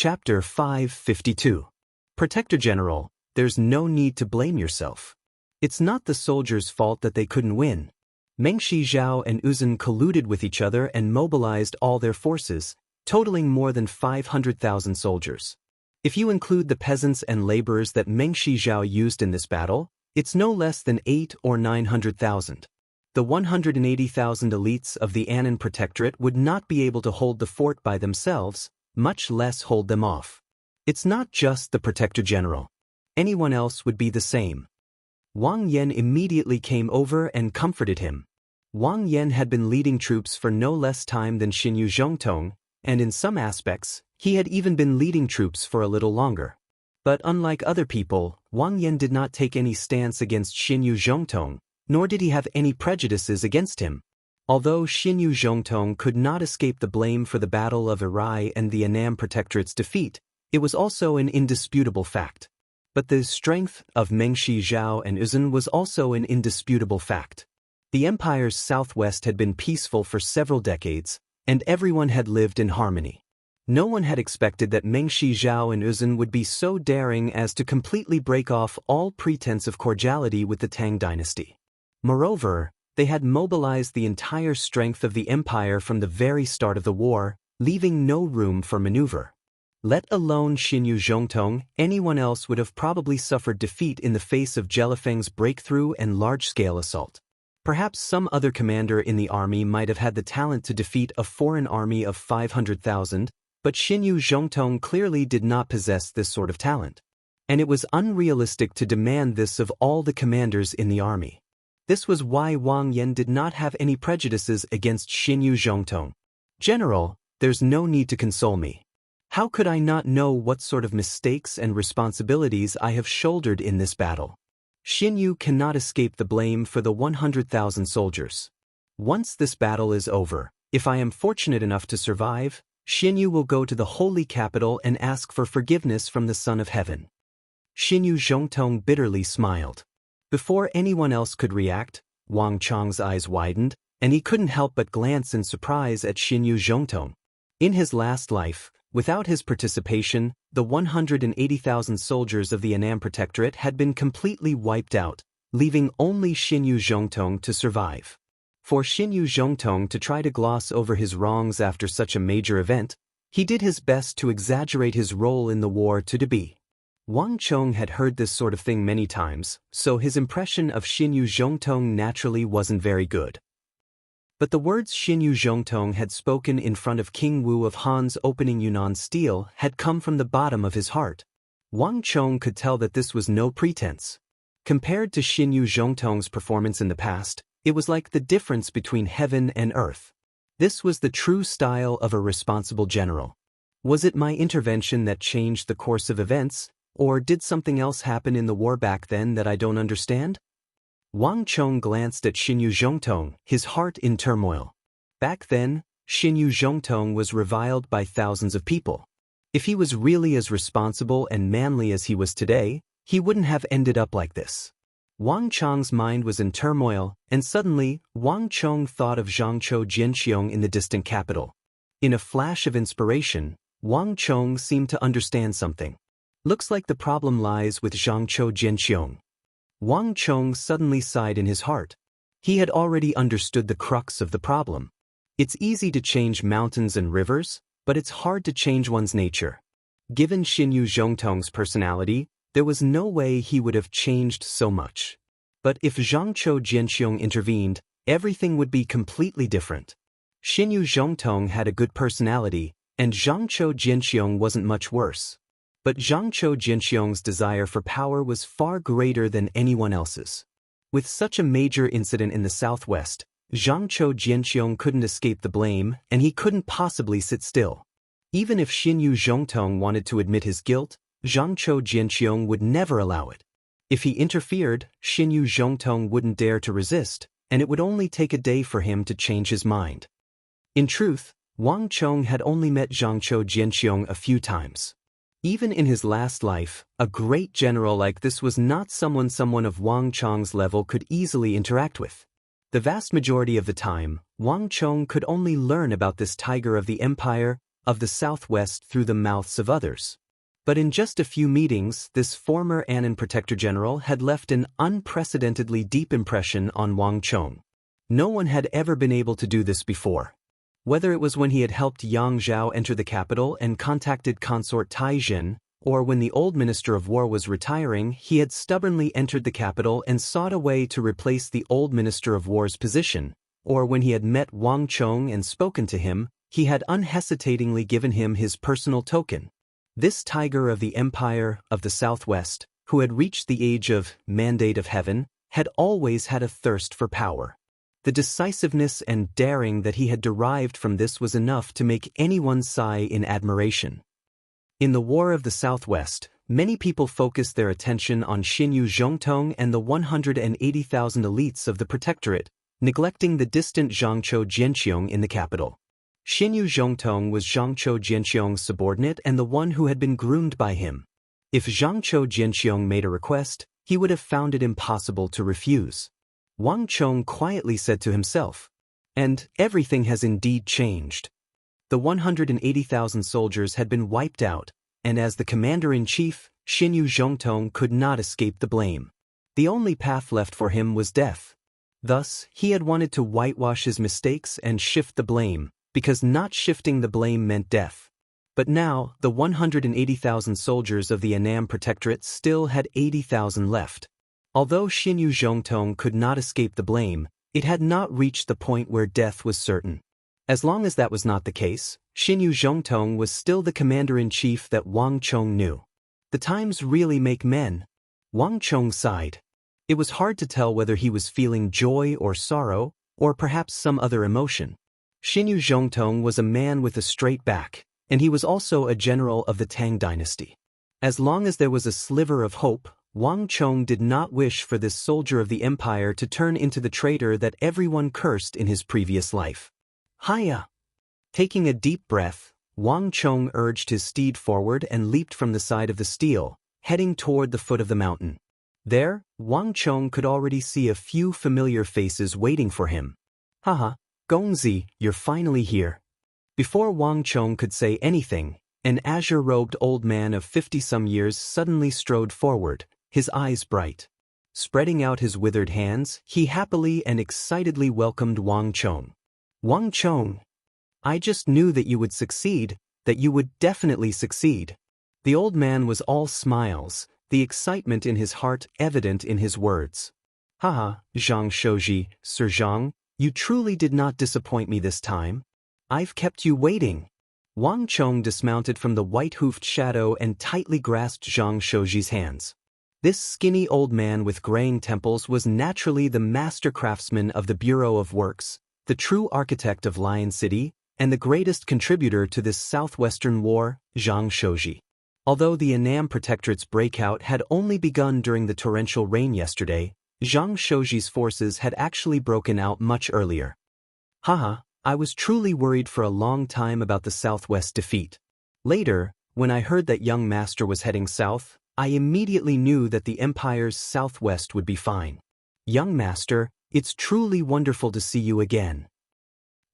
Chapter 552. Protector General, there's no need to blame yourself. It's not the soldiers' fault that they couldn't win. Meng Shizhao and Uzun colluded with each other and mobilized all their forces, totaling more than 500,000 soldiers. If you include the peasants and laborers that Meng Shizhao used in this battle, it's no less than 800,000 or 900,000. The 180,000 elites of the Annan Protectorate would not be able to hold the fort by themselves, much less hold them off. It's not just the Protector General. Anyone else would be the same. Wang Yan immediately came over and comforted him. Wang Yan had been leading troops for no less time than Xinyu Zhongtong, and in some aspects, he had even been leading troops for a little longer. But unlike other people, Wang Yan did not take any stance against Xinyu Zhongtong, nor did he have any prejudices against him. Although Xinyu Zhongtong could not escape the blame for the Battle of Irai and the Annam Protectorate's defeat, it was also an indisputable fact. But the strength of Meng Shizhao and Uzun was also an indisputable fact. The empire's southwest had been peaceful for several decades, and everyone had lived in harmony. No one had expected that Meng Shizhao and Uzun would be so daring as to completely break off all pretense of cordiality with the Tang dynasty. Moreover, they had mobilized the entire strength of the empire from the very start of the war, leaving no room for maneuver. Let alone Xinyu Zhongtong, anyone else would have probably suffered defeat in the face of Jelifeng's breakthrough and large-scale assault. Perhaps some other commander in the army might have had the talent to defeat a foreign army of 500,000, but Xinyu Zhongtong clearly did not possess this sort of talent. And it was unrealistic to demand this of all the commanders in the army. This was why Wang Yan did not have any prejudices against Xinyu Zhongtong. General, there's no need to console me. How could I not know what sort of mistakes and responsibilities I have shouldered in this battle? Xinyu cannot escape the blame for the 100,000 soldiers. Once this battle is over, if I am fortunate enough to survive, Xinyu will go to the holy capital and ask for forgiveness from the Son of Heaven. Xinyu Zhongtong bitterly smiled. Before anyone else could react, Wang Chong's eyes widened, and he couldn't help but glance in surprise at Xinyu Zhongtong. In his last life, without his participation, the 180,000 soldiers of the Annam Protectorate had been completely wiped out, leaving only Xinyu Zhongtong to survive. For Xinyu Zhongtong to try to gloss over his wrongs after such a major event, he did his best to exaggerate his role in the war to be. Wang Chong had heard this sort of thing many times, so his impression of Xinyu Zhongtong naturally wasn't very good. But the words Xinyu Zhongtong had spoken in front of King Wu of Han's opening Yunnan steel had come from the bottom of his heart. Wang Chong could tell that this was no pretense. Compared to Xinyu Zhongtong's performance in the past, it was like the difference between heaven and earth. This was the true style of a responsible general. Was it my intervention that changed the course of events, or did something else happen in the war back then that I don't understand? Wang Chong glanced at Xinyu Zhongtong, his heart in turmoil. Back then, Xinyu Zhongtong was reviled by thousands of people. If he was really as responsible and manly as he was today, he wouldn't have ended up like this. Wang Chong's mind was in turmoil, and suddenly, Wang Chong thought of Zhangzhou Jianqiong in the distant capital. In a flash of inspiration, Wang Chong seemed to understand something. Looks like the problem lies with Zhangzhou Jianqiong. Wang Chong suddenly sighed in his heart. He had already understood the crux of the problem. It's easy to change mountains and rivers, but it's hard to change one's nature. Given Xinyu Zhongtong's personality, there was no way he would have changed so much. But if Zhangzhou Jianqiong intervened, everything would be completely different. Xinyu Zhongtong had a good personality, and Zhangzhou Jianqiong wasn't much worse. But Zhangzhou Jianqiong's desire for power was far greater than anyone else's. With such a major incident in the southwest, Zhangzhou Jianqiong couldn't escape the blame, and he couldn't possibly sit still. Even if Xinyu Zhongtong wanted to admit his guilt, Zhangzhou Jianqiong would never allow it. If he interfered, Xinyu Zhongtong wouldn't dare to resist, and it would only take a day for him to change his mind. In truth, Wang Chong had only met Zhangzhou Jianqiong a few times. Even in his last life, a great general like this was not someone of Wang Chong's level could easily interact with. The vast majority of the time, Wang Chong could only learn about this tiger of the empire, of the southwest through the mouths of others. But in just a few meetings, this former Annan Protector General had left an unprecedentedly deep impression on Wang Chong. No one had ever been able to do this before. Whether it was when he had helped Yang Zhao enter the capital and contacted consort Tai Jin, or when the old Minister of War was retiring, he had stubbornly entered the capital and sought a way to replace the old Minister of War's position, or when he had met Wang Chong and spoken to him, he had unhesitatingly given him his personal token. This tiger of the Empire of the Southwest, who had reached the age of Mandate of Heaven, had always had a thirst for power. The decisiveness and daring that he had derived from this was enough to make anyone sigh in admiration. In the War of the Southwest, many people focused their attention on Xinyu Zhongtong and the 180,000 elites of the Protectorate, neglecting the distant Zhangzhou Jianqiong in the capital. Xinyu Zhongtong was Zhangzhou Jianqiong's subordinate and the one who had been groomed by him. If Zhangzhou Jianqiong made a request, he would have found it impossible to refuse. Wang Chong quietly said to himself, "And everything has indeed changed." The 180,000 soldiers had been wiped out, and as the commander-in-chief, Xinyu Zhongtong could not escape the blame. The only path left for him was death. Thus, he had wanted to whitewash his mistakes and shift the blame, because not shifting the blame meant death. But now, the 180,000 soldiers of the Annam Protectorate still had 80,000 left. Although Xinyu Zhongtong could not escape the blame, it had not reached the point where death was certain. As long as that was not the case, Xinyu Zhongtong was still the commander-in-chief that Wang Chong knew. The times really make men. Wang Chong sighed. It was hard to tell whether he was feeling joy or sorrow, or perhaps some other emotion. Xinyu Zhongtong was a man with a straight back, and he was also a general of the Tang dynasty. As long as there was a sliver of hope, Wang Chong did not wish for this soldier of the empire to turn into the traitor that everyone cursed in his previous life. Hiya! Taking a deep breath, Wang Chong urged his steed forward and leaped from the side of the stele, heading toward the foot of the mountain. There, Wang Chong could already see a few familiar faces waiting for him. Haha, Gongzi, you're finally here. Before Wang Chong could say anything, an azure-robed old man of 50-some years suddenly strode forward, his eyes bright. Spreading out his withered hands, he happily and excitedly welcomed Wang Chong. Wang Chong, I just knew that you would succeed, that you would definitely succeed. The old man was all smiles, the excitement in his heart evident in his words. Haha, Zhang Shouji, Sir Zhang, you truly did not disappoint me this time. I've kept you waiting. Wang Chong dismounted from the white-hoofed shadow and tightly grasped Zhang Shouji's hands. This skinny old man with graying temples was naturally the master craftsman of the Bureau of Works, the true architect of Lion City, and the greatest contributor to this southwestern war, Zhang Shouji. Although the Annam Protectorate's breakout had only begun during the torrential rain yesterday, Zhang Shouji's forces had actually broken out much earlier. Haha, I was truly worried for a long time about the Southwest defeat. Later, when I heard that young master was heading south, I immediately knew that the Empire's Southwest would be fine. Young master, it's truly wonderful to see you again.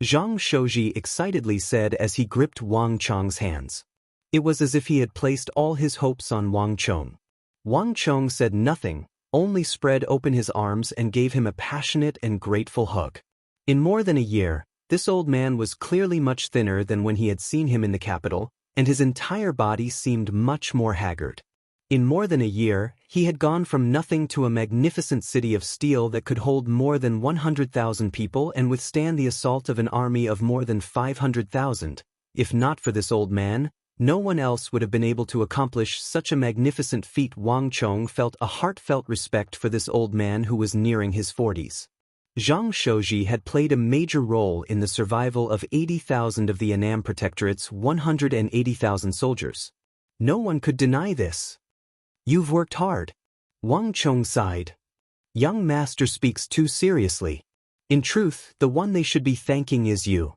Zhang Shouji excitedly said as he gripped Wang Chong's hands. It was as if he had placed all his hopes on Wang Chong. Wang Chong said nothing, only spread open his arms and gave him a passionate and grateful hug. In more than a year, this old man was clearly much thinner than when he had seen him in the capital, and his entire body seemed much more haggard. In more than a year, he had gone from nothing to a magnificent city of steel that could hold more than 100,000 people and withstand the assault of an army of more than 500,000. If not for this old man, no one else would have been able to accomplish such a magnificent feat. Wang Chong felt a heartfelt respect for this old man who was nearing his 40s. Zhang Shouji had played a major role in the survival of 80,000 of the Annam Protectorate's 180,000 soldiers. No one could deny this. You've worked hard. Wang Chong sighed. Young master speaks too seriously. In truth, the one they should be thanking is you.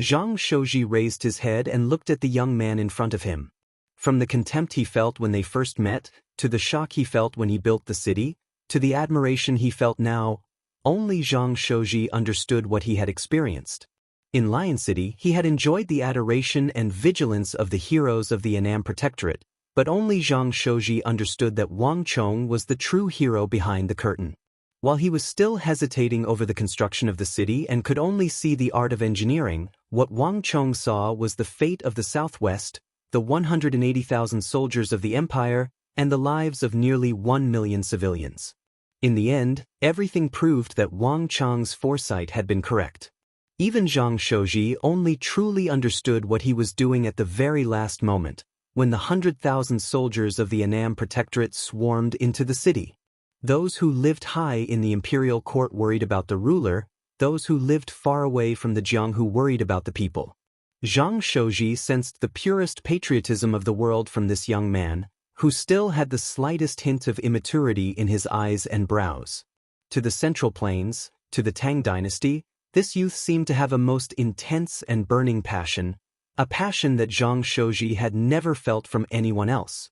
Zhang Shouji raised his head and looked at the young man in front of him. From the contempt he felt when they first met, to the shock he felt when he built the city, to the admiration he felt now, only Zhang Shouji understood what he had experienced. In Lion City, he had enjoyed the adoration and vigilance of the heroes of the Annam Protectorate, but only Zhang Shouji understood that Wang Chong was the true hero behind the curtain. While he was still hesitating over the construction of the city and could only see the art of engineering, what Wang Chong saw was the fate of the Southwest, the 180,000 soldiers of the empire, and the lives of nearly 1 million civilians. In the end, everything proved that Wang Chong's foresight had been correct. Even Zhang Shouji only truly understood what he was doing at the very last moment, when the 100,000 soldiers of the Annam Protectorate swarmed into the city. Those who lived high in the imperial court worried about the ruler, those who lived far away from the Jianghu worried about the people. Zhang Shouji sensed the purest patriotism of the world from this young man, who still had the slightest hint of immaturity in his eyes and brows. To the Central Plains, to the Tang dynasty, this youth seemed to have a most intense and burning passion, a passion that Zhang Shouji had never felt from anyone else.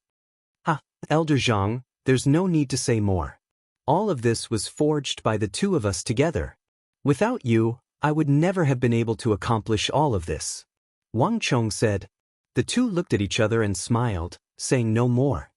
Elder Zhang, there's no need to say more. All of this was forged by the two of us together. Without you, I would never have been able to accomplish all of this. Wang Chong said. The two looked at each other and smiled, saying no more.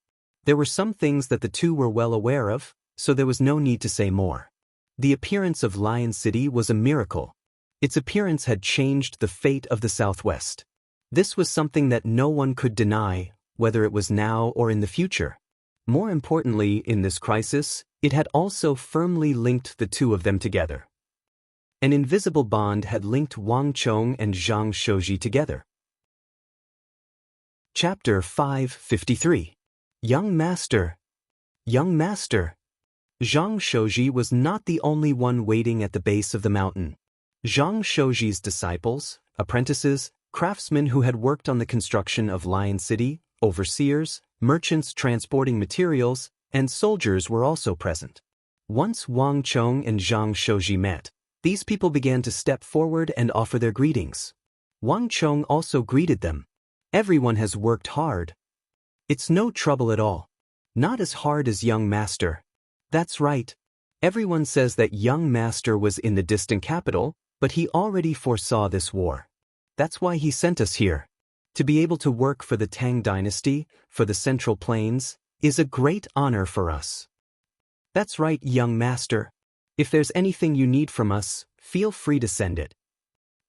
There were some things that the two were well aware of, so there was no need to say more. The appearance of Lion City was a miracle. Its appearance had changed the fate of the Southwest. This was something that no one could deny, whether it was now or in the future. More importantly, in this crisis, it had also firmly linked the two of them together. An invisible bond had linked Wang Chong and Zhang Shouji together. Chapter 553. Young Master. Young Master. Zhang Shouji was not the only one waiting at the base of the mountain. Zhang Shouji's disciples, apprentices, craftsmen who had worked on the construction of Lion City, overseers, merchants transporting materials, and soldiers were also present. Once Wang Chong and Zhang Shouji met, these people began to step forward and offer their greetings. Wang Chong also greeted them. Everyone has worked hard. It's no trouble at all. Not as hard as young master. That's right. Everyone says that young master was in the distant capital, but he already foresaw this war. That's why he sent us here. To be able to work for the Tang dynasty, for the Central Plains, is a great honor for us. That's right, young master. If there's anything you need from us, feel free to send it.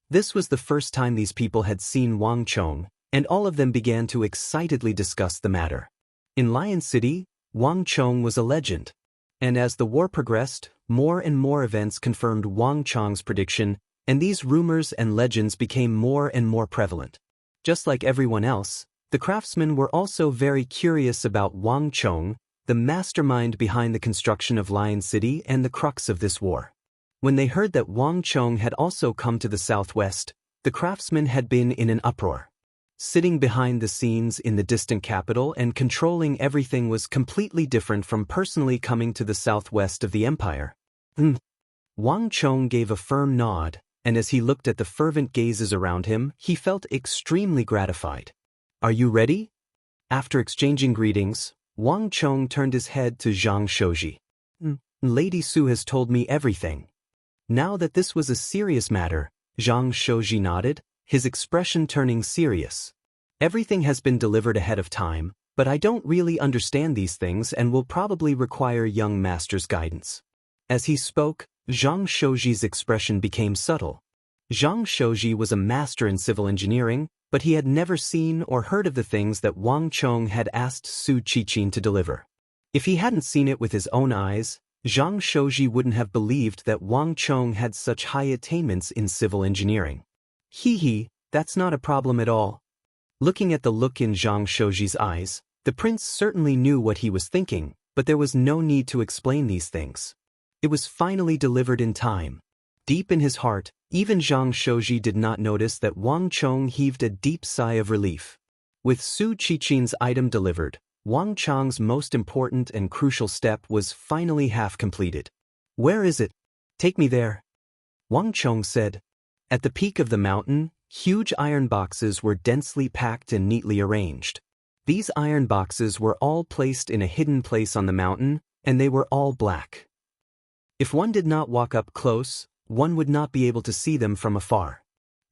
This was the first time these people had seen Wang Chong, and all of them began to excitedly discuss the matter. In Lion City, Wang Chong was a legend. And as the war progressed, more and more events confirmed Wang Chong's prediction, and these rumors and legends became more and more prevalent. Just like everyone else, the craftsmen were also very curious about Wang Chong, the mastermind behind the construction of Lion City and the crux of this war. When they heard that Wang Chong had also come to the southwest, the craftsmen had been in an uproar. Sitting behind the scenes in the distant capital and controlling everything was completely different from personally coming to the southwest of the empire. Wang Chong gave a firm nod, and as he looked at the fervent gazes around him, he felt extremely gratified. Are you ready? After exchanging greetings, Wang Chong turned his head to Zhang Shouji. Lady Su has told me everything. Now that this was a serious matter, Zhang Shouji nodded, his expression turning serious. Everything has been delivered ahead of time, but I don't really understand these things and will probably require young master's guidance. As he spoke, Zhang Shouji's expression became subtle. Zhang Shouji was a master in civil engineering, but he had never seen or heard of the things that Wang Chong had asked Su Qichin to deliver. If he hadn't seen it with his own eyes, Zhang Shouji wouldn't have believed that Wang Chong had such high attainments in civil engineering. That's not a problem at all. Looking at the look in Zhang Shouji's eyes, the prince certainly knew what he was thinking, but there was no need to explain these things. It was finally delivered in time. Deep in his heart, even Zhang Shouji did not notice that Wang Chong heaved a deep sigh of relief. With Su Qichin's item delivered, Wang Chong's most important and crucial step was finally half completed. Where is it? Take me there. Wang Chong said. At the peak of the mountain, huge iron boxes were densely packed and neatly arranged. These iron boxes were all placed in a hidden place on the mountain, and they were all black. If one did not walk up close, one would not be able to see them from afar.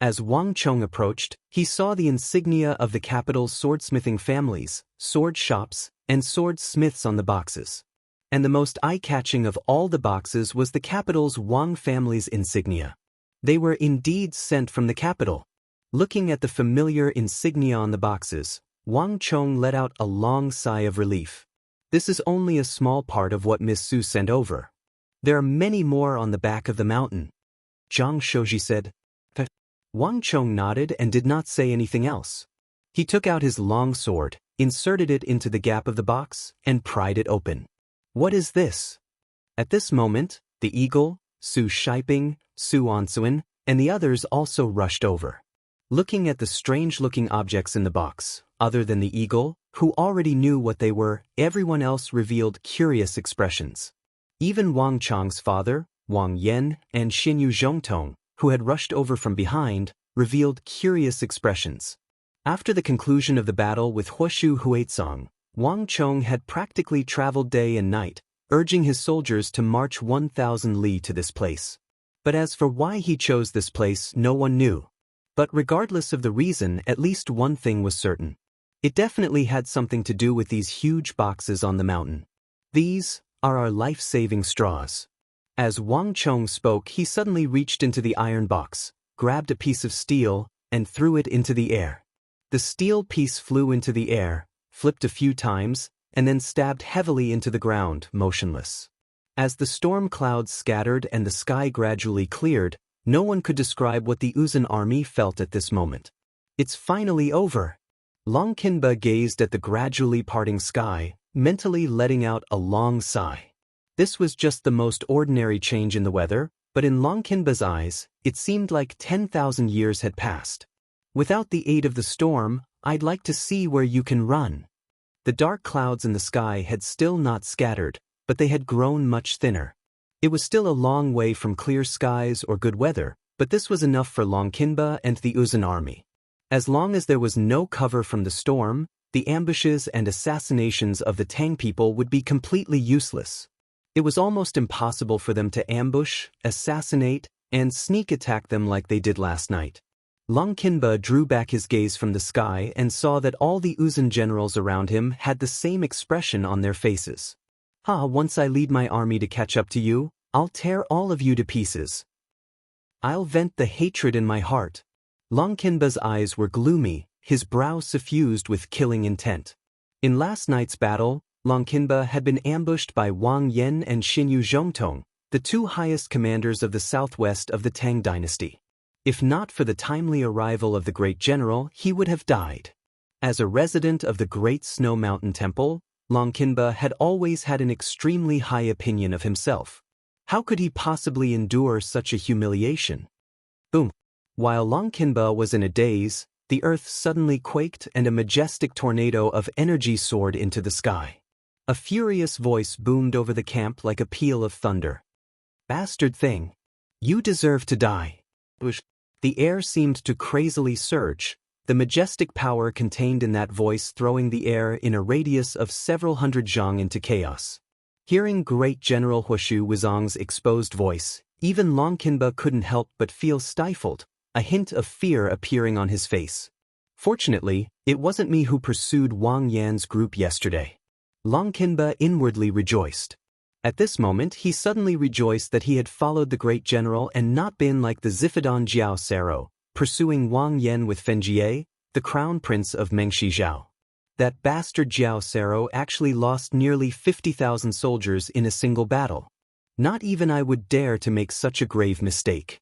As Wang Chong approached, he saw the insignia of the capital's swordsmithing families, sword shops, and swordsmiths on the boxes. And the most eye-catching of all the boxes was the capital's Wang family's insignia. They were indeed sent from the capital. Looking at the familiar insignia on the boxes, Wang Chong let out a long sigh of relief. This is only a small part of what Miss Su sent over. There are many more on the back of the mountain. Zhang Shouji said. Wang Chong nodded and did not say anything else. He took out his long sword, inserted it into the gap of the box, and pried it open. What is this? At this moment, the eagle, Su Shiping, Su Onsuin, and the others also rushed over. Looking at the strange-looking objects in the box, other than the eagle, who already knew what they were, everyone else revealed curious expressions. Even Wang Chong's father, Wang Yan, and Xinyu Zhongtong, who had rushed over from behind, revealed curious expressions. After the conclusion of the battle with Huoshu Huizong, Wang Chong had practically traveled day and night, urging his soldiers to march 1,000 li to this place. But as for why he chose this place, no one knew. But regardless of the reason, at least one thing was certain. It definitely had something to do with these huge boxes on the mountain. These are our life-saving straws. As Wang Chong spoke, he suddenly reached into the iron box, grabbed a piece of steel, and threw it into the air. The steel piece flew into the air, flipped a few times, and then stabbed heavily into the ground, motionless. As the storm clouds scattered and the sky gradually cleared, no one could describe what the Uzun army felt at this moment. It's finally over. Long Kinba gazed at the gradually parting sky, mentally letting out a long sigh. This was just the most ordinary change in the weather, but in Long Kinba's eyes, it seemed like 10,000 years had passed. Without the aid of the storm, I'd like to see where you can run. The dark clouds in the sky had still not scattered, but they had grown much thinner. It was still a long way from clear skies or good weather, but this was enough for Long Kinba and the Uzun army. As long as there was no cover from the storm, the ambushes and assassinations of the Tang people would be completely useless. It was almost impossible for them to ambush, assassinate, and sneak attack them like they did last night. Long Kinba drew back his gaze from the sky and saw that all the Uzun generals around him had the same expression on their faces. Once I lead my army to catch up to you, I'll tear all of you to pieces. I'll vent the hatred in my heart. Long Kinba's eyes were gloomy, his brow suffused with killing intent. In last night's battle, Long Kinba had been ambushed by Wang Yan and Xinyu Zhongtong, the two highest commanders of the southwest of the Tang dynasty. If not for the timely arrival of the great general, he would have died. As a resident of the Great Snow Mountain Temple, Long Kinba had always had an extremely high opinion of himself. How could he possibly endure such a humiliation? Boom! While Long Kinba was in a daze, the earth suddenly quaked and a majestic tornado of energy soared into the sky. A furious voice boomed over the camp like a peal of thunder. Bastard thing! You deserve to die! The air seemed to crazily surge, the majestic power contained in that voice throwing the air in a radius of several hundred zhang into chaos. Hearing Great General Huoshu Huizong's exposed voice, even Long Kinba couldn't help but feel stifled, a hint of fear appearing on his face. Fortunately, it wasn't me who pursued Wang Yan's group yesterday. Long Kinba inwardly rejoiced. At this moment he suddenly rejoiced that he had followed the great general and not been like the Zifidon Jiao Saro, pursuing Wang Yan with Fenjie, the crown prince of Mengshi. That bastard Jiao Saro actually lost nearly 50,000 soldiers in a single battle. Not even I would dare to make such a grave mistake.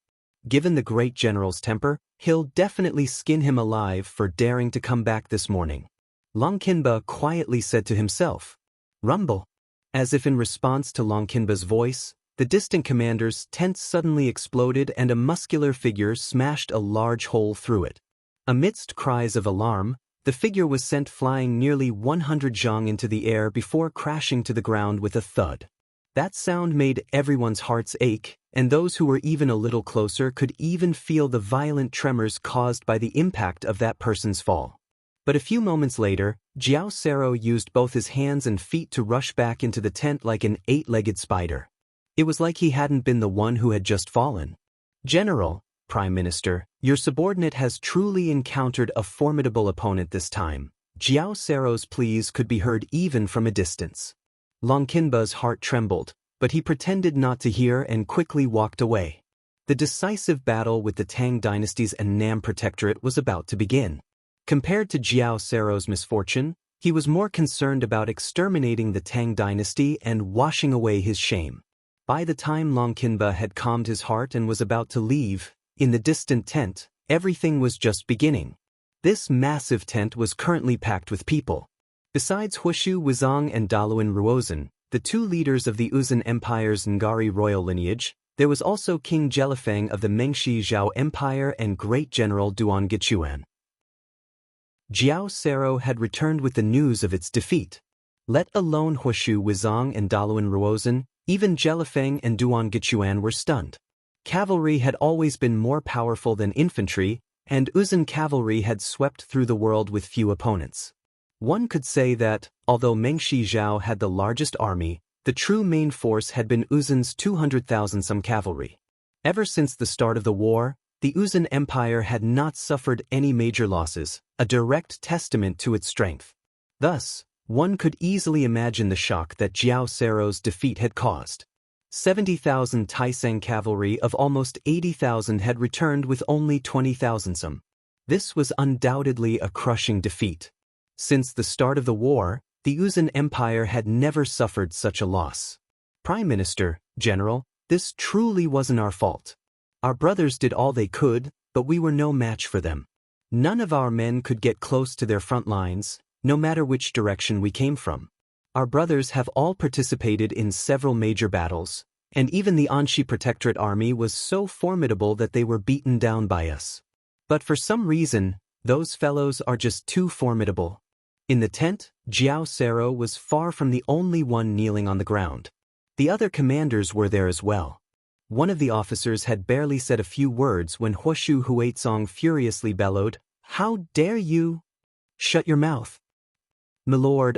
Given the great general's temper, he'll definitely skin him alive for daring to come back this morning. Long Kinba quietly said to himself. Rumble. As if in response to Long Kinba's voice, the distant commander's tent suddenly exploded and a muscular figure smashed a large hole through it. Amidst cries of alarm, the figure was sent flying nearly 100 zhang into the air before crashing to the ground with a thud. That sound made everyone's hearts ache, and those who were even a little closer could even feel the violent tremors caused by the impact of that person's fall. But a few moments later, Jiao Saro used both his hands and feet to rush back into the tent like an 8-legged spider. It was like he hadn't been the one who had just fallen. General, Prime Minister, your subordinate has truly encountered a formidable opponent this time. Jiao Sero's pleas could be heard even from a distance. Longkinba's heart trembled, but he pretended not to hear and quickly walked away. The decisive battle with the Tang dynasty's Annam Protectorate was about to begin. Compared to Jiao Sero's misfortune, he was more concerned about exterminating the Tang dynasty and washing away his shame. By the time Longkinba had calmed his heart and was about to leave, in the distant tent, everything was just beginning. This massive tent was currently packed with people. Besides Huishu Wuzong and Daluan Ruozhen, the two leaders of the Uzun Empire's Ngari royal lineage, there was also King Jelifeng of the Mengshi Zhao Empire and Great General Duan Gichuan. Jiao Sero had returned with the news of its defeat. Let alone Huishu Wuzong and Daluan Ruozhen, even Jelifeng and Duan Gichuan were stunned. Cavalry had always been more powerful than infantry, and Uzun cavalry had swept through the world with few opponents. One could say that, although Mengshi Zhao had the largest army, the true main force had been Uzun's 200,000-some cavalry. Ever since the start of the war, the Uzun Empire had not suffered any major losses, a direct testament to its strength. Thus, one could easily imagine the shock that Jiao Sero's defeat had caused. 70,000 Taisang cavalry of almost 80,000 had returned with only 20,000 some. This was undoubtedly a crushing defeat. Since the start of the war, the Uzun Empire had never suffered such a loss. Prime Minister, General, this truly wasn't our fault. Our brothers did all they could, but we were no match for them. None of our men could get close to their front lines, no matter which direction we came from. Our brothers have all participated in several major battles, and even the Anshi Protectorate army was so formidable that they were beaten down by us. But for some reason, those fellows are just too formidable. In the tent, Jiao Sero was far from the only one kneeling on the ground. The other commanders were there as well. One of the officers had barely said a few words when Huishu Huizong furiously bellowed, "How dare you? Shut your mouth." "Milord,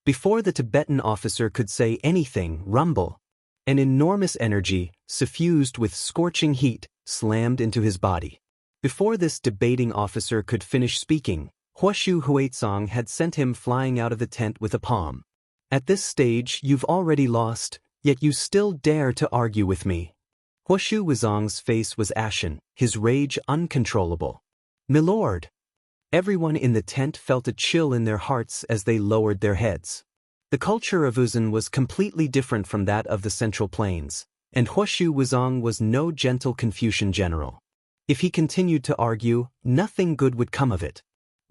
Before the Tibetan officer could say anything, rumble. An enormous energy, suffused with scorching heat, slammed into his body. Before this debating officer could finish speaking, Huishu Huizong had sent him flying out of the tent with a palm. "At this stage you've already lost, yet you still dare to argue with me." Huishu Wuzong's face was ashen, his rage uncontrollable. "Milord!" Everyone in the tent felt a chill in their hearts as they lowered their heads. The culture of Uzun was completely different from that of the Central Plains, and Huishu Wuzong was no gentle Confucian general. If he continued to argue, nothing good would come of it.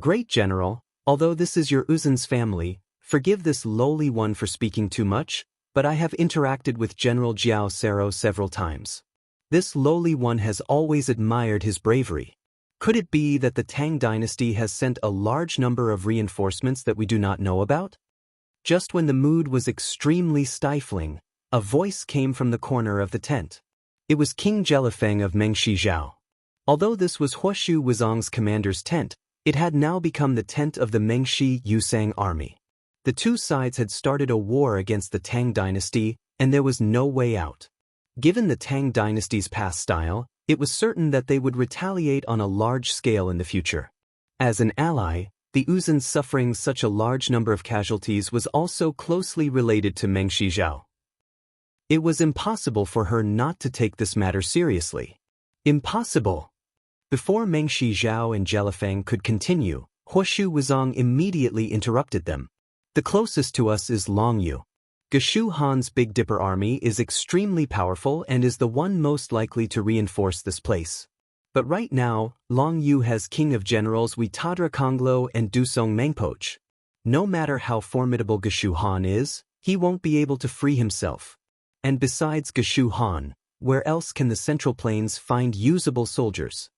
"Great General, although this is your Uzun's family, forgive this lowly one for speaking too much, but I have interacted with General Jiao Sero several times. This lowly one has always admired his bravery. Could it be that the Tang dynasty has sent a large number of reinforcements that we do not know about?" Just when the mood was extremely stifling, a voice came from the corner of the tent. It was King Jelifeng of Mengshi Zhao. Although this was Huishu Wuzong's commander's tent, it had now become the tent of the Mengshi Yusang army. The two sides had started a war against the Tang dynasty, and there was no way out. Given the Tang dynasty's past style, it was certain that they would retaliate on a large scale in the future. As an ally, the Uzun suffering such a large number of casualties was also closely related to Mengshi Zhao. It was impossible for her not to take this matter seriously. Impossible! Before Mengshi Zhao and Jelifeng could continue, Huishu Wuzong immediately interrupted them. "The closest to us is Longyu. Geshu Han's Big Dipper army is extremely powerful and is the one most likely to reinforce this place. But right now, Longyu has King of Generals Witadra Konglo and Dusong Mengpoch. No matter how formidable Geshu Han is, he won't be able to free himself. And besides Geshu Han, where else can the Central Plains find usable soldiers?"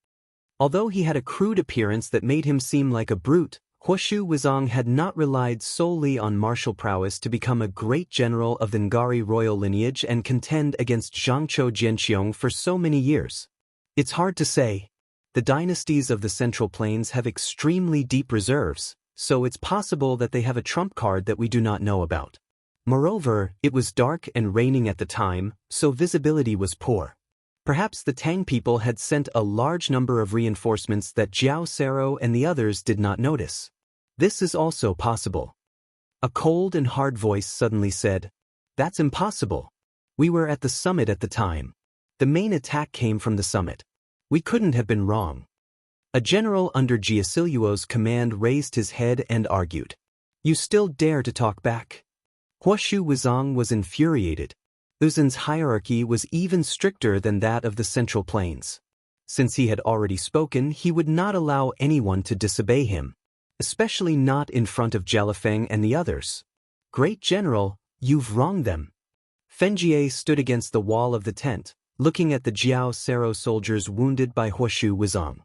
Although he had a crude appearance that made him seem like a brute, Huishu Wuzong had not relied solely on martial prowess to become a great general of the Ngari royal lineage and contend against Zhangzhou Jianqiong for so many years. It's hard to say. The dynasties of the Central Plains have extremely deep reserves, so it's possible that they have a trump card that we do not know about. Moreover, it was dark and raining at the time, so visibility was poor. Perhaps the Tang people had sent a large number of reinforcements that Jiao Sero and the others did not notice. This is also possible. A cold and hard voice suddenly said, "That's impossible. We were at the summit at the time. The main attack came from the summit. We couldn't have been wrong." A general under Jiasiluo's command raised his head and argued. "You still dare to talk back?" Huoshu Wuzong was infuriated. Uzun's hierarchy was even stricter than that of the Central Plains. Since he had already spoken, he would not allow anyone to disobey him, especially not in front of Jialifeng and the others. "Great General, you've wronged them." Fenjie stood against the wall of the tent, looking at the Jiao Sero soldiers wounded by Huoshu Wuzong.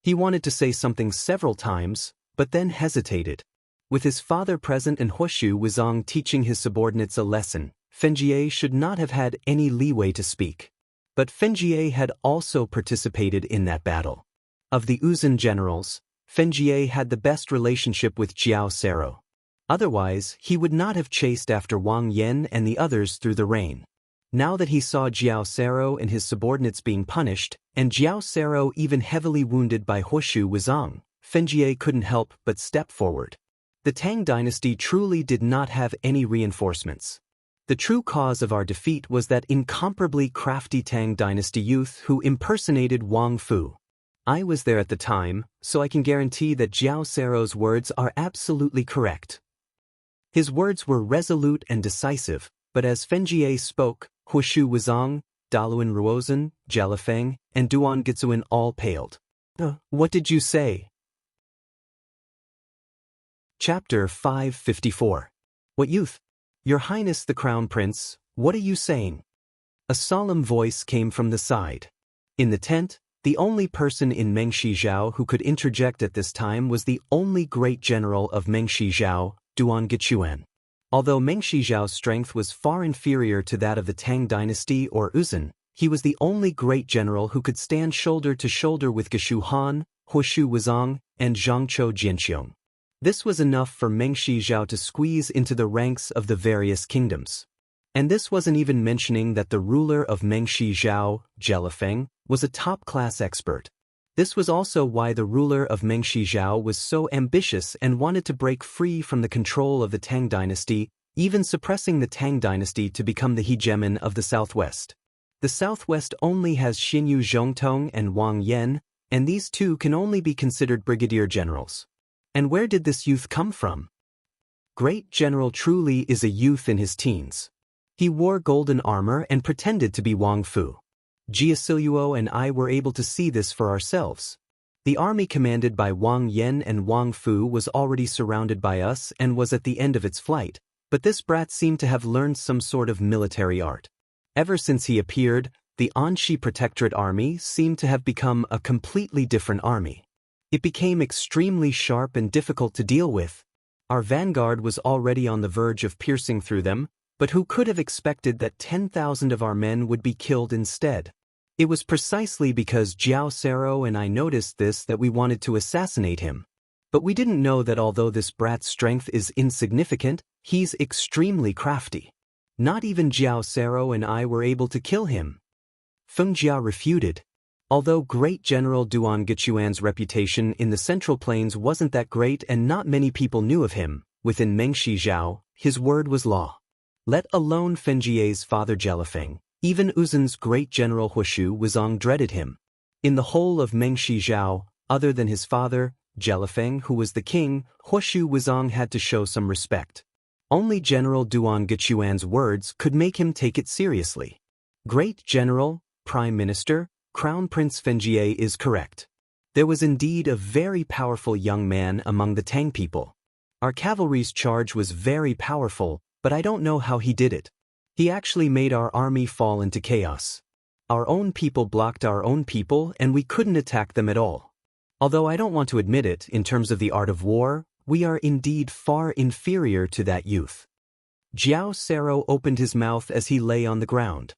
He wanted to say something several times, but then hesitated. With his father present and Huoshu Wuzong teaching his subordinates a lesson, Fenjie should not have had any leeway to speak. But Fenjie had also participated in that battle. Of the Uzun generals, Fenjie had the best relationship with Jiao Sero. Otherwise, he would not have chased after Wang Yan and the others through the rain. Now that he saw Jiao Sero and his subordinates being punished, and Jiao Sero even heavily wounded by Huoshu Wuzong, Fenjie couldn't help but step forward. The Tang dynasty truly did not have any reinforcements. The true cause of our defeat was that incomparably crafty Tang dynasty youth who impersonated Wang Fu. I was there at the time, so I can guarantee that Jiao Sero's words are absolutely correct. His words were resolute and decisive, but as Fenjie spoke, Huoshu Wuzong, Daluan Ruozhen, Jialifeng, and Duan Gitsuan all paled. What did you say?" Chapter 554. What youth? Your Highness the Crown Prince, what are you saying? A solemn voice came from the side. In the tent, the only person in Mengshi Zhao who could interject at this time was the only great general of Mengshi Zhao, Duan Gichuan. Although Mengshi Zhao's strength was far inferior to that of the Tang dynasty or Uzun, he was the only great general who could stand shoulder to shoulder with Geshu Han, Huoshu Wuzong, and Zhangzhou Jianxiong. This was enough for Mengshi Zhao to squeeze into the ranks of the various kingdoms. And this wasn't even mentioning that the ruler of Mengshi Zhao, Jialifeng, was a top-class expert. This was also why the ruler of Mengshi Zhao was so ambitious and wanted to break free from the control of the Tang dynasty, even suppressing the Tang dynasty to become the hegemon of the southwest. The southwest only has Xinyu Zhongtong and Wang Yan, and these two can only be considered brigadier generals. And where did this youth come from? Great General truly is a youth in his teens. He wore golden armor and pretended to be Wang Fu. Jiasiluo and I were able to see this for ourselves. The army commanded by Wang Yan and Wang Fu was already surrounded by us and was at the end of its flight, but this brat seemed to have learned some sort of military art. Ever since he appeared, the Anxi Protectorate army seemed to have become a completely different army. It became extremely sharp and difficult to deal with. Our vanguard was already on the verge of piercing through them, but who could have expected that 10,000 of our men would be killed instead? It was precisely because Jiao Sero and I noticed this that we wanted to assassinate him. But we didn't know that although this brat's strength is insignificant, he's extremely crafty. Not even Jiao Sero and I were able to kill him. Feng Jia refuted. Although great General Duan Gichuan's reputation in the Central Plains wasn't that great and not many people knew of him, within Mengshi Zhao, his word was law. Let alone Fenjie's father Jialifeng, even Uzun's great general Huoshu Wuzong dreaded him. In the whole of Mengshi Zhao, other than his father, Jialifeng, who was the king, Huoshu Wuzong had to show some respect. Only General Duan Gichuan's words could make him take it seriously. Great General, Prime Minister, Crown Prince Fenjie is correct. There was indeed a very powerful young man among the Tang people. Our cavalry's charge was very powerful, but I don't know how he did it. He actually made our army fall into chaos. Our own people blocked our own people and we couldn't attack them at all. Although I don't want to admit it, in terms of the art of war, we are indeed far inferior to that youth. Jiao Sero opened his mouth as he lay on the ground.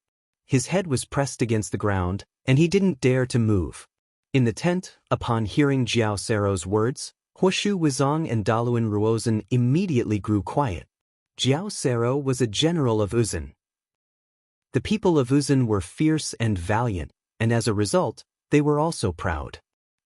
His head was pressed against the ground, and he didn't dare to move. In the tent, upon hearing Jiao Sero's words, Huoshu Wuzong and Daluan Ruozhen immediately grew quiet. Jiao Sero was a general of Uzun. The people of Uzun were fierce and valiant, and as a result, they were also proud.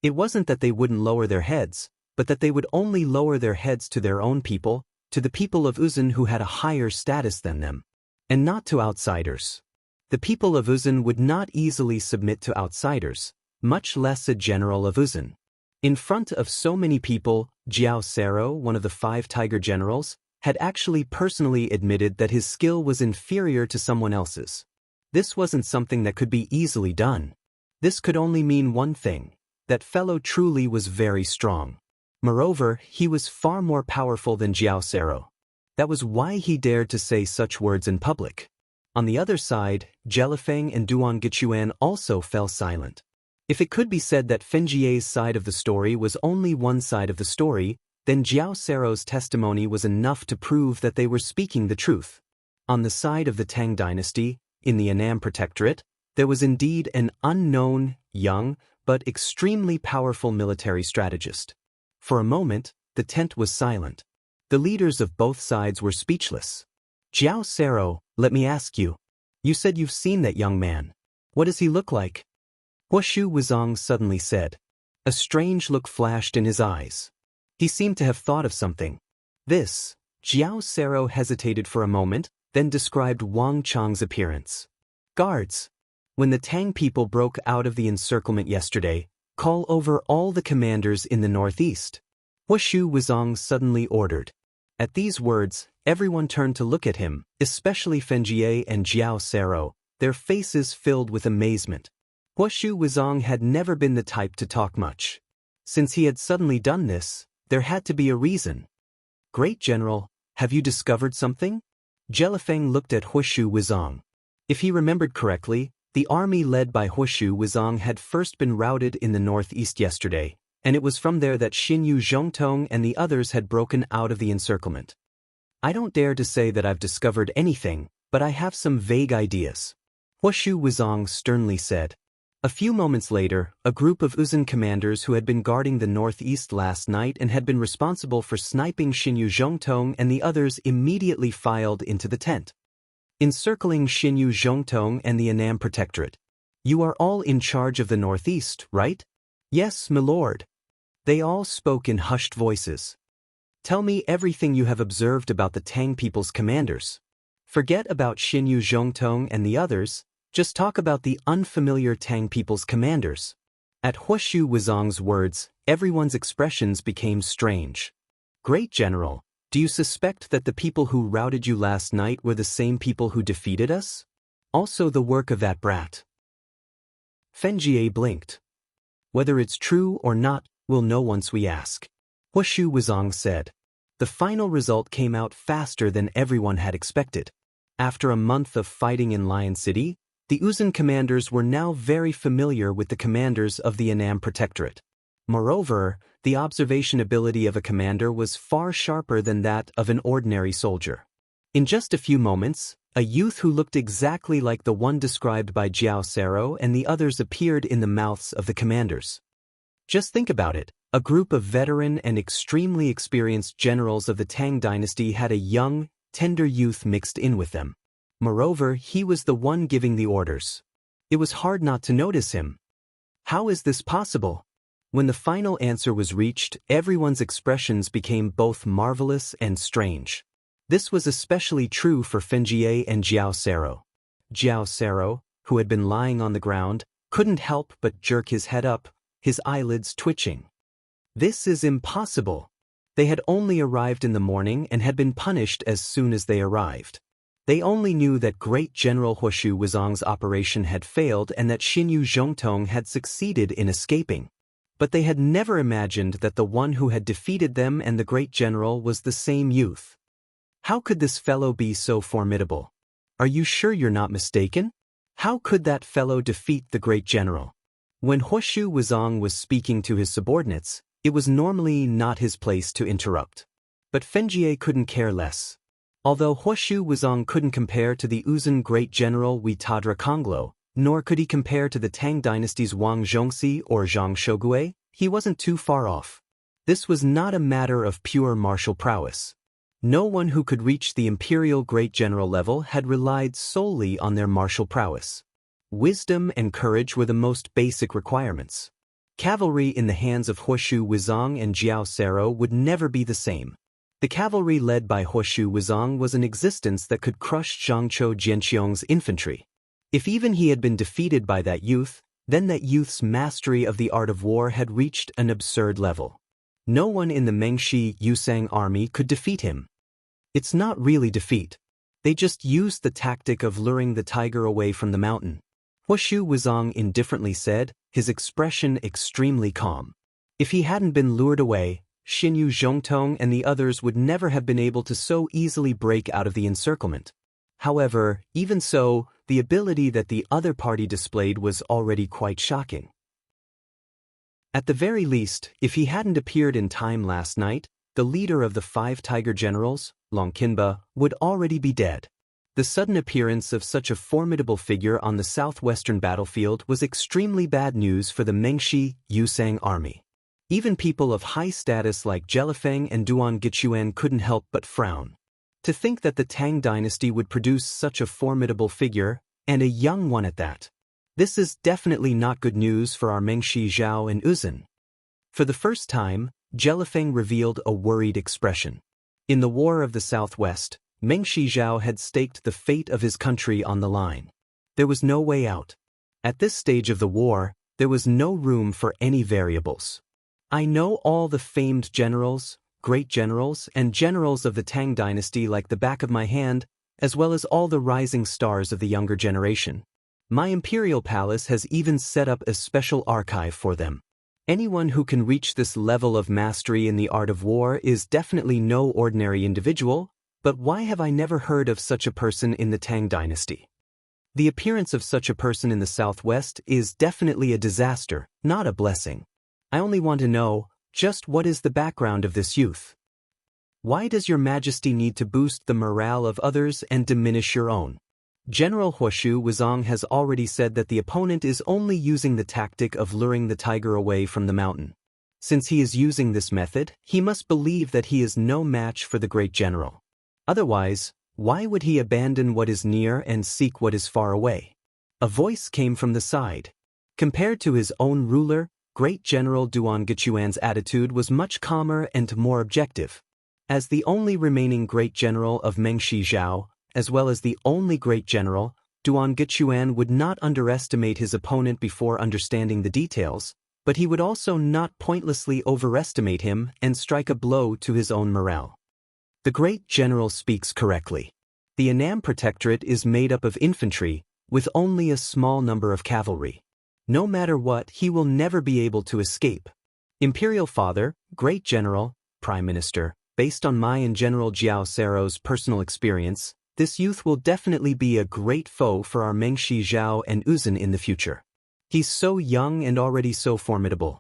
It wasn't that they wouldn't lower their heads, but that they would only lower their heads to their own people, to the people of Uzun who had a higher status than them, and not to outsiders. The people of Uzun would not easily submit to outsiders, much less a general of Uzun. In front of so many people, Jiao Sero, one of the 5 tiger generals, had actually personally admitted that his skill was inferior to someone else's. This wasn't something that could be easily done. This could only mean one thing: that fellow truly was very strong. Moreover, he was far more powerful than Jiao Sero. That was why he dared to say such words in public. On the other side, Jelifeng and Duan Gichuan also fell silent. If it could be said that Fenjie's side of the story was only one side of the story, then Jiao Sero's testimony was enough to prove that they were speaking the truth. On the side of the Tang dynasty, in the Annam Protectorate, there was indeed an unknown, young, but extremely powerful military strategist. For a moment, the tent was silent. The leaders of both sides were speechless. Jiao Sero, let me ask you. You said you've seen that young man. What does he look like? Huoshu Wuzong suddenly said. A strange look flashed in his eyes. He seemed to have thought of something. Jiao Sero hesitated for a moment, then described Wang Chang's appearance. Guards. When the Tang people broke out of the encirclement yesterday, call over all the commanders in the northeast. Huoshu Wuzong suddenly ordered. At these words, everyone turned to look at him, especially Fenjie and Jiao Sero, their faces filled with amazement. Huoshu Wuzong had never been the type to talk much. Since he had suddenly done this, there had to be a reason. Great General, have you discovered something? Jelifeng looked at Huoshu Wuzong. If he remembered correctly, the army led by Huoshu Wuzong had first been routed in the northeast yesterday, and it was from there that Xinyu Zhongtong and the others had broken out of the encirclement. I don't dare to say that I've discovered anything, but I have some vague ideas. Huoshu Wuzong sternly said. A few moments later, a group of Uzun commanders who had been guarding the northeast last night and had been responsible for sniping Xinyu Zhongtong and the others immediately filed into the tent. Encircling Xinyu Zhongtong and the Annam Protectorate. You are all in charge of the northeast, right? Yes, my lord. They all spoke in hushed voices. Tell me everything you have observed about the Tang people's commanders. Forget about Xinyu Zhongtong and the others. Just talk about the unfamiliar Tang people's commanders. At Huoshu Wuzong's words, everyone's expressions became strange. Great General, do you suspect that the people who routed you last night were the same people who defeated us? Also the work of that brat. Fenjie blinked. Whether it's true or not, we'll know once we ask. Huoshu Wuzong said. The final result came out faster than everyone had expected. After a month of fighting in Lion City, the Uzun commanders were now very familiar with the commanders of the Annam Protectorate. Moreover, the observation ability of a commander was far sharper than that of an ordinary soldier. In just a few moments, a youth who looked exactly like the one described by Jiao Sero and the others appeared in the mouths of the commanders. Just think about it. A group of veteran and extremely experienced generals of the Tang dynasty had a young, tender youth mixed in with them. Moreover, he was the one giving the orders. It was hard not to notice him. How is this possible? When the final answer was reached, everyone's expressions became both marvelous and strange. This was especially true for Fenjie and Jiao Sero. Jiao Sero, who had been lying on the ground, couldn't help but jerk his head up, his eyelids twitching. This is impossible. They had only arrived in the morning and had been punished as soon as they arrived. They only knew that Great General Huoshu Wuzong's operation had failed and that Xinyu Zhongtong had succeeded in escaping. But they had never imagined that the one who had defeated them and the Great General was the same youth. How could this fellow be so formidable? Are you sure you're not mistaken? How could that fellow defeat the Great General? When Huoshu Wuzong was speaking to his subordinates, it was normally not his place to interrupt. But Fenjie couldn't care less. Although Huoshu Wuzong couldn't compare to the Uzun Great General Huitadra Konglo, nor could he compare to the Tang dynasty's Wang Zhongxi or Zhang Shogui, he wasn't too far off. This was not a matter of pure martial prowess. No one who could reach the Imperial Great General level had relied solely on their martial prowess. Wisdom and courage were the most basic requirements. Cavalry in the hands of Huoshu Wuzong and Jiao Sero would never be the same. The cavalry led by Huoshu Wuzong was an existence that could crush Zhangzhou Jianqiong's infantry. If even he had been defeated by that youth, then that youth's mastery of the art of war had reached an absurd level. No one in the Mengshi Yusang army could defeat him. It's not really defeat. They just used the tactic of luring the tiger away from the mountain. Huoshu Wuzong indifferently said, his expression extremely calm. If he hadn't been lured away, Xinyu Zhongtong and the others would never have been able to so easily break out of the encirclement. However, even so, the ability that the other party displayed was already quite shocking. At the very least, if he hadn't appeared in time last night, the leader of the 5 tiger generals, Longqinba, would already be dead. The sudden appearance of such a formidable figure on the southwestern battlefield was extremely bad news for the Mengshi Yusang army. Even people of high status like Zhelifeng and Duan Gichuan couldn't help but frown. To think that the Tang dynasty would produce such a formidable figure, and a young one at that. This is definitely not good news for our Mengshi Zhao and Uzun. For the first time, Zhelifeng revealed a worried expression. In the War of the Southwest, Mengshi Zhao had staked the fate of his country on the line. There was no way out. At this stage of the war, there was no room for any variables. I know all the famed generals, great generals, and generals of the Tang dynasty like the back of my hand, as well as all the rising stars of the younger generation. My imperial palace has even set up a special archive for them. Anyone who can reach this level of mastery in the art of war is definitely no ordinary individual, but why have I never heard of such a person in the Tang dynasty? The appearance of such a person in the southwest is definitely a disaster, not a blessing. I only want to know, just what is the background of this youth? Why does your majesty need to boost the morale of others and diminish your own? General Huoshu Wuzong has already said that the opponent is only using the tactic of luring the tiger away from the mountain. Since he is using this method, he must believe that he is no match for the great general. Otherwise, why would he abandon what is near and seek what is far away? A voice came from the side. Compared to his own ruler, Great General Duan Gichuan's attitude was much calmer and more objective. As the only remaining great general of Mengshi Zhao, as well as the only great general, Duan Gichuan would not underestimate his opponent before understanding the details, but he would also not pointlessly overestimate him and strike a blow to his own morale. The great general speaks correctly. The Annam Protectorate is made up of infantry, with only a small number of cavalry. No matter what, he will never be able to escape. Imperial Father, Great General, Prime Minister, based on my and General Jiao Sero's personal experience, this youth will definitely be a great foe for our Mengshi Zhao and Uzun in the future. He's so young and already so formidable.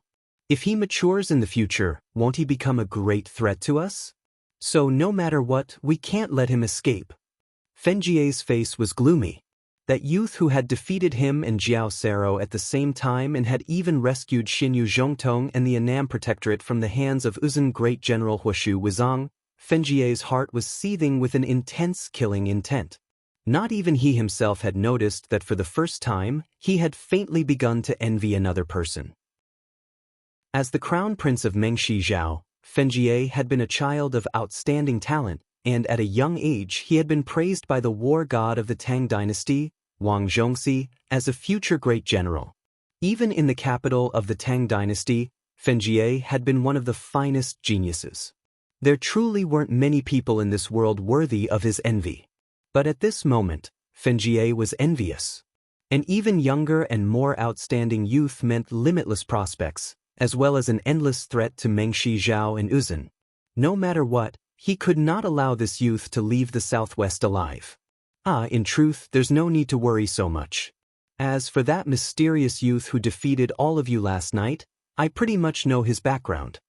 If he matures in the future, won't he become a great threat to us? So no matter what, we can't let him escape. Fenjie's face was gloomy. That youth who had defeated him and Jiao Sero at the same time and had even rescued Xinyu Zhongtong and the Annam Protectorate from the hands of Uzun Great General Huoshu Wuzong, Fenjie's heart was seething with an intense killing intent. Not even he himself had noticed that for the first time, he had faintly begun to envy another person. As the crown prince of Mengshi Zhao, Fenjie had been a child of outstanding talent, and at a young age he had been praised by the war god of the Tang dynasty, Wang Zhongxi, as a future great general. Even in the capital of the Tang dynasty, Fenjie had been one of the finest geniuses. There truly weren't many people in this world worthy of his envy. But at this moment, Fenjie was envious. An even younger and more outstanding youth meant limitless prospects, as well as an endless threat to Mengshi Zhao and Uzun. No matter what, he could not allow this youth to leave the southwest alive. In truth, there's no need to worry so much. As for that mysterious youth who defeated all of you last night, I pretty much know his background.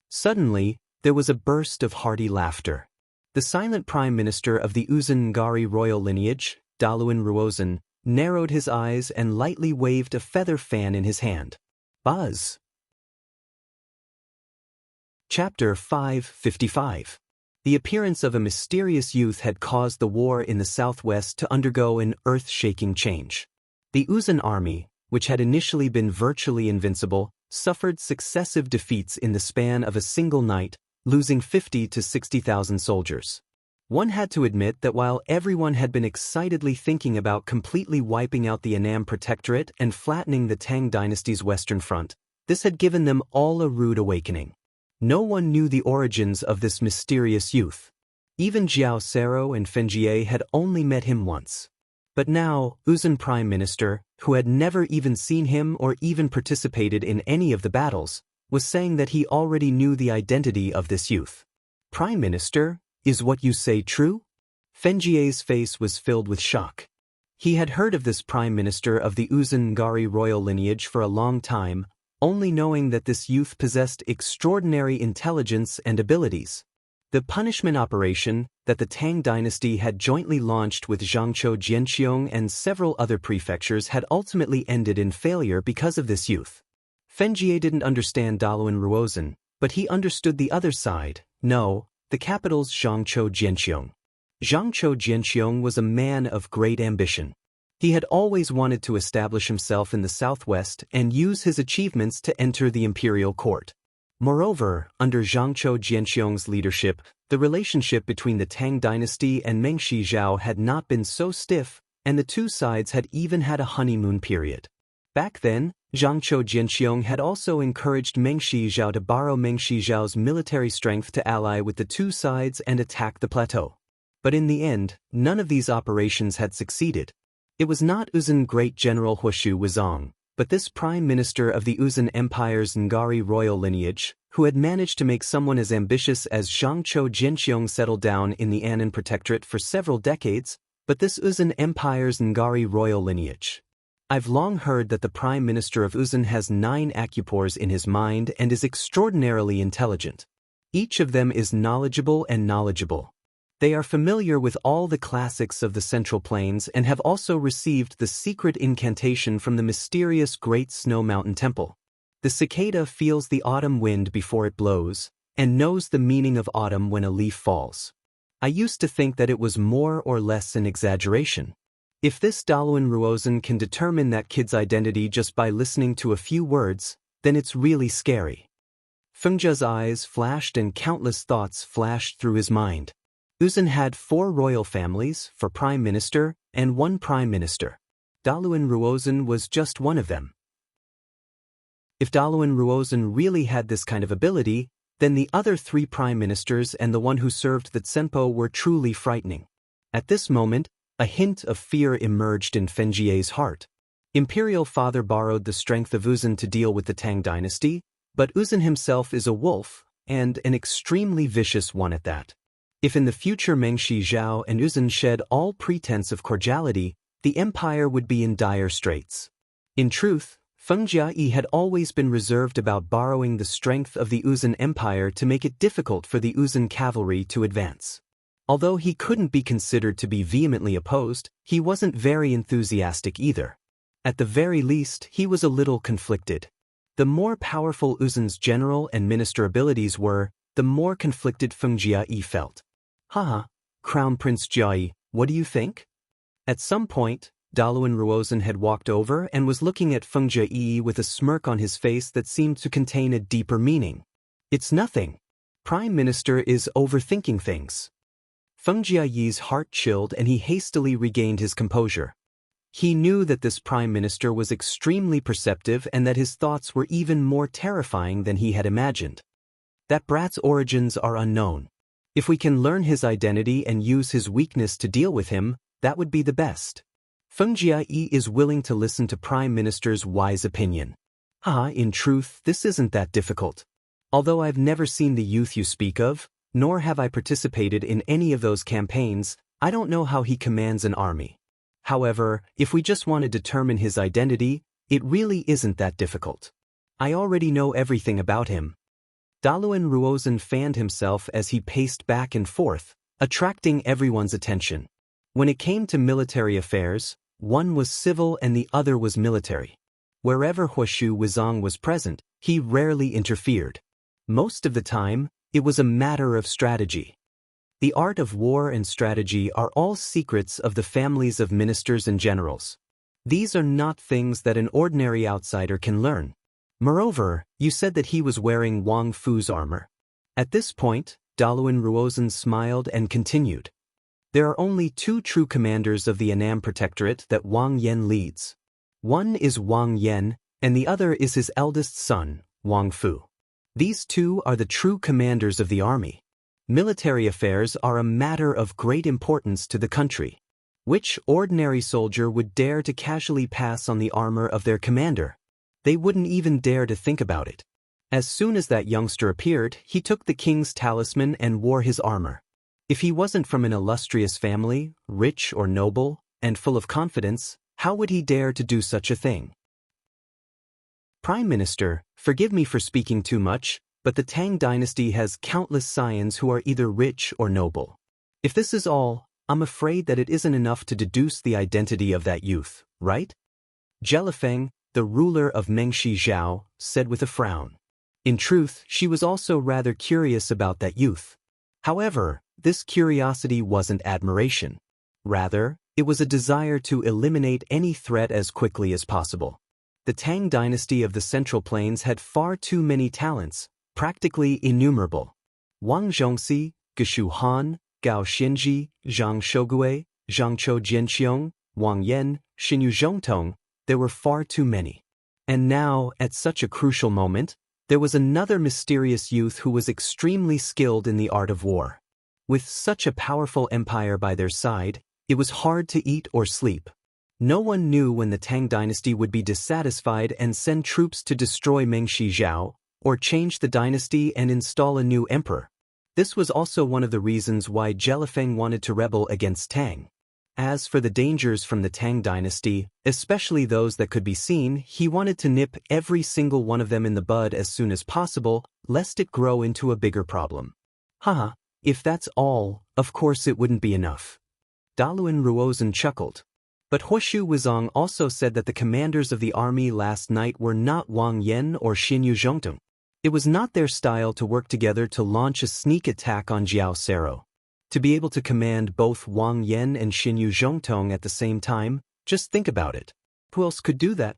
Suddenly, there was a burst of hearty laughter. The silent prime minister of the Uzun Ngari royal lineage, Daluan Ruozan, narrowed his eyes and lightly waved a feather fan in his hand. Buzz. Chapter 555. The appearance of a mysterious youth had caused the war in the southwest to undergo an earth-shaking change. The Uzun army, which had initially been virtually invincible, suffered successive defeats in the span of a single night, losing 50 to 60,000 soldiers. One had to admit that while everyone had been excitedly thinking about completely wiping out the Annam Protectorate and flattening the Tang dynasty's western front, this had given them all a rude awakening. No one knew the origins of this mysterious youth. Even Jiao Sero and Fengjie had only met him once. But now, Uzun Prime Minister, who had never even seen him or even participated in any of the battles, was saying that he already knew the identity of this youth. Prime Minister, is what you say true? Fengjie's face was filled with shock. He had heard of this Prime Minister of the Uzun Ngari royal lineage for a long time, only knowing that this youth possessed extraordinary intelligence and abilities. The punishment operation that the Tang dynasty had jointly launched with Zhangzhou Jianqiong and several other prefectures had ultimately ended in failure because of this youth. Fengjie didn't understand Daluan Ruozhen, but he understood the other side. No, the capital's Zhangzhou Jianqiong. Zhangzhou Jianqiong was a man of great ambition. He had always wanted to establish himself in the southwest and use his achievements to enter the imperial court. Moreover, under Zhangzhou Jianqiong's leadership, the relationship between the Tang dynasty and Meng Shizhao had not been so stiff, and the two sides had even had a honeymoon period. Back then, Zhangzhou Jianqiong had also encouraged Meng Shizhao to borrow Meng Shizhao's military strength to ally with the two sides and attack the plateau. But in the end, none of these operations had succeeded. It was not Uzun Great General Huoshu Wuzong, but this Prime Minister of the Uzun Empire's Ngari royal lineage, who had managed to make someone as ambitious as Zhangzhou Jianqiong settle down in the Annan Protectorate for several decades, but this Uzun Empire's Ngari royal lineage. I've long heard that the Prime Minister of Uzun has 9 acupores in his mind and is extraordinarily intelligent. Each of them is knowledgeable and knowledgeable. They are familiar with all the classics of the Central Plains and have also received the secret incantation from the mysterious Great Snow Mountain Temple. The cicada feels the autumn wind before it blows, and knows the meaning of autumn when a leaf falls. I used to think that it was more or less an exaggeration. If this Daluan Ruozhen can determine that kid's identity just by listening to a few words, then it's really scary. Fengjia's eyes flashed and countless thoughts flashed through his mind. Uzun had 4 royal families, for Prime Minister, and 1 Prime Minister. Daluan Ruozhen was just one of them. If Daluan Ruozhen really had this kind of ability, then the other 3 Prime Ministers and the one who served the Tsenpo were truly frightening. At this moment, a hint of fear emerged in Fengjie's heart. Imperial Father borrowed the strength of Uzun to deal with the Tang dynasty, but Uzun himself is a wolf, and an extremely vicious one at that. If in the future Meng Shizhao and Uzun shed all pretense of cordiality, the empire would be in dire straits. In truth, Fengjie had always been reserved about borrowing the strength of the Uzun Empire to make it difficult for the Uzun cavalry to advance. Although he couldn't be considered to be vehemently opposed, he wasn't very enthusiastic either. At the very least, he was a little conflicted. The more powerful Uzun's general and minister abilities were, the more conflicted Fengjie felt. Haha, Crown Prince Jia, what do you think? At some point, Daluan Ruozhen had walked over and was looking at Fengjie with a smirk on his face that seemed to contain a deeper meaning. It's nothing. Prime Minister is overthinking things. Fengjie's heart chilled and he hastily regained his composure. He knew that this Prime Minister was extremely perceptive and that his thoughts were even more terrifying than he had imagined. That brat's origins are unknown. If we can learn his identity and use his weakness to deal with him, that would be the best. Fengjie is willing to listen to Prime Minister's wise opinion. In truth, this isn't that difficult. Although I've never seen the youth you speak of, nor have I participated in any of those campaigns, I don't know how he commands an army. However, if we just want to determine his identity, it really isn't that difficult. I already know everything about him. Daluan Ruozhen fanned himself as he paced back and forth, attracting everyone's attention. When it came to military affairs, one was civil and the other was military. Wherever Huoshu Wuzong was present, he rarely interfered. Most of the time, it was a matter of strategy. The art of war and strategy are all secrets of the families of ministers and generals. These are not things that an ordinary outsider can learn. Moreover, you said that he was wearing Wang Fu's armor. At this point, Daluan Ruozhen smiled and continued. There are only two true commanders of the Annam Protectorate that Wang Yan leads. One is Wang Yan, and the other is his eldest son, Wang Fu. These two are the true commanders of the army. Military affairs are a matter of great importance to the country. Which ordinary soldier would dare to casually pass on the armor of their commander? They wouldn't even dare to think about it. As soon as that youngster appeared, he took the king's talisman and wore his armor. If he wasn't from an illustrious family, rich or noble, and full of confidence, how would he dare to do such a thing? Prime Minister, forgive me for speaking too much, but the Tang dynasty has countless scions who are either rich or noble. If this is all, I'm afraid that it isn't enough to deduce the identity of that youth, right? Jelifeng, the ruler of Mengshi Zhao, said with a frown. In truth, she was also rather curious about that youth. However, this curiosity wasn't admiration. Rather, it was a desire to eliminate any threat as quickly as possible. The Tang dynasty of the Central Plains had far too many talents, practically innumerable. Wang Zhongxi, Geshu Han, Gao Xinji, Zhang Shogui, Zhangqiu Jianxiong, Wang Yan, Xinyu Zhongtong, there were far too many. And now, at such a crucial moment, there was another mysterious youth who was extremely skilled in the art of war. With such a powerful empire by their side, it was hard to eat or sleep. No one knew when the Tang dynasty would be dissatisfied and send troops to destroy Mengshi Zhao, or change the dynasty and install a new emperor. This was also one of the reasons why Jelifeng wanted to rebel against Tang. As for the dangers from the Tang dynasty, especially those that could be seen, he wanted to nip every single one of them in the bud as soon as possible, lest it grow into a bigger problem. Haha, if that's all, of course it wouldn't be enough. Daluan Ruozhen chuckled. But Huoshu Wuzong also said that the commanders of the army last night were not Wang Yan or Xinyu Zhongtong. It was not their style to work together to launch a sneak attack on Jiao Sero. To be able to command both Wang Yan and Xinyu Zhongtong at the same time, just think about it. Who else could do that?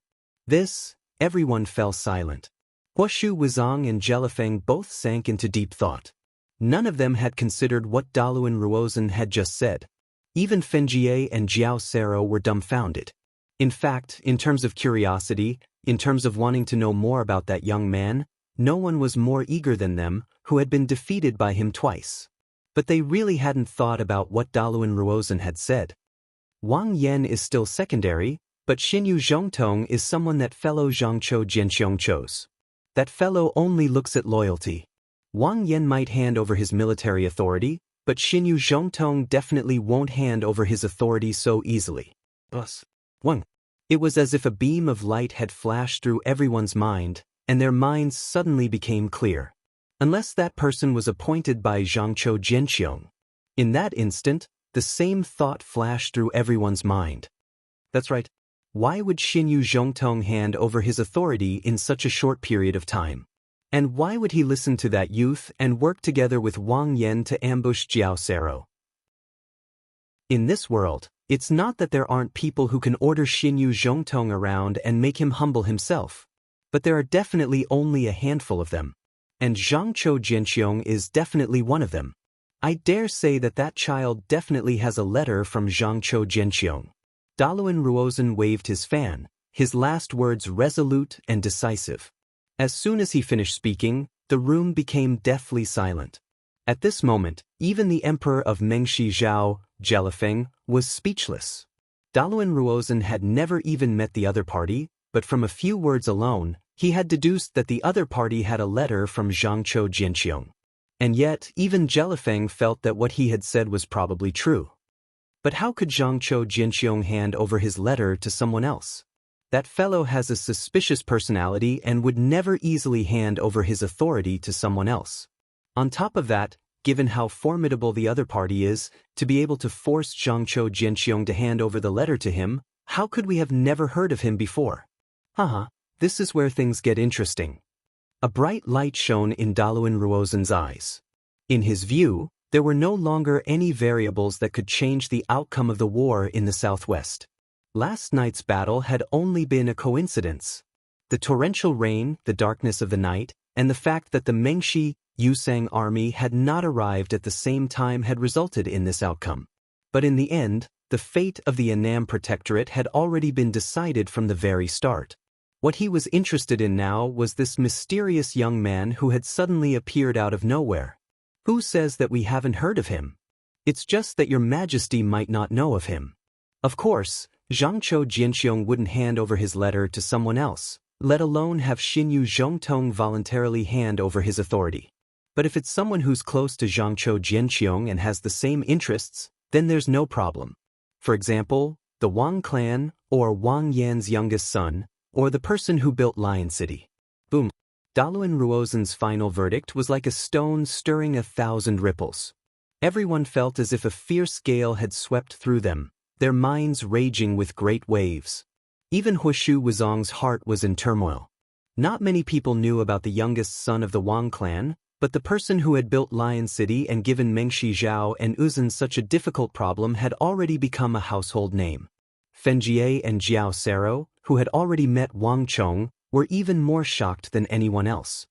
Everyone fell silent. Huoshu Wuzong and Jelifeng both sank into deep thought. None of them had considered what Daluan Ruozhen had just said. Even Fenjie and Jiao Sero were dumbfounded. In fact, in terms of curiosity, in terms of wanting to know more about that young man, no one was more eager than them, who had been defeated by him twice. But they really hadn't thought about what Daluan Ruozhen had said. Wang Yan is still secondary, but Xinyu Zhongtong is someone that fellow Zhangqiu Jianxiong chose. That fellow only looks at loyalty. Wang Yan might hand over his military authority, but Xinyu Zhongtong definitely won't hand over his authority so easily. Wang. It was as if a beam of light had flashed through everyone's mind, and their minds suddenly became clear. Unless that person was appointed by Zhangqiu Jianxiong. In that instant, the same thought flashed through everyone's mind. That's right. Why would Xinyu Zhongtong hand over his authority in such a short period of time? And why would he listen to that youth and work together with Wang Yan to ambush Jiao Sero? In this world, it's not that there aren't people who can order Xinyu Zhongtong around and make him humble himself. But there are definitely only a handful of them. And Zhangqiu Jianxiong is definitely one of them. I dare say that that child definitely has a letter from Zhangqiu Jianxiong. Daluan Ruozhen waved his fan, his last words resolute and decisive. As soon as he finished speaking, the room became deathly silent. At this moment, even the emperor of Mengshi Zhao, Jelifeng, was speechless. Daluan Ruozhen had never even met the other party, but from a few words alone, he had deduced that the other party had a letter from Zhangqiu Jianxiong. And yet, even Jelifeng felt that what he had said was probably true. But how could Zhangqiu Jianxiong hand over his letter to someone else? That fellow has a suspicious personality and would never easily hand over his authority to someone else. On top of that, given how formidable the other party is, to be able to force Zhangqiu Jianxiong to hand over the letter to him, how could we have never heard of him before? This is where things get interesting. A bright light shone in Daluan Ruozhen's eyes. In his view, there were no longer any variables that could change the outcome of the war in the southwest. Last night's battle had only been a coincidence. The torrential rain, the darkness of the night, and the fact that the Mengshi Yusang army had not arrived at the same time had resulted in this outcome. But in the end, the fate of the Annam Protectorate had already been decided from the very start. What he was interested in now was this mysterious young man who had suddenly appeared out of nowhere. Who says that we haven't heard of him? It's just that your majesty might not know of him. Of course, Zhangqiu Jianxiong wouldn't hand over his letter to someone else, let alone have Xinyu Zhongtong voluntarily hand over his authority. But if it's someone who's close to Zhangqiu Jianxiong and has the same interests, then there's no problem. For example, the Wang clan, or Wang Yan's youngest son, or the person who built Lion City. Boom. Daluan Ruozen's final verdict was like a stone stirring 1,000 ripples. Everyone felt as if a fierce gale had swept through them, their minds raging with great waves. Even Huishu Wuzong's heart was in turmoil. Not many people knew about the youngest son of the Wang clan, but the person who had built Lion City and given Mengshi Zhao and Uzun such a difficult problem had already become a household name. Fenjie and Jiao Sero, who had already met Wang Chong, were even more shocked than anyone else.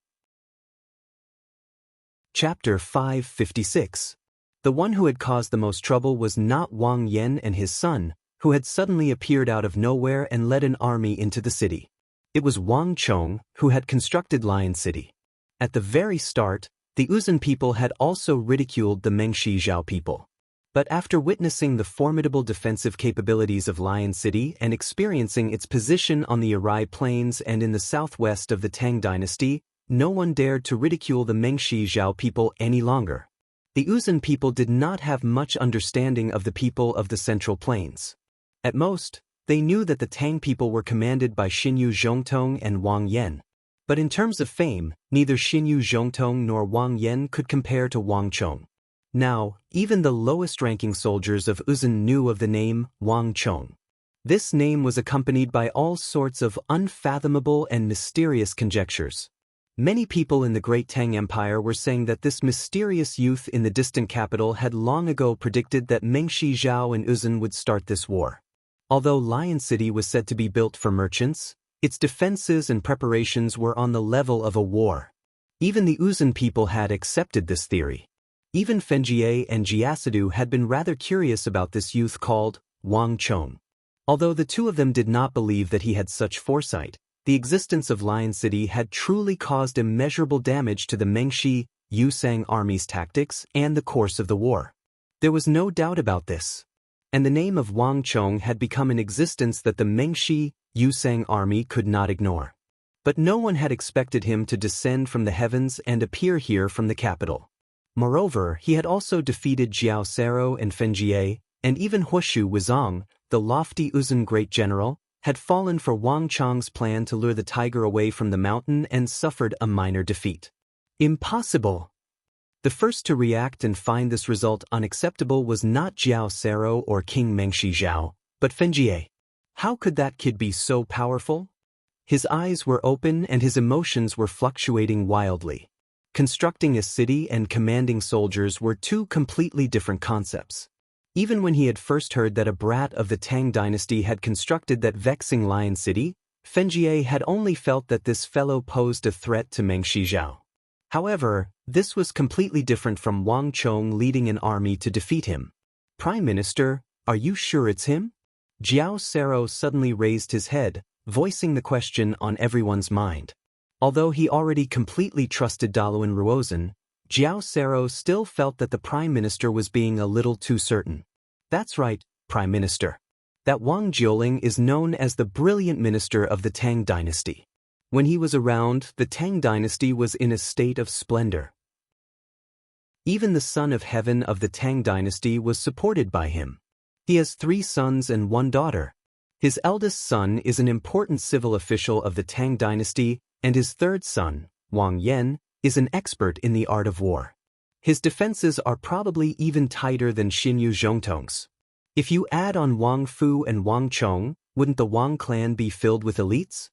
Chapter 556. The one who had caused the most trouble was not Wang Yan and his son, who had suddenly appeared out of nowhere and led an army into the city. It was Wang Chong, who had constructed Lion City. At the very start, the Uzun people had also ridiculed the Mengshi Zhao people. But after witnessing the formidable defensive capabilities of Lion City and experiencing its position on the Arai Plains and in the southwest of the Tang dynasty, no one dared to ridicule the Mengshi Zhao people any longer. The Uzun people did not have much understanding of the people of the Central Plains. At most, they knew that the Tang people were commanded by Xinyu Zhongtong and Wang Yan. But in terms of fame, neither Xinyu Zhongtong nor Wang Yan could compare to Wang Chong. Now, even the lowest-ranking soldiers of Uzun knew of the name Wang Chong. This name was accompanied by all sorts of unfathomable and mysterious conjectures. Many people in the Great Tang Empire were saying that this mysterious youth in the distant capital had long ago predicted that Mengshi Zhao and Uzun would start this war. Although Lion City was said to be built for merchants, its defenses and preparations were on the level of a war. Even the Uzun people had accepted this theory. Even Fenjie and Jiasidu had been rather curious about this youth called Wang Chong. Although the two of them did not believe that he had such foresight, the existence of Lion City had truly caused immeasurable damage to the Mengshi Yusang army's tactics and the course of the war. There was no doubt about this. And the name of Wang Chong had become an existence that the Mengshi Yusang army could not ignore. But no one had expected him to descend from the heavens and appear here from the capital. Moreover, he had also defeated Jiao Sero and Fenjie, and even Huishu Wuzong, the lofty Uzun great general, had fallen for Wang Chong's plan to lure the tiger away from the mountain and suffered a minor defeat. Impossible! The first to react and find this result unacceptable was not Jiao Sero or King Mengshi Zhao, but Fenjie. How could that kid be so powerful? His eyes were open and his emotions were fluctuating wildly. Constructing a city and commanding soldiers were two completely different concepts. Even when he had first heard that a brat of the Tang dynasty had constructed that vexing Lion City, Fenjie had only felt that this fellow posed a threat to Mengshi Zhao. However, this was completely different from Wang Chong leading an army to defeat him. Prime Minister, are you sure it's him? Jiao Sero suddenly raised his head, voicing the question on everyone's mind. Although he already completely trusted Daluan Ruozen, Jiao Sero still felt that the Prime Minister was being a little too certain. That's right, Prime Minister. That Wang Jiuling is known as the brilliant minister of the Tang dynasty. When he was around, the Tang dynasty was in a state of splendor. Even the son of heaven of the Tang dynasty was supported by him. He has 3 sons and 1 daughter. His eldest son is an important civil official of the Tang dynasty, and his 3rd son, Wang Yan, is an expert in the art of war. His defenses are probably even tighter than Xinyu Zhongtong's. If you add on Wang Fu and Wang Chong, wouldn't the Wang clan be filled with elites?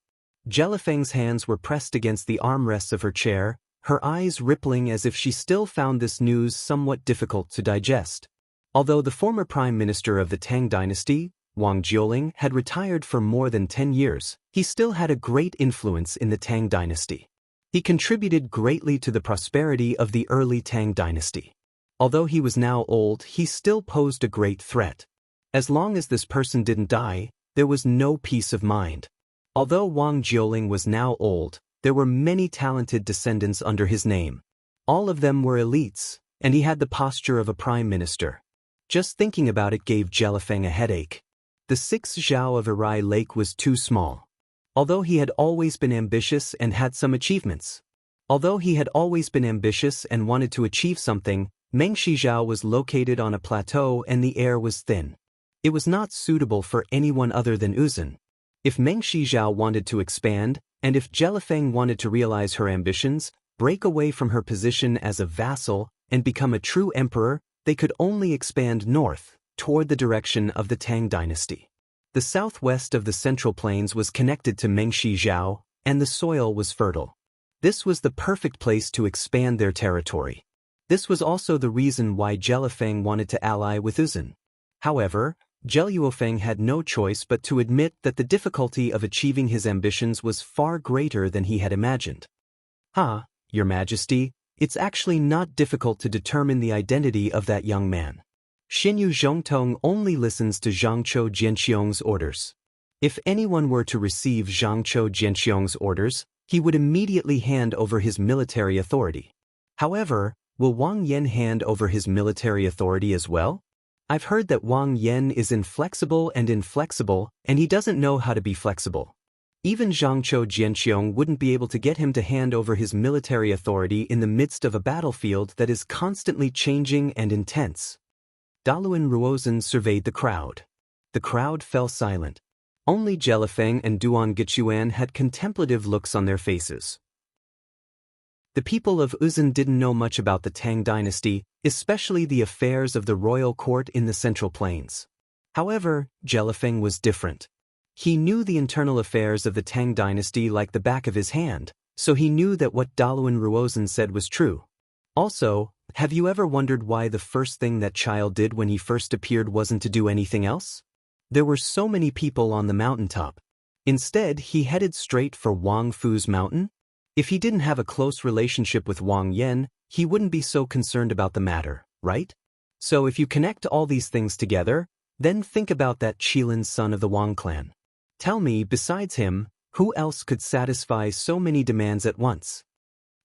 Jelifeng's hands were pressed against the armrests of her chair, her eyes rippling as if she still found this news somewhat difficult to digest. Although the former prime minister of the Tang dynasty, Wang Jiuling, had retired for more than 10 years, he still had a great influence in the Tang dynasty. He contributed greatly to the prosperity of the early Tang dynasty. Although he was now old, he still posed a great threat. As long as this person didn't die, there was no peace of mind. Although Wang Jiuling was now old, there were many talented descendants under his name. All of them were elites, and he had the posture of a prime minister. Just thinking about it gave Jelifeng a headache. The 6th Zhao of Irai Lake was too small. Although he had always been ambitious and had some achievements. Although he had always been ambitious and wanted to achieve something, Mengshi Zhao was located on a plateau and the air was thin. It was not suitable for anyone other than Uzun. If Mengshi Zhao wanted to expand, and if Jelifeng wanted to realize her ambitions, break away from her position as a vassal, and become a true emperor, they could only expand north, toward the direction of the Tang dynasty. The southwest of the Central Plains was connected to Mengshi Zhao, and the soil was fertile. This was the perfect place to expand their territory. This was also the reason why Jelifeng wanted to ally with Uzun. However, Jeluofeng had no choice but to admit that the difficulty of achieving his ambitions was far greater than he had imagined. Your Majesty, it's actually not difficult to determine the identity of that young man. Xinyu Zhongtong only listens to Zhangqiu Jianxiong's orders. If anyone were to receive Zhangqiu Jianxiong's orders, he would immediately hand over his military authority. However, will Wang Yan hand over his military authority as well? I've heard that Wang Yan is inflexible, and he doesn't know how to be flexible. Even Zhangqiu Jianxiong wouldn't be able to get him to hand over his military authority in the midst of a battlefield that is constantly changing and intense. Daluan Ruozhen surveyed the crowd. The crowd fell silent. Only Jelifeng and Duan Gichuan had contemplative looks on their faces. The people of Uzun didn't know much about the Tang dynasty, especially the affairs of the royal court in the Central Plains. However, Jelifeng was different. He knew the internal affairs of the Tang dynasty like the back of his hand, so he knew that what Daluan Ruozhen said was true. Also, have you ever wondered why the first thing that child did when he first appeared wasn't to do anything else? There were so many people on the mountaintop. Instead, he headed straight for Wang Fu's mountain. If he didn't have a close relationship with Wang Yan, he wouldn't be so concerned about the matter, right? So if you connect all these things together, then think about that Qilin son of the Wang clan. Tell me, besides him, who else could satisfy so many demands at once?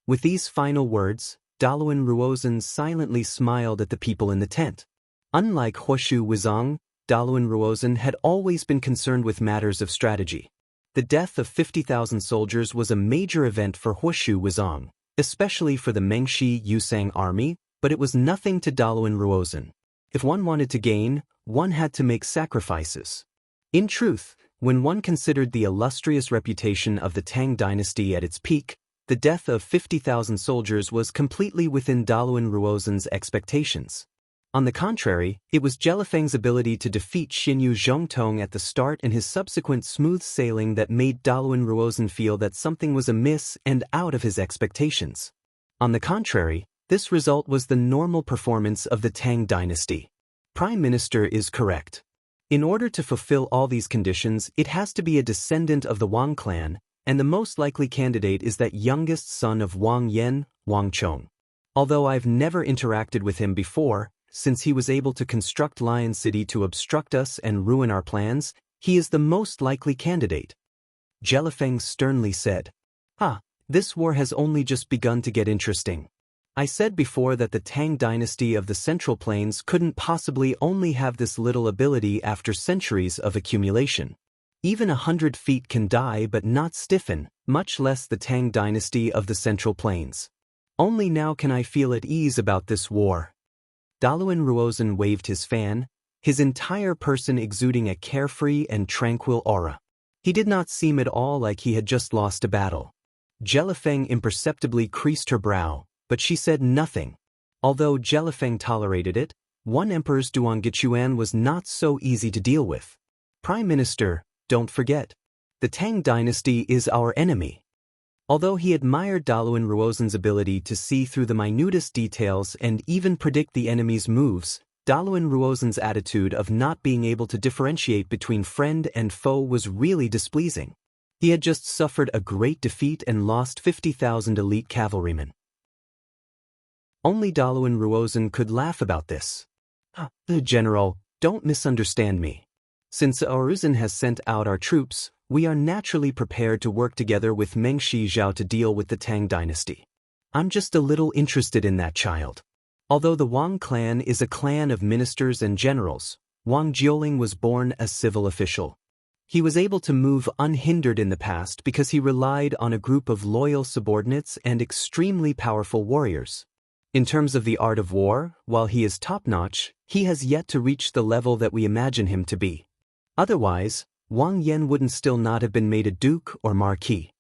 With these final words, Daluan Ruozhen silently smiled at the people in the tent. Unlike Huoshu Wuzong, Daluan Ruozhen had always been concerned with matters of strategy. The death of 50,000 soldiers was a major event for Huoshu Wuzong, especially for the Mengshi Yusang army, but it was nothing to Daluan Ruozhen. If one wanted to gain, one had to make sacrifices. In truth, when one considered the illustrious reputation of the Tang dynasty at its peak, the death of 50,000 soldiers was completely within Daluan Ruozhen's expectations. On the contrary, it was Jelifeng's ability to defeat Xinyu Zhongtong at the start and his subsequent smooth sailing that made Daluan Ruozhen feel that something was amiss and out of his expectations. On the contrary, this result was the normal performance of the Tang dynasty. Prime Minister is correct. In order to fulfill all these conditions, it has to be a descendant of the Wang clan, and the most likely candidate is that youngest son of Wang Yan, Wang Chong. Although I've never interacted with him before, since he was able to construct Lion City to obstruct us and ruin our plans, he is the most likely candidate. Jelifeng sternly said. This war has only just begun to get interesting. I said before that the Tang dynasty of the Central Plains couldn't possibly only have this little ability after centuries of accumulation. Even 100 feet can die but not stiffen, much less the Tang dynasty of the Central Plains. Only now can I feel at ease about this war. Daluan Ruozhen waved his fan, his entire person exuding a carefree and tranquil aura. He did not seem at all like he had just lost a battle. Jelifeng imperceptibly creased her brow, but she said nothing. Although Jelifeng tolerated it, one Emperor's Duan Gichuan was not so easy to deal with. Prime Minister, don't forget. The Tang dynasty is our enemy. Although he admired Daluan Ruozhen's ability to see through the minutest details and even predict the enemy's moves, Daluan Ruozen's attitude of not being able to differentiate between friend and foe was really displeasing. He had just suffered a great defeat and lost 50,000 elite cavalrymen. Only Daluan Ruozen could laugh about this. General, don't misunderstand me. Since Auruzan has sent out our troops, we are naturally prepared to work together with Meng Shizhao to deal with the Tang dynasty. I'm just a little interested in that child. Although the Wang clan is a clan of ministers and generals, Wang Jiuling was born a civil official. He was able to move unhindered in the past because he relied on a group of loyal subordinates and extremely powerful warriors. In terms of the art of war, while he is top-notch, he has yet to reach the level that we imagine him to be. Otherwise, Wang Yan wouldn't still not have been made a duke or marquis.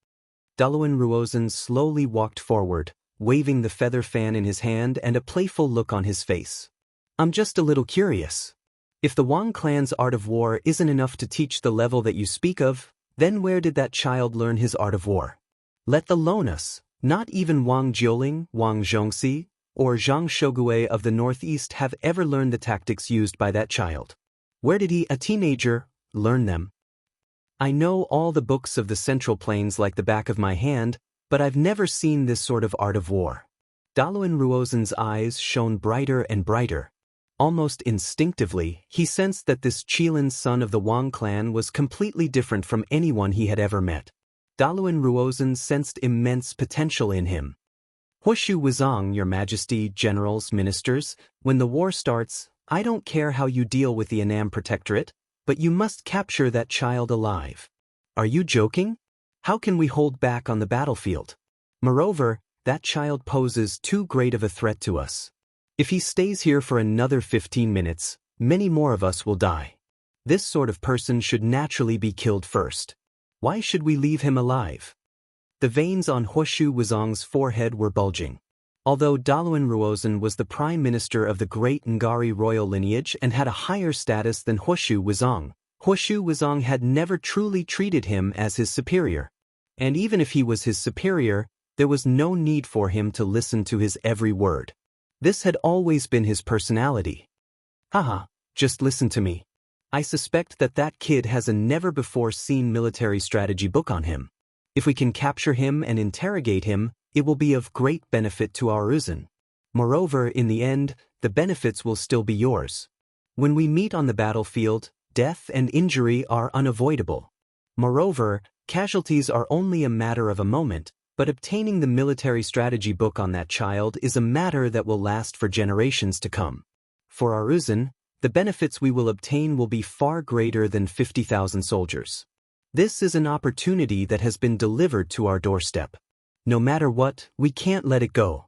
Daluan Ruozen slowly walked forward, waving the feather fan in his hand and a playful look on his face. I'm just a little curious. If the Wang clan's art of war isn't enough to teach the level that you speak of, then where did that child learn his art of war? Let alone us, not even Wang Jiuling, Wang Zhongxi, or Zhang Shogui of the Northeast have ever learned the tactics used by that child. Where did he, a teenager, learn them? I know all the books of the Central Plains like the back of my hand, but I've never seen this sort of art of war. Daluan Ruozen's eyes shone brighter and brighter. Almost instinctively, he sensed that this Qilin son of the Wang clan was completely different from anyone he had ever met. Daluan Ruozen sensed immense potential in him. Huoshu Wuzong, Your Majesty, generals, ministers, when the war starts, I don't care how you deal with the Annam Protectorate, but you must capture that child alive. Are you joking? How can we hold back on the battlefield? Moreover, that child poses too great of a threat to us. If he stays here for another 15 minutes, many more of us will die. This sort of person should naturally be killed first. Why should we leave him alive? The veins on Huoshu Wuzong's forehead were bulging. Although Daluan Ruozen was the prime minister of the great Ngari royal lineage and had a higher status than Huoshu Wuzong had never truly treated him as his superior. And even if he was his superior, there was no need for him to listen to his every word. This had always been his personality. Haha, just listen to me. I suspect that that kid has a never-before-seen military strategy book on him. If we can capture him and interrogate him, it will be of great benefit to Auruzan. Moreover, in the end, the benefits will still be yours. When we meet on the battlefield, death and injury are unavoidable. Moreover, casualties are only a matter of a moment, but obtaining the military strategy book on that child is a matter that will last for generations to come. For Auruzan, the benefits we will obtain will be far greater than 50,000 soldiers. This is an opportunity that has been delivered to our doorstep. No matter what, we can't let it go.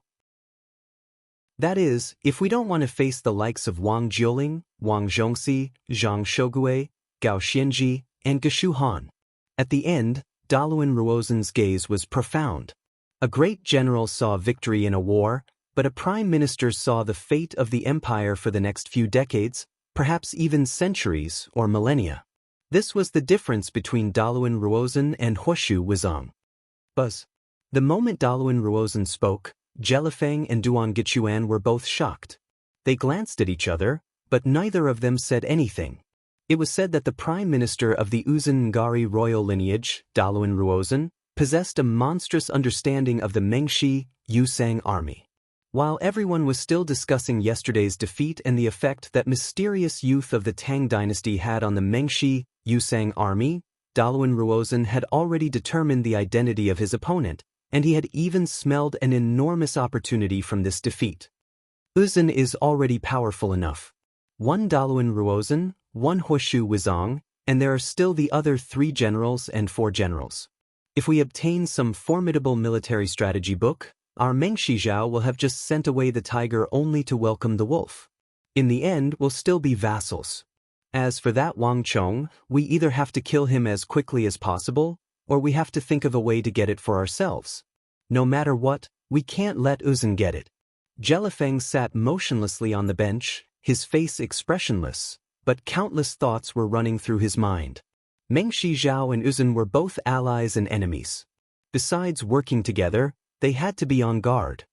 That is, if we don't want to face the likes of Wang Jiuling, Wang Zhongxi, Zhang Shogui, Gao Xianji, and Geshu Han. At the end, Daluan Ruozen's gaze was profound. A great general saw victory in a war, but a prime minister saw the fate of the empire for the next few decades, perhaps even centuries or millennia. This was the difference between Daluan Ruozen and Huoshu Wuzong. Buzz. The moment Daluan Ruozen spoke, Jelifeng and Duan Gichuan were both shocked. They glanced at each other, but neither of them said anything. It was said that the prime minister of the Uzun Ngari royal lineage, Daluan Ruozen, possessed a monstrous understanding of the Mengshi Yusang army. While everyone was still discussing yesterday's defeat and the effect that mysterious youth of the Tang dynasty had on the Mengshi Yusang army, Daluan Ruozen had already determined the identity of his opponent, and he had even smelled an enormous opportunity from this defeat. Uzun is already powerful enough. One Daluan Ruozen, one Huoshu Wuzong, and there are still the other 3 generals and 4 generals. If we obtain some formidable military strategy book, our Meng Shizhao will have just sent away the tiger only to welcome the wolf. In the end, we'll still be vassals. As for that Wang Chong, we either have to kill him as quickly as possible, or we have to think of a way to get it for ourselves. No matter what, we can't let Uzun get it. Jelifeng sat motionlessly on the bench, his face expressionless, but countless thoughts were running through his mind. Meng Shizhao and Uzun were both allies and enemies. Besides working together, they had to be on guard.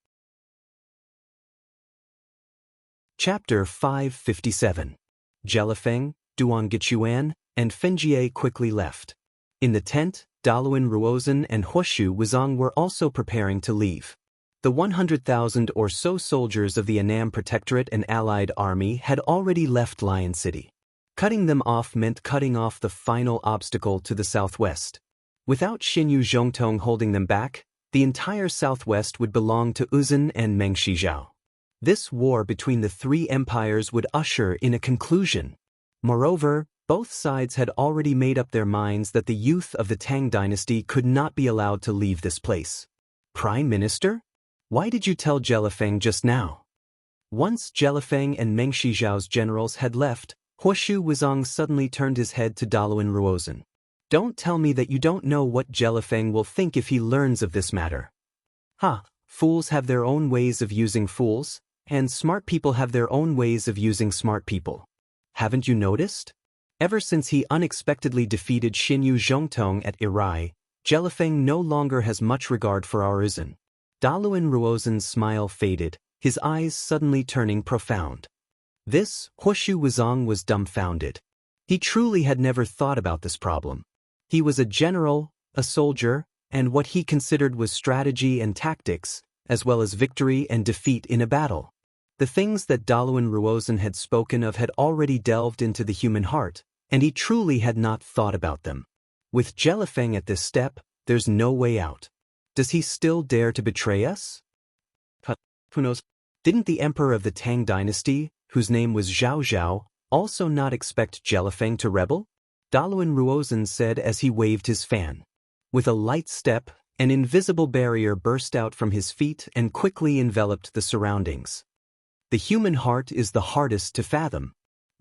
Chapter 557. Jelifeng, Duan Gichuan, and Fenjie quickly left. In the tent, Daluan Ruozhen and Huoshu Wuzong were also preparing to leave. The 100,000 or so soldiers of the Annam Protectorate and Allied Army had already left Lion City. Cutting them off meant cutting off the final obstacle to the southwest. Without Xinyu Zhongtong holding them back, the entire southwest would belong to Uzun and Meng Shizhao. This war between the three empires would usher in a conclusion. Moreover, both sides had already made up their minds that the youth of the Tang dynasty could not be allowed to leave this place. Prime Minister? Why did you tell Jelifeng just now? Once Jelifeng and Meng Shizhao's generals had left, Huoshu Wuzong suddenly turned his head to Daluan Ruozhen. Don't tell me that you don't know what Jelifeng will think if he learns of this matter. Ha, fools have their own ways of using fools, and smart people have their own ways of using smart people. Haven't you noticed? Ever since he unexpectedly defeated Xinyu Zhongtong at Irai, Jelifeng no longer has much regard for our Uzun. Daluan Ruozhen's smile faded, his eyes suddenly turning profound. This, Huoshu Wuzong was dumbfounded. He truly had never thought about this problem. He was a general, a soldier, and what he considered was strategy and tactics, as well as victory and defeat in a battle. The things that Daluan Ruozhen had spoken of had already delved into the human heart, and he truly had not thought about them. With Jelifeng at this step, there's no way out. Does he still dare to betray us? Who knows? Didn't the emperor of the Tang dynasty, whose name was Zhao Zhao, also not expect Jelifeng to rebel? Daluan Ruozhen said as he waved his fan. With a light step, an invisible barrier burst out from his feet and quickly enveloped the surroundings. The human heart is the hardest to fathom.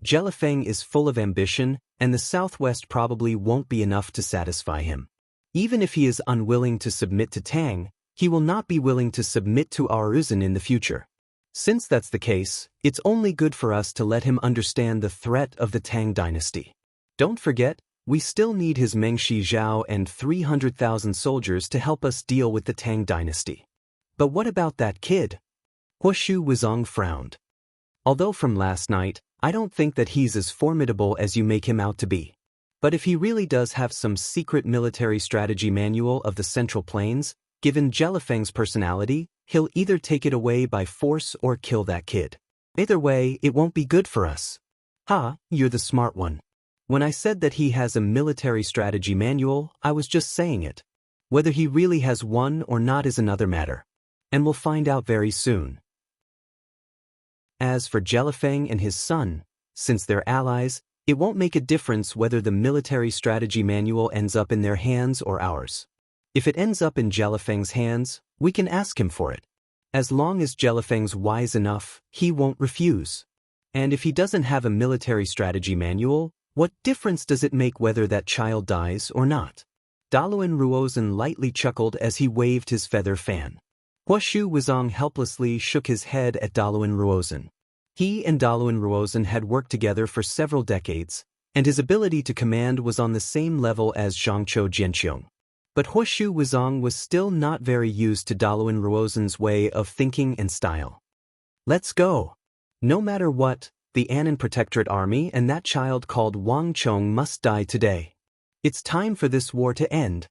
Jelifeng is full of ambition, and the southwest probably won't be enough to satisfy him. Even if he is unwilling to submit to Tang, he will not be willing to submit to our Uzun in the future. Since that's the case, it's only good for us to let him understand the threat of the Tang dynasty. Don't forget, we still need his Meng Shizhao and 300,000 soldiers to help us deal with the Tang dynasty. But what about that kid? Huoshu Wuzong frowned. Although from last night, I don't think that he's as formidable as you make him out to be. But if he really does have some secret military strategy manual of the Central Plains, given Jelifeng's personality, he'll either take it away by force or kill that kid. Either way, it won't be good for us. Ha, you're the smart one. When I said that he has a military strategy manual, I was just saying it. Whether he really has one or not is another matter. And we'll find out very soon. As for Jelifeng and his son, since they're allies, it won't make a difference whether the military strategy manual ends up in their hands or ours. If it ends up in Jelifeng's hands, we can ask him for it. As long as Jelifeng's wise enough, he won't refuse. And if he doesn't have a military strategy manual, what difference does it make whether that child dies or not? Daluan Ruozhen lightly chuckled as he waved his feather fan. Huoshu Wuzong helplessly shook his head at Daluan Ruozhen. He and Daluan Ruozhen had worked together for several decades, and his ability to command was on the same level as Zhangqiu Jianqiong. But Huoshu Wuzong was still not very used to Daluan Ruozhen's way of thinking and style. Let's go. No matter what, the Annan Protectorate Army and that child called Wang Chong must die today. It's time for this war to end.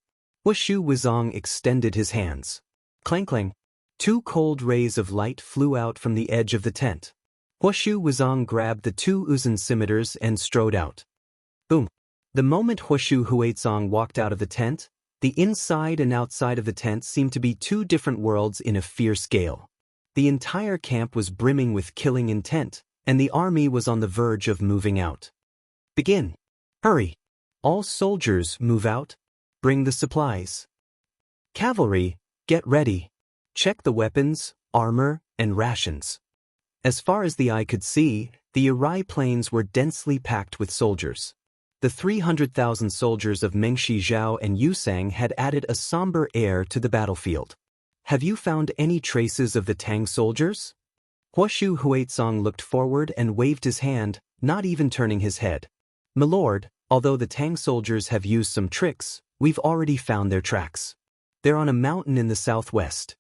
Huoshu Wuzong extended his hands. Clang clang. 2 cold rays of light flew out from the edge of the tent. Huoshu Wuzong grabbed the 2 Uzun scimitars and strode out. Boom. The moment Huoshu Huizong walked out of the tent, the inside and outside of the tent seemed to be 2 different worlds in a fierce gale. The entire camp was brimming with killing intent, and the army was on the verge of moving out. Begin. Hurry. All soldiers, move out. Bring the supplies. Cavalry, get ready. Check the weapons, armor, and rations. As far as the eye could see, the Irai plains were densely packed with soldiers. The 300,000 soldiers of Meng Shizhao and Yusang had added a somber air to the battlefield. Have you found any traces of the Tang soldiers? Huoshu Huizong looked forward and waved his hand, not even turning his head. My lord, although the Tang soldiers have used some tricks, we've already found their tracks. They're on a mountain in the southwest.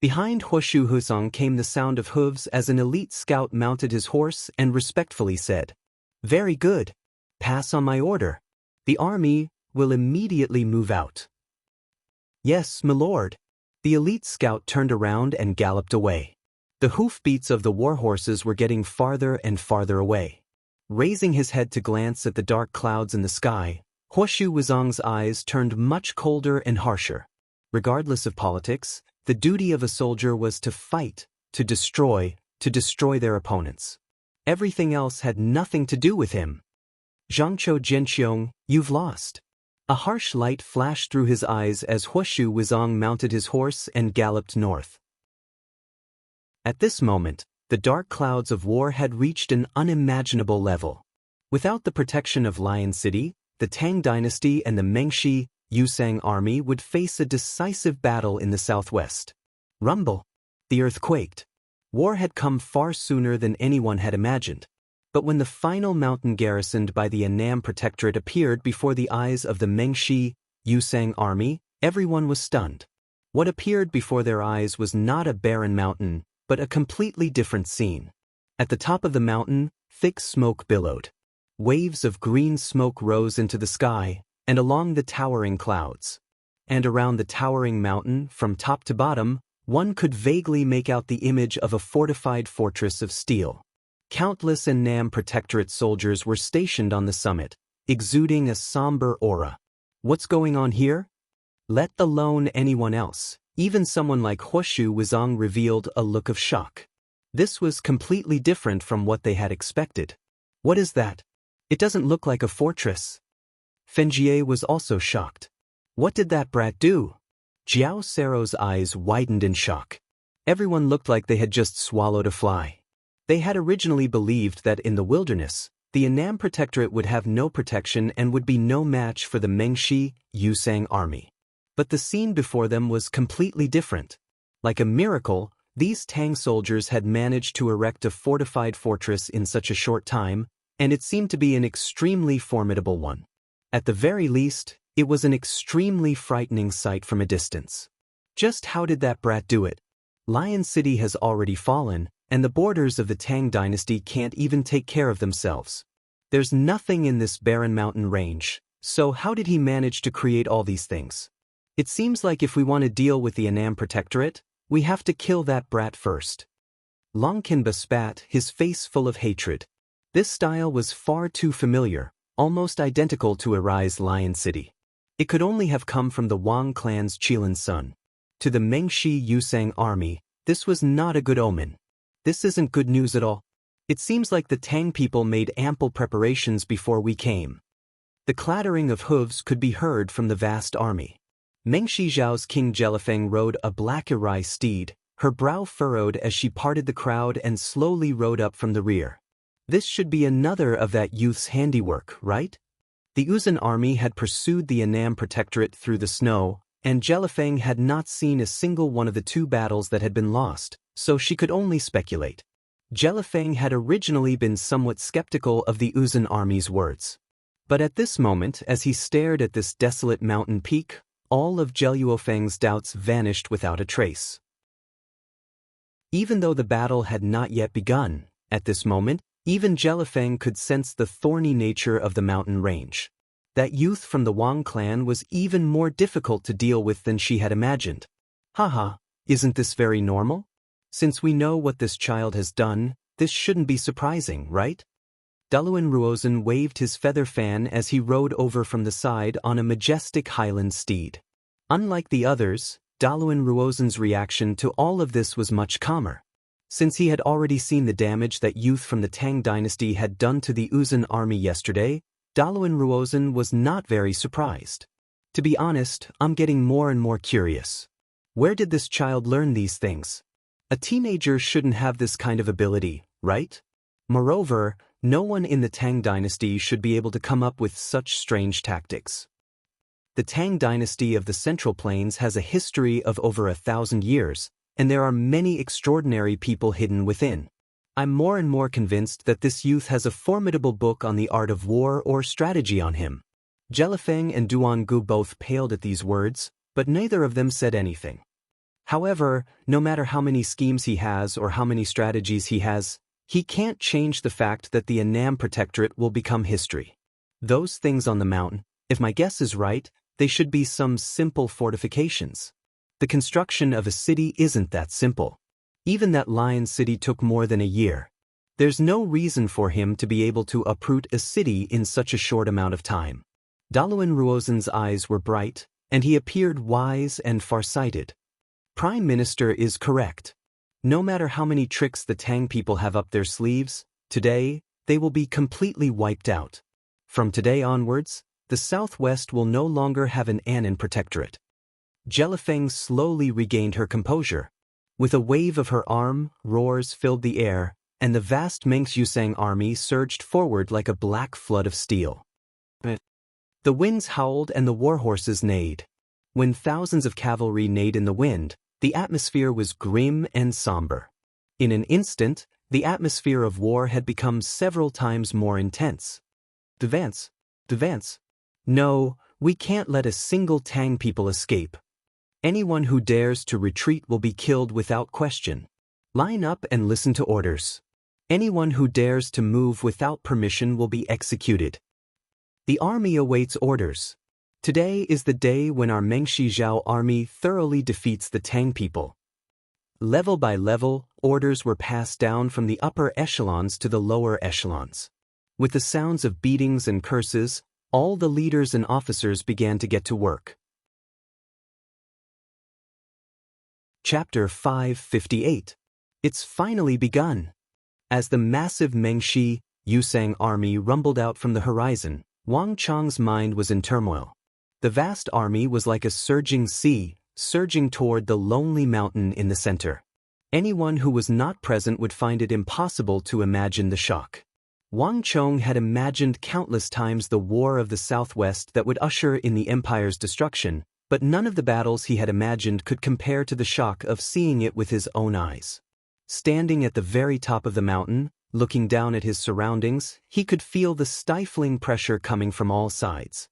Behind Huoshu Huzong came the sound of hooves as an elite scout mounted his horse and respectfully said, "Very good. Pass on my order. The army will immediately move out." "Yes, my lord." The elite scout turned around and galloped away. The hoofbeats of the war horses were getting farther and farther away. Raising his head to glance at the dark clouds in the sky, Huoshu Wuzong's eyes turned much colder and harsher. Regardless of politics, the duty of a soldier was to fight, to destroy their opponents. Everything else had nothing to do with him. "Zhangqiu Jianqiong, you've lost." A harsh light flashed through his eyes as Huoshu Wuzong mounted his horse and galloped north. At this moment, the dark clouds of war had reached an unimaginable level. Without the protection of Lion City, the Tang dynasty and the Mengshi Yusang army would face a decisive battle in the southwest. Rumble! The earth quaked. War had come far sooner than anyone had imagined. But when the final mountain garrisoned by the Annam Protectorate appeared before the eyes of the Mengshi Yusang army, everyone was stunned. What appeared before their eyes was not a barren mountain, but a completely different scene. At the top of the mountain, thick smoke billowed. Waves of green smoke rose into the sky, and along the towering clouds. And around the towering mountain, from top to bottom, one could vaguely make out the image of a fortified fortress of steel. Countless Annam Protectorate soldiers were stationed on the summit, exuding a somber aura. What's going on here? Let alone anyone else, even someone like Huoshu Wuzong revealed a look of shock. This was completely different from what they had expected. What is that? It doesn't look like a fortress. Fenjie was also shocked. What did that brat do? Jiao Sero's eyes widened in shock. Everyone looked like they had just swallowed a fly. They had originally believed that in the wilderness, the Annam Protectorate would have no protection and would be no match for the Mengshi Yusang army. But the scene before them was completely different. Like a miracle, these Tang soldiers had managed to erect a fortified fortress in such a short time, and it seemed to be an extremely formidable one. At the very least, it was an extremely frightening sight from a distance. Just how did that brat do it? Lion City has already fallen, and the borders of the Tang dynasty can't even take care of themselves. There's nothing in this barren mountain range, so how did he manage to create all these things? It seems like if we want to deal with the Annam Protectorate, we have to kill that brat first. Longkinba spat, his face full of hatred. This style was far too familiar, almost identical to Arai's Lion City. It could only have come from the Wang clan's Qilin son. To the Mengshi Yusang army, this was not a good omen. This isn't good news at all. It seems like the Tang people made ample preparations before we came. The clattering of hooves could be heard from the vast army. Mengshi Zhao's King Jelifeng rode a black Arai steed, her brow furrowed as she parted the crowd and slowly rode up from the rear. This should be another of that youth's handiwork, right? The Uzan army had pursued the Annam Protectorate through the snow, and Jelifeng had not seen a single one of the two battles that had been lost, so she could only speculate. Jelifeng had originally been somewhat skeptical of the Uzan army's words. But at this moment, as he stared at this desolate mountain peak, all of Jeluofeng's doubts vanished without a trace. Even though the battle had not yet begun, at this moment, even Jelifeng could sense the thorny nature of the mountain range. That youth from the Wang clan was even more difficult to deal with than she had imagined. Haha, isn't this very normal? Since we know what this child has done, this shouldn't be surprising, right? Daluan Ruozan waved his feather fan as he rode over from the side on a majestic highland steed. Unlike the others, Daluan Ruozan's reaction to all of this was much calmer. Since he had already seen the damage that youth from the Tang dynasty had done to the Uzan army yesterday, Daluan Ruozan was not very surprised. To be honest, I'm getting more and more curious. Where did this child learn these things? A teenager shouldn't have this kind of ability, right? Moreover, no one in the Tang dynasty should be able to come up with such strange tactics. The Tang dynasty of the Central Plains has a history of over 1,000 years, and there are many extraordinary people hidden within. I'm more and more convinced that this youth has a formidable book on the art of war or strategy on him. Jelifeng and Duan Gu both paled at these words, but neither of them said anything. However, no matter how many schemes he has or how many strategies he has, he can't change the fact that the Annam Protectorate will become history. Those things on the mountain, if my guess is right, they should be some simple fortifications. The construction of a city isn't that simple. Even that lion city took more than a year. There's no reason for him to be able to uproot a city in such a short amount of time. Daluan Ruozen's eyes were bright, and he appeared wise and farsighted. Prime Minister is correct. No matter how many tricks the Tang people have up their sleeves, today, they will be completely wiped out. From today onwards, the Southwest will no longer have an Annan Protectorate. Jelifeng slowly regained her composure. With a wave of her arm, roars filled the air, and the vast Meng's Yusang army surged forward like a black flood of steel. The winds howled and the warhorses neighed. When thousands of cavalry neighed in the wind, the atmosphere was grim and somber. In an instant, the atmosphere of war had become several times more intense. Advance! Advance! No, we can't let a single Tang people escape. Anyone who dares to retreat will be killed without question. Line up and listen to orders. Anyone who dares to move without permission will be executed. The army awaits orders. Today is the day when our Mengshi Zhao army thoroughly defeats the Tang people. Level by level, orders were passed down from the upper echelons to the lower echelons. With the sounds of beatings and curses, all the leaders and officers began to get to work. Chapter 558. It's finally begun. As the massive Mengshi Yusang army rumbled out from the horizon, Wang Chang's mind was in turmoil. The vast army was like a surging sea, surging toward the lonely mountain in the center. Anyone who was not present would find it impossible to imagine the shock. Wang Chong had imagined countless times the war of the Southwest that would usher in the empire's destruction, but none of the battles he had imagined could compare to the shock of seeing it with his own eyes. Standing at the very top of the mountain, looking down at his surroundings, he could feel the stifling pressure coming from all sides.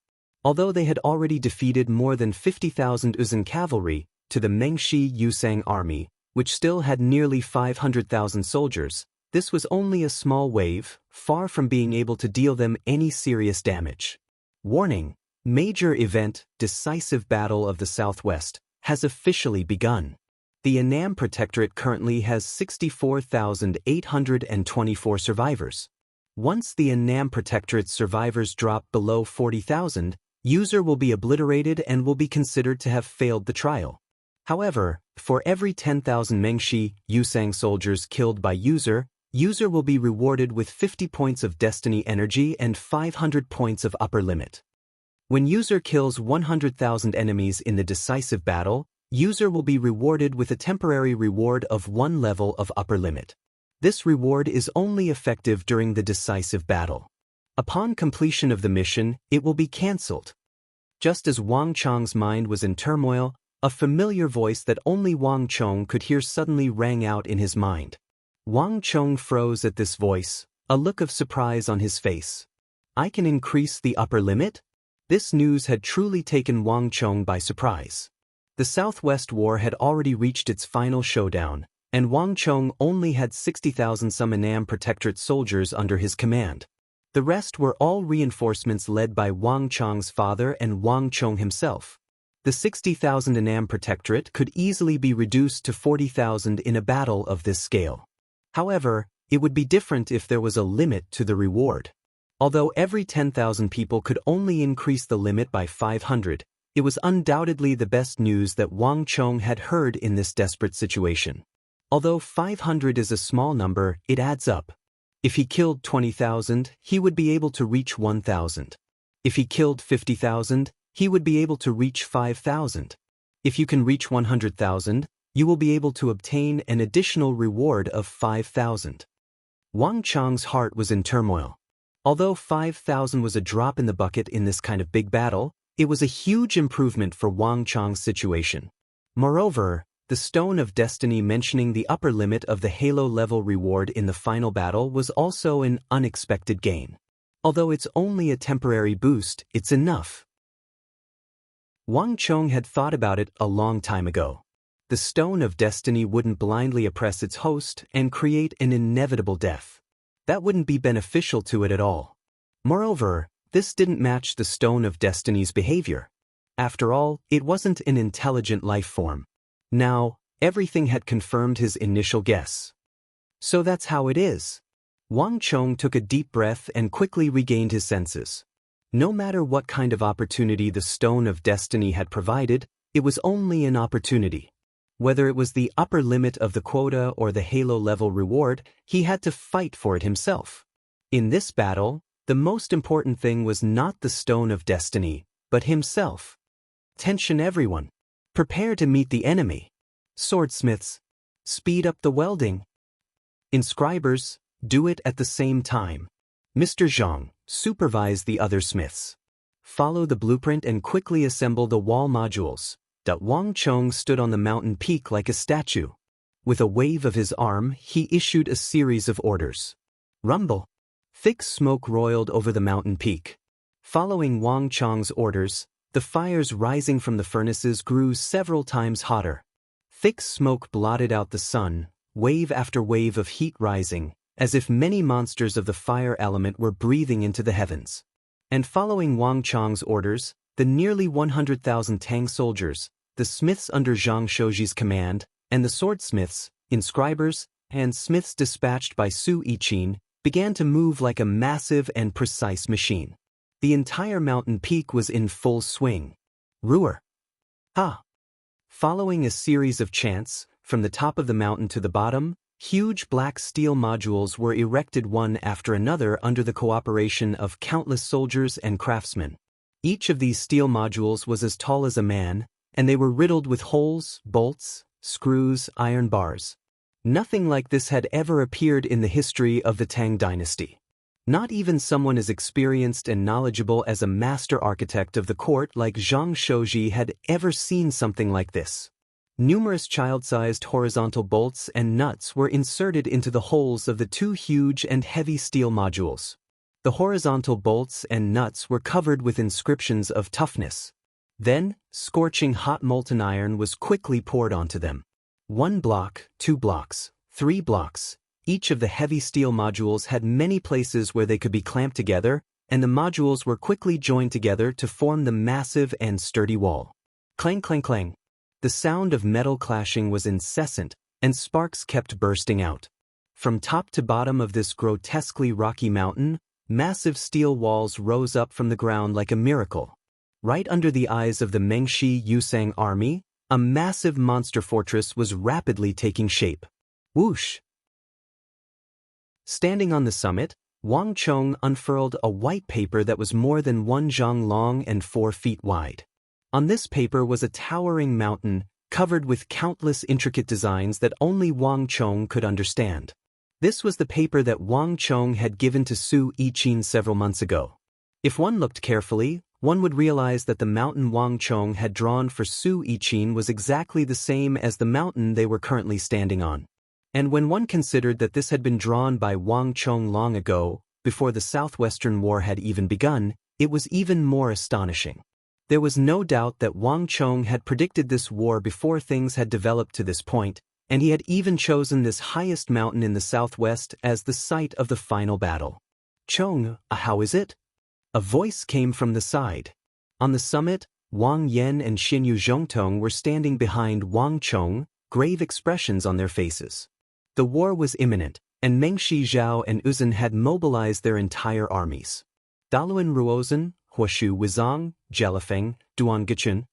Although they had already defeated more than 50,000 Uzun cavalry, to the Mengshi Yusang army, which still had nearly 500,000 soldiers, this was only a small wave, far from being able to deal them any serious damage. Warning: major event, decisive battle of the Southwest, has officially begun. The Annam Protectorate currently has 64,824 survivors. Once the Annam Protectorate's survivors drop below 40,000, user will be obliterated and will be considered to have failed the trial. However, for every 10,000 Mengshi Yusang soldiers killed by user will be rewarded with 50 points of destiny energy and 500 points of upper limit. When user kills 100,000 enemies in the decisive battle, user will be rewarded with a temporary reward of 1 level of upper limit. This reward is only effective during the decisive battle. Upon completion of the mission, it will be cancelled. Just as Wang Chong's mind was in turmoil, a familiar voice that only Wang Chong could hear suddenly rang out in his mind. Wang Chong froze at this voice, a look of surprise on his face. I can increase the upper limit? This news had truly taken Wang Chong by surprise. The Southwest War had already reached its final showdown, and Wang Chong only had 60,000 some Annam Protectorate soldiers under his command. The rest were all reinforcements led by Wang Chong's father and Wang Chong himself. The 60,000 Annam Protectorate could easily be reduced to 40,000 in a battle of this scale. However, it would be different if there was a limit to the reward. Although every 10,000 people could only increase the limit by 500, it was undoubtedly the best news that Wang Chong had heard in this desperate situation. Although 500 is a small number, it adds up. If he killed 20,000, he would be able to reach 1,000. If he killed 50,000, he would be able to reach 5,000. If you can reach 100,000, you will be able to obtain an additional reward of 5,000. Wang Chong's heart was in turmoil. Although 5,000 was a drop in the bucket in this kind of big battle, it was a huge improvement for Wang Chong's situation. Moreover, the Stone of Destiny mentioning the upper limit of the Halo level reward in the final battle was also an unexpected gain. Although it's only a temporary boost, it's enough. Wang Chong had thought about it a long time ago. The The stone of destiny wouldn't blindly oppress its host and create an inevitable death. That wouldn't be beneficial to it at all. Moreover, this didn't match the stone of destiny's behavior. After all, it wasn't an intelligent life form. Now, everything had confirmed his initial guess. So that's how it is. Wang Chong took a deep breath and quickly regained his senses. No matter what kind of opportunity the stone of destiny had provided, it was only an opportunity. Whether it was the upper limit of the quota or the halo-level reward, he had to fight for it himself. In this battle, the most important thing was not the stone of destiny, but himself. Attention everyone. Prepare to meet the enemy. Swordsmiths, speed up the welding. Inscribers, do it at the same time. Mr. Zhang, supervise the other smiths. Follow the blueprint and quickly assemble the wall modules. Wang Chong stood on the mountain peak like a statue. With a wave of his arm, he issued a series of orders. Rumble. Thick smoke roiled over the mountain peak. Following Wang Chong's orders, the fires rising from the furnaces grew several times hotter. Thick smoke blotted out the sun, wave after wave of heat rising, as if many monsters of the fire element were breathing into the heavens. And following Wang Chong's orders, the nearly 100,000 Tang soldiers, the smiths under Zhang Shouji's command, and the swordsmiths, inscribers, and smiths dispatched by Su Yiqin, began to move like a massive and precise machine. The entire mountain peak was in full swing. Ruer. Ha! Following a series of chants, from the top of the mountain to the bottom, huge black steel modules were erected one after another under the cooperation of countless soldiers and craftsmen. Each of these steel modules was as tall as a man, and they were riddled with holes, bolts, screws, iron bars. Nothing like this had ever appeared in the history of the Tang dynasty. Not even someone as experienced and knowledgeable as a master architect of the court like Zhang Shouji had ever seen something like this. Numerous child-sized horizontal bolts and nuts were inserted into the holes of the two huge and heavy steel modules. The horizontal bolts and nuts were covered with inscriptions of toughness. Then, scorching hot molten iron was quickly poured onto them. 1 block, 2 blocks, 3 blocks. Each of the heavy steel modules had many places where they could be clamped together, and the modules were quickly joined together to form the massive and sturdy wall. Clang, clang, clang. The sound of metal clashing was incessant, and sparks kept bursting out. From top to bottom of this grotesquely rocky mountain, massive steel walls rose up from the ground like a miracle. Right under the eyes of the Mengshi Yusang army, a massive monster fortress was rapidly taking shape. Whoosh! Standing on the summit, Wang Chong unfurled a white paper that was more than 1 zhang long and 4 feet wide. On this paper was a towering mountain, covered with countless intricate designs that only Wang Chong could understand. This was the paper that Wang Chong had given to Su Yiqin several months ago. If one looked carefully, one would realize that the mountain Wang Chong had drawn for Su Yiqin was exactly the same as the mountain they were currently standing on. And when one considered that this had been drawn by Wang Chong long ago, before the Southwestern War had even begun, it was even more astonishing. There was no doubt that Wang Chong had predicted this war before things had developed to this point, and he had even chosen this highest mountain in the southwest as the site of the final battle. Chong, how is it? A voice came from the side. On the summit, Wang Yan and Xinyu Zhongtong were standing behind Wang Chong, grave expressions on their faces. The war was imminent, and Mengshi Zhao and Uzun had mobilized their entire armies. Daluan Ruozhen, Huoshu Wizang, Jelifeng, Duan Gichun,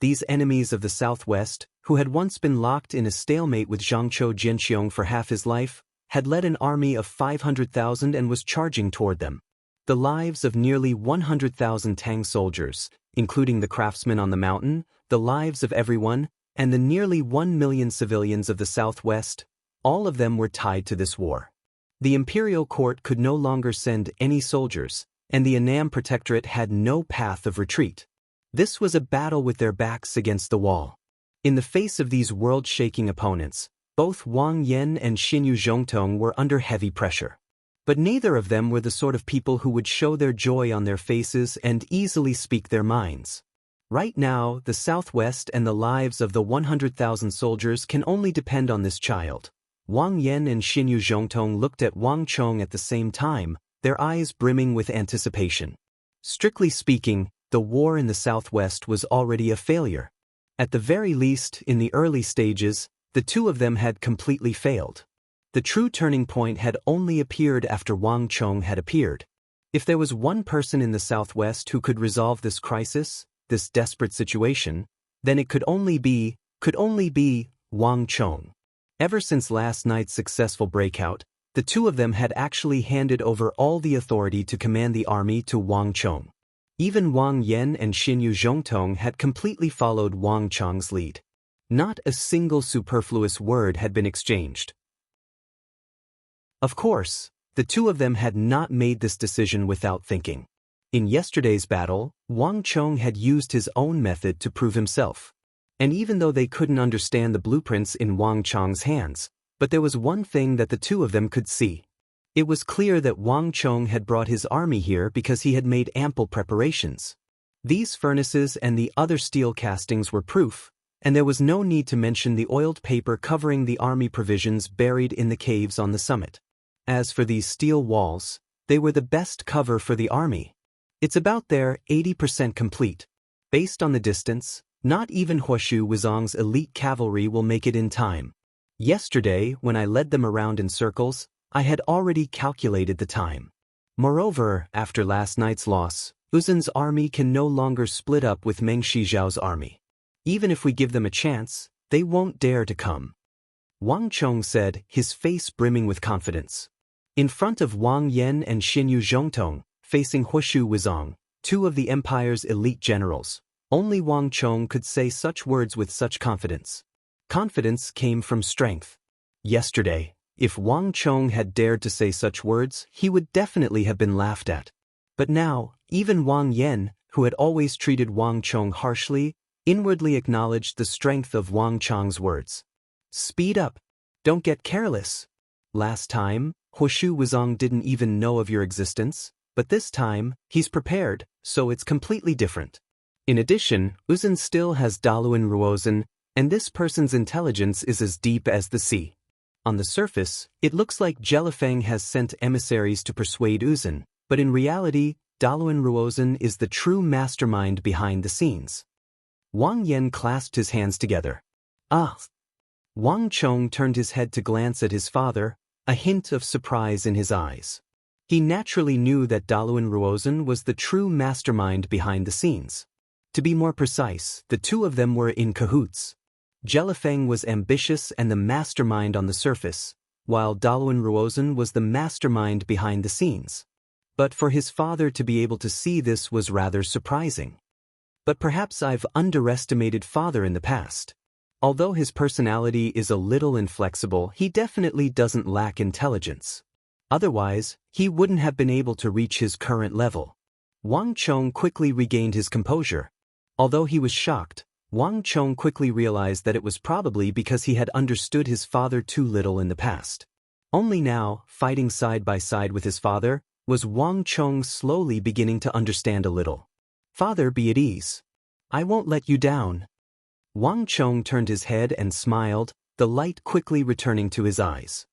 these enemies of the southwest, who had once been locked in a stalemate with Zhangzhou Jianxiong for half his life, had led an army of 500,000 and was charging toward them. The lives of nearly 100,000 Tang soldiers, including the craftsmen on the mountain, the lives of everyone, and the nearly 1 million civilians of the southwest, all of them were tied to this war. The imperial court could no longer send any soldiers, and the Annam Protectorate had no path of retreat. This was a battle with their backs against the wall. In the face of these world-shaking opponents, both Wang Yan and Xinyu Zhongtong were under heavy pressure. But neither of them were the sort of people who would show their joy on their faces and easily speak their minds. Right now, the Southwest and the lives of the 100,000 soldiers can only depend on this child. Wang Yan and Xinyu Zhongtong looked at Wang Chong at the same time, their eyes brimming with anticipation. Strictly speaking, the war in the Southwest was already a failure. At the very least, in the early stages, the two of them had completely failed. The true turning point had only appeared after Wang Chong had appeared. If there was one person in the Southwest who could resolve this crisis, this desperate situation, then it could only be Wang Chong. Ever since last night's successful breakout, the two of them had actually handed over all the authority to command the army to Wang Chong. Even Wang Yan and Xinyu Zhongtong had completely followed Wang Chong's lead. Not a single superfluous word had been exchanged. Of course, the two of them had not made this decision without thinking. In yesterday's battle, Wang Chong had used his own method to prove himself. And even though they couldn't understand the blueprints in Wang Chong's hands, but there was one thing that the two of them could see. It was clear that Wang Chong had brought his army here because he had made ample preparations. These furnaces and the other steel castings were proof, and there was no need to mention the oiled paper covering the army provisions buried in the caves on the summit. As for these steel walls, they were the best cover for the army. It's about there 80% complete. Based on the distance, not even Huoshu Wuzong's elite cavalry will make it in time. Yesterday, when I led them around in circles, I had already calculated the time. Moreover, after last night's loss, Uzun's army can no longer split up with Meng Shijiao's army. Even if we give them a chance, they won't dare to come. Wang Chong said, his face brimming with confidence. In front of Wang Yan and Xinyu Zhongtong, facing Huoshu Wuzong, two of the empire's elite generals, only Wang Chong could say such words with such confidence. Confidence came from strength. Yesterday, if Wang Chong had dared to say such words, he would definitely have been laughed at. But now, even Wang Yan, who had always treated Wang Chong harshly, inwardly acknowledged the strength of Wang Chong's words. Speed up. Don't get careless. Last time, Huoshu Wuzong didn't even know of your existence, but this time, he's prepared, so it's completely different. In addition, Uzun still has Daluan Ruozhen, and this person's intelligence is as deep as the sea. On the surface, it looks like Jelifeng has sent emissaries to persuade Uzun, but in reality, Daluan Ruozhen is the true mastermind behind the scenes. Wang Yan clasped his hands together. Ah! Wang Chong turned his head to glance at his father, a hint of surprise in his eyes. He naturally knew that Daluan Ruozhen was the true mastermind behind the scenes. To be more precise, the two of them were in cahoots. Jelifeng was ambitious and the mastermind on the surface, while Daluan Ruozhen was the mastermind behind the scenes. But for his father to be able to see this was rather surprising. But perhaps I've underestimated father in the past. Although his personality is a little inflexible, he definitely doesn't lack intelligence. Otherwise, he wouldn't have been able to reach his current level. Wang Chong quickly regained his composure. Although he was shocked, Wang Chong quickly realized that it was probably because he had understood his father too little in the past. Only now, fighting side by side with his father, was Wang Chong slowly beginning to understand a little. Father, be at ease. I won't let you down. Wang Chong turned his head and smiled, the light quickly returning to his eyes.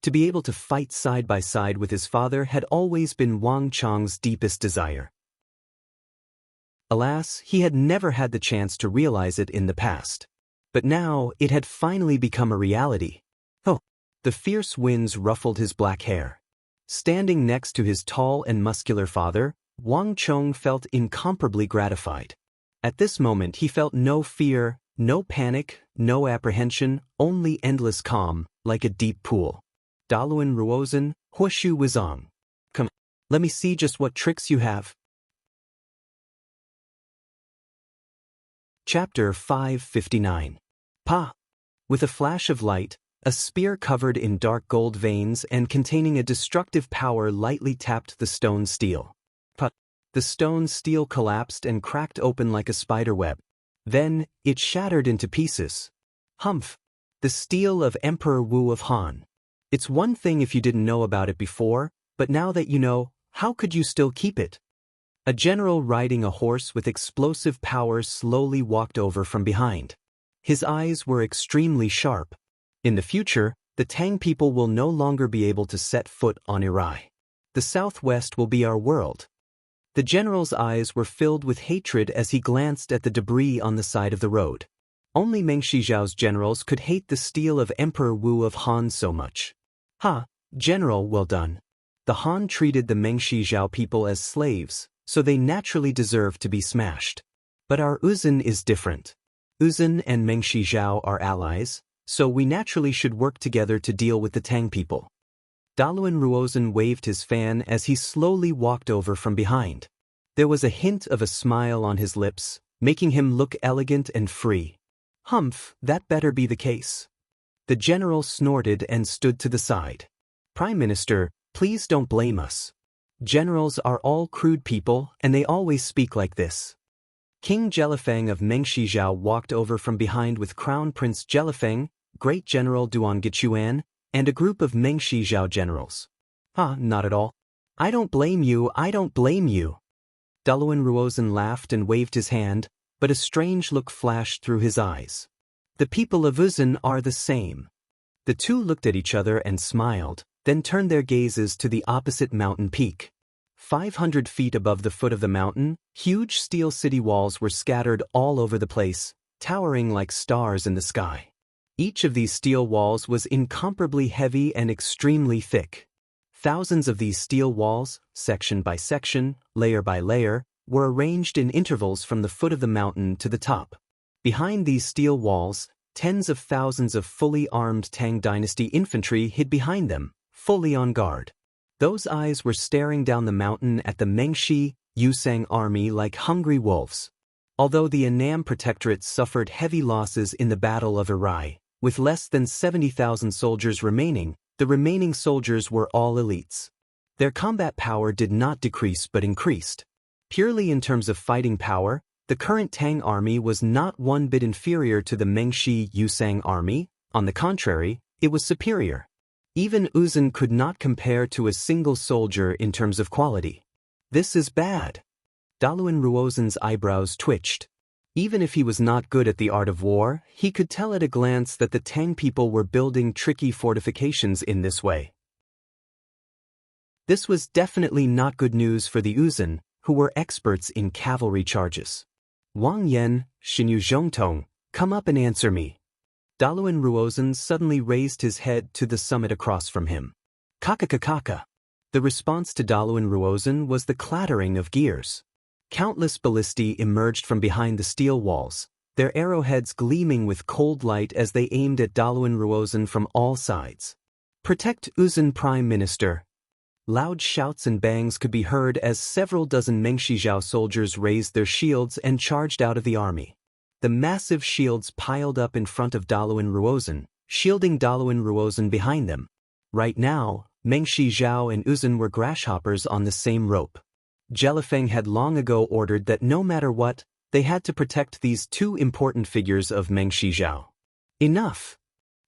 To be able to fight side by side with his father had always been Wang Chong's deepest desire. Alas, he had never had the chance to realize it in the past. But now, it had finally become a reality. Oh! The fierce winds ruffled his black hair. Standing next to his tall and muscular father, Wang Chong felt incomparably gratified. At this moment he felt no fear, no panic, no apprehension, only endless calm, like a deep pool. Daluan Ruozhen, Huoshu Wuzong. Come, let me see just what tricks you have. Chapter 559. Pa! With a flash of light, a spear covered in dark gold veins and containing a destructive power lightly tapped the stone steel. Pa! The stone steel collapsed and cracked open like a spider web. Then, it shattered into pieces. Humph! The steel of Emperor Wu of Han. It's one thing if you didn't know about it before, but now that you know, how could you still keep it? A general riding a horse with explosive power slowly walked over from behind. His eyes were extremely sharp. In the future, the Tang people will no longer be able to set foot on Irai. The southwest will be our world. The general's eyes were filled with hatred as he glanced at the debris on the side of the road. Only Meng Shijiao's generals could hate the steel of Emperor Wu of Han so much. Ha, General, well done. The Han treated the Meng Shijiao people as slaves, so they naturally deserve to be smashed. But our Uzun is different. Uzun and Meng Shijiao are allies, so we naturally should work together to deal with the Tang people. Daluan Ruozhen waved his fan as he slowly walked over from behind. There was a hint of a smile on his lips, making him look elegant and free. Humph, that better be the case. The general snorted and stood to the side. Prime Minister, please don't blame us. Generals are all crude people and they always speak like this. King Jelifeng of Meng Shijiao walked over from behind with Crown Prince Jelifeng, Great General Duan Gichuan, and a group of Meng Shijiao generals. Not at all. I don't blame you, I don't blame you. Daluan Ruozhen laughed and waved his hand, but a strange look flashed through his eyes. The people of Uzun are the same. The two looked at each other and smiled, then turned their gazes to the opposite mountain peak. 500 feet above the foot of the mountain, huge steel city walls were scattered all over the place, towering like stars in the sky. Each of these steel walls was incomparably heavy and extremely thick. Thousands of these steel walls, section by section, layer by layer, were arranged in intervals from the foot of the mountain to the top. Behind these steel walls, tens of thousands of fully armed Tang Dynasty infantry hid behind them, fully on guard. Those eyes were staring down the mountain at the Mengshi, Yusang army like hungry wolves. Although the Annam Protectorate suffered heavy losses in the Battle of Irai, with less than 70,000 soldiers remaining, the remaining soldiers were all elites. Their combat power did not decrease but increased. Purely in terms of fighting power, the current Tang army was not one bit inferior to the Mengshi Yusang army. On the contrary, it was superior. Even Uzun could not compare to a single soldier in terms of quality. This is bad. Daluan Ruozhen's eyebrows twitched. Even if he was not good at the art of war, he could tell at a glance that the Tang people were building tricky fortifications in this way. This was definitely not good news for the Uzun, who were experts in cavalry charges. Wang Yan, Xinyu Zhongtong, come up and answer me. Daluan Ruozhen suddenly raised his head to the summit across from him. Kaka. The response to Daluan Ruozhen was the clattering of gears. Countless ballistae emerged from behind the steel walls, their arrowheads gleaming with cold light as they aimed at Daluan Ruozhen from all sides. Protect Uzun, Prime Minister. Loud shouts and bangs could be heard as several dozen Mengshi soldiers raised their shields and charged out of the army. The massive shields piled up in front of Daluan Ruozhen, shielding Daluan Ruozhen behind them. Right now, Mengshi Zhao and Uzun were grasshoppers on the same rope. Jelifeng had long ago ordered that no matter what, they had to protect these two important figures of Mengshi Zhao. Enough!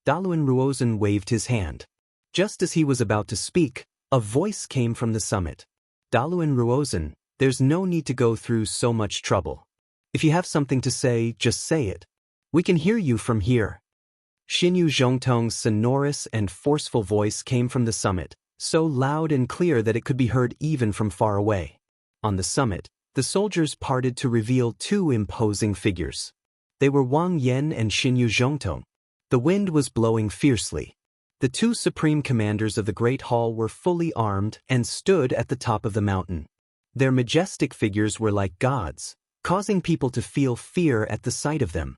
Daluan Ruozhen waved his hand. Just as he was about to speak, a voice came from the summit. Daluan Ruozhen, there's no need to go through so much trouble. If you have something to say, just say it. We can hear you from here. Xinyu Zhongtong's sonorous and forceful voice came from the summit, so loud and clear that it could be heard even from far away. On the summit, the soldiers parted to reveal two imposing figures. They were Wang Yan and Xinyu Zhongtong. The wind was blowing fiercely. The two supreme commanders of the Great Hall were fully armed and stood at the top of the mountain. Their majestic figures were like gods, causing people to feel fear at the sight of them.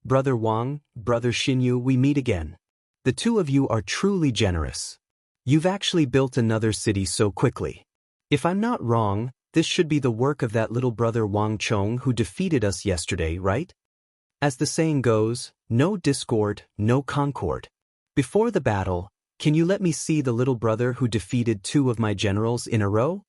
Brother Wang, Brother Xinyu, we meet again. The two of you are truly generous. You've actually built another city so quickly. If I'm not wrong, this should be the work of that little brother Wang Chong who defeated us yesterday, right? As the saying goes, no discord, no concord. Before the battle, can you let me see the little brother who defeated two of my generals in a row?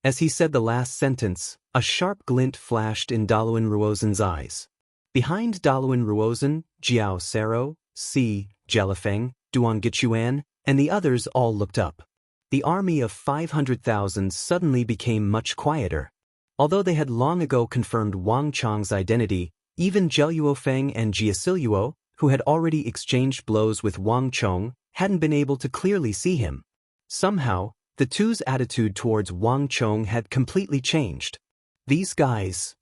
As he said the last sentence, a sharp glint flashed in Daluan Ruozhen's eyes. Behind Daluan Ruozhen, Jiao Sero, Si, Jelifeng, Duan Gichuan, and the others all looked up. The army of 500,000 suddenly became much quieter. Although they had long ago confirmed Wang Chang's identity, even Zheluofeng and Jiasiluo, who had already exchanged blows with Wang Chong, hadn't been able to clearly see him. Somehow, the two's attitude towards Wang Chong had completely changed. These guys.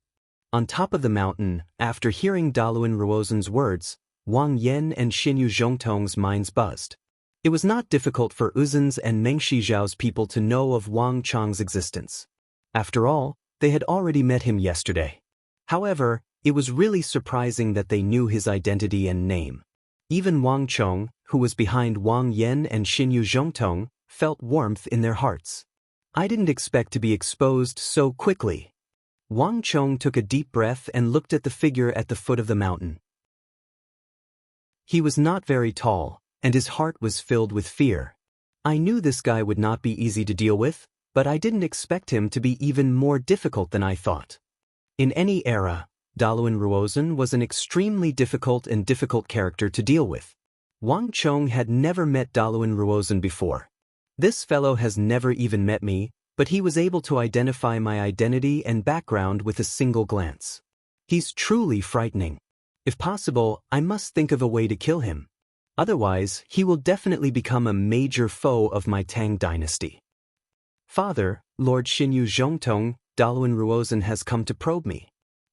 On top of the mountain, after hearing Daluan Ruozen's words, Wang Yan and Xinyu Zhongtong's minds buzzed. It was not difficult for Uzen's and Meng Shizhao's people to know of Wang Chang's existence. After all, they had already met him yesterday. However, it was really surprising that they knew his identity and name. Even Wang Chong, who was behind Wang Yan and Xinyu Zhongtong, felt warmth in their hearts. I didn't expect to be exposed so quickly. Wang Chong took a deep breath and looked at the figure at the foot of the mountain. He was not very tall, and his heart was filled with fear. I knew this guy would not be easy to deal with, but I didn't expect him to be even more difficult than I thought. In any era, Daluan Ruozen was an extremely difficult character to deal with. Wang Chong had never met Daluan Ruozen before. This fellow has never even met me, but he was able to identify my identity and background with a single glance. He's truly frightening. If possible, I must think of a way to kill him. Otherwise, he will definitely become a major foe of my Tang dynasty. Father, Lord Xinyu Zhongtong, Daluan Ruozen has come to probe me.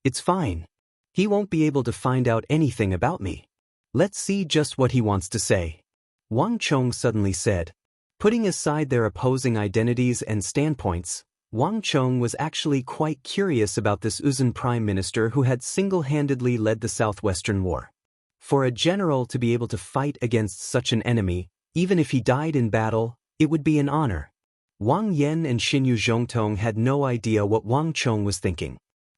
It's fine. He won't be able to find out anything about me. Let's see just what he wants to say. Wang Chong suddenly said. Putting aside their opposing identities and standpoints, Wang Chong was actually quite curious about this Uzun Prime Minister who had single-handedly led the Southwestern War. For a general to be able to fight against such an enemy, even if he died in battle, it would be an honor. Wang Yan and Xinyu Zhongtong had no idea what Wang Chong was thinking.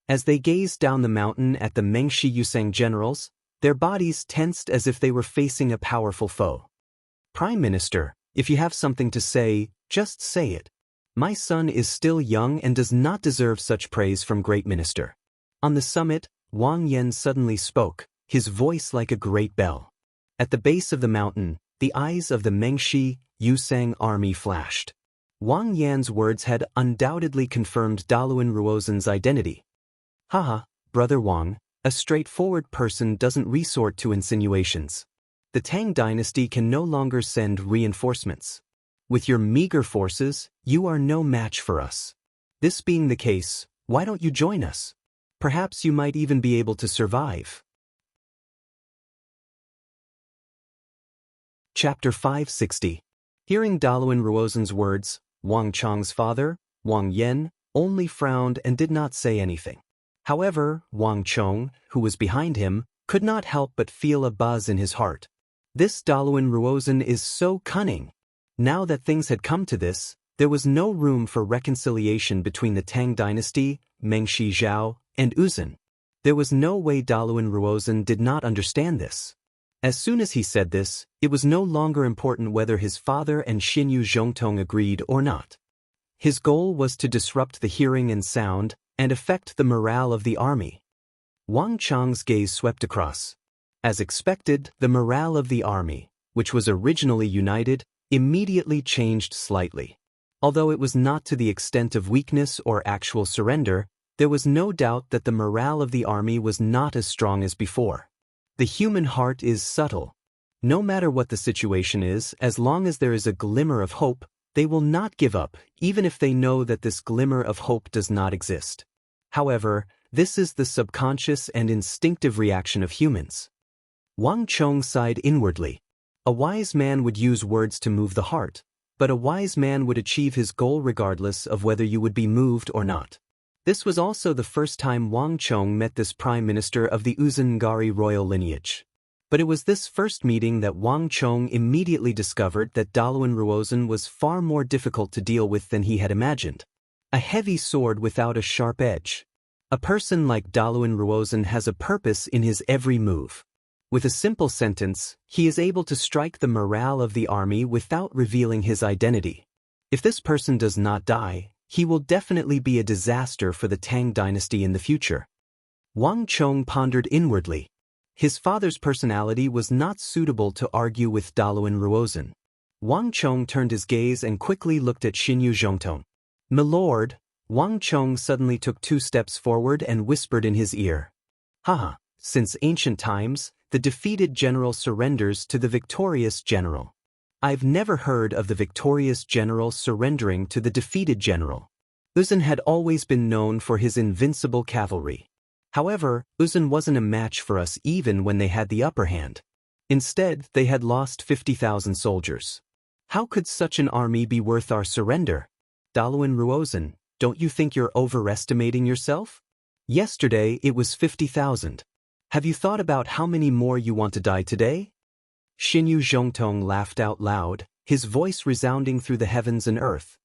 As they gazed down the mountain at the Mengshi Yusang generals, their bodies tensed as if they were facing a powerful foe. Prime Minister, if you have something to say, just say it. My son is still young and does not deserve such praise from great minister. On the summit, Wang Yan suddenly spoke, his voice like a great bell. At the base of the mountain, the eyes of the Mengshi Yusang army flashed. Wang Yan's words had undoubtedly confirmed Daluan Ruozen's identity. Haha, Brother Wang, a straightforward person doesn't resort to insinuations. The Tang dynasty can no longer send reinforcements. With your meager forces, you are no match for us. This being the case, why don't you join us? Perhaps you might even be able to survive. Chapter 560. Hearing Daluan Ruozen's words, Wang Chang's father, Wang Yan, only frowned and did not say anything. However, Wang Chong, who was behind him, could not help but feel a buzz in his heart. This Daluan Ruozen is so cunning. Now that things had come to this, there was no room for reconciliation between the Tang dynasty, Meng Shizhao, and Uzen. There was no way Daluan Ruozen did not understand this. As soon as he said this, it was no longer important whether his father and Xinyu Zhongtong agreed or not. His goal was to disrupt the hearing and sound, and affect the morale of the army. Wang Chang's gaze swept across. As expected, the morale of the army, which was originally united, immediately changed slightly. Although it was not to the extent of weakness or actual surrender, there was no doubt that the morale of the army was not as strong as before. The human heart is subtle. No matter what the situation is, as long as there is a glimmer of hope, they will not give up, even if they know that this glimmer of hope does not exist. However, this is the subconscious and instinctive reaction of humans. Wang Chong sighed inwardly. A wise man would use words to move the heart, but a wise man would achieve his goal regardless of whether you would be moved or not. This was also the first time Wang Chong met this prime minister of the Uzungari royal lineage. But it was this first meeting that Wang Chong immediately discovered that Daluan Ruozen was far more difficult to deal with than he had imagined. A heavy sword without a sharp edge. A person like Daluan Ruozen has a purpose in his every move. With a simple sentence, he is able to strike the morale of the army without revealing his identity. If this person does not die, he will definitely be a disaster for the Tang dynasty in the future. Wang Chong pondered inwardly. His father's personality was not suitable to argue with Daluan Ruozen. Wang Chong turned his gaze and quickly looked at Xinyu Zhongtong. "Milord," Wang Chong suddenly took 2 steps forward and whispered in his ear. "Haha, since ancient times, the defeated general surrenders to the victorious general. I've never heard of the victorious general surrendering to the defeated general." Uzun had always been known for his invincible cavalry. However, Uzun wasn't a match for us even when they had the upper hand. Instead, they had lost 50,000 soldiers. How could such an army be worth our surrender? Daluan Ruozhen, don't you think you're overestimating yourself? Yesterday it was 50,000. Have you thought about how many more you want to die today? Xinyu Zhongtong laughed out loud, his voice resounding through the heavens and earth.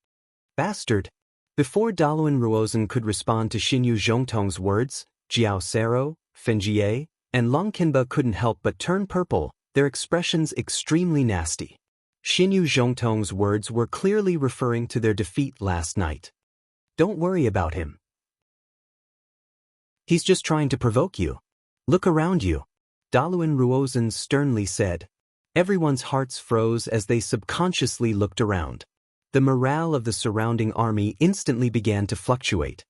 Bastard! Before Daluan Ruozhen could respond to Xinyu Zhongtong's words, Jiao Sero, Fenjie, and Longkinba couldn't help but turn purple, their expressions extremely nasty. Xinyu Zhongtong's words were clearly referring to their defeat last night. Don't worry about him. He's just trying to provoke you. Look around you. Daluan Ruozhen sternly said. Everyone's hearts froze as they subconsciously looked around. The morale of the surrounding army instantly began to fluctuate.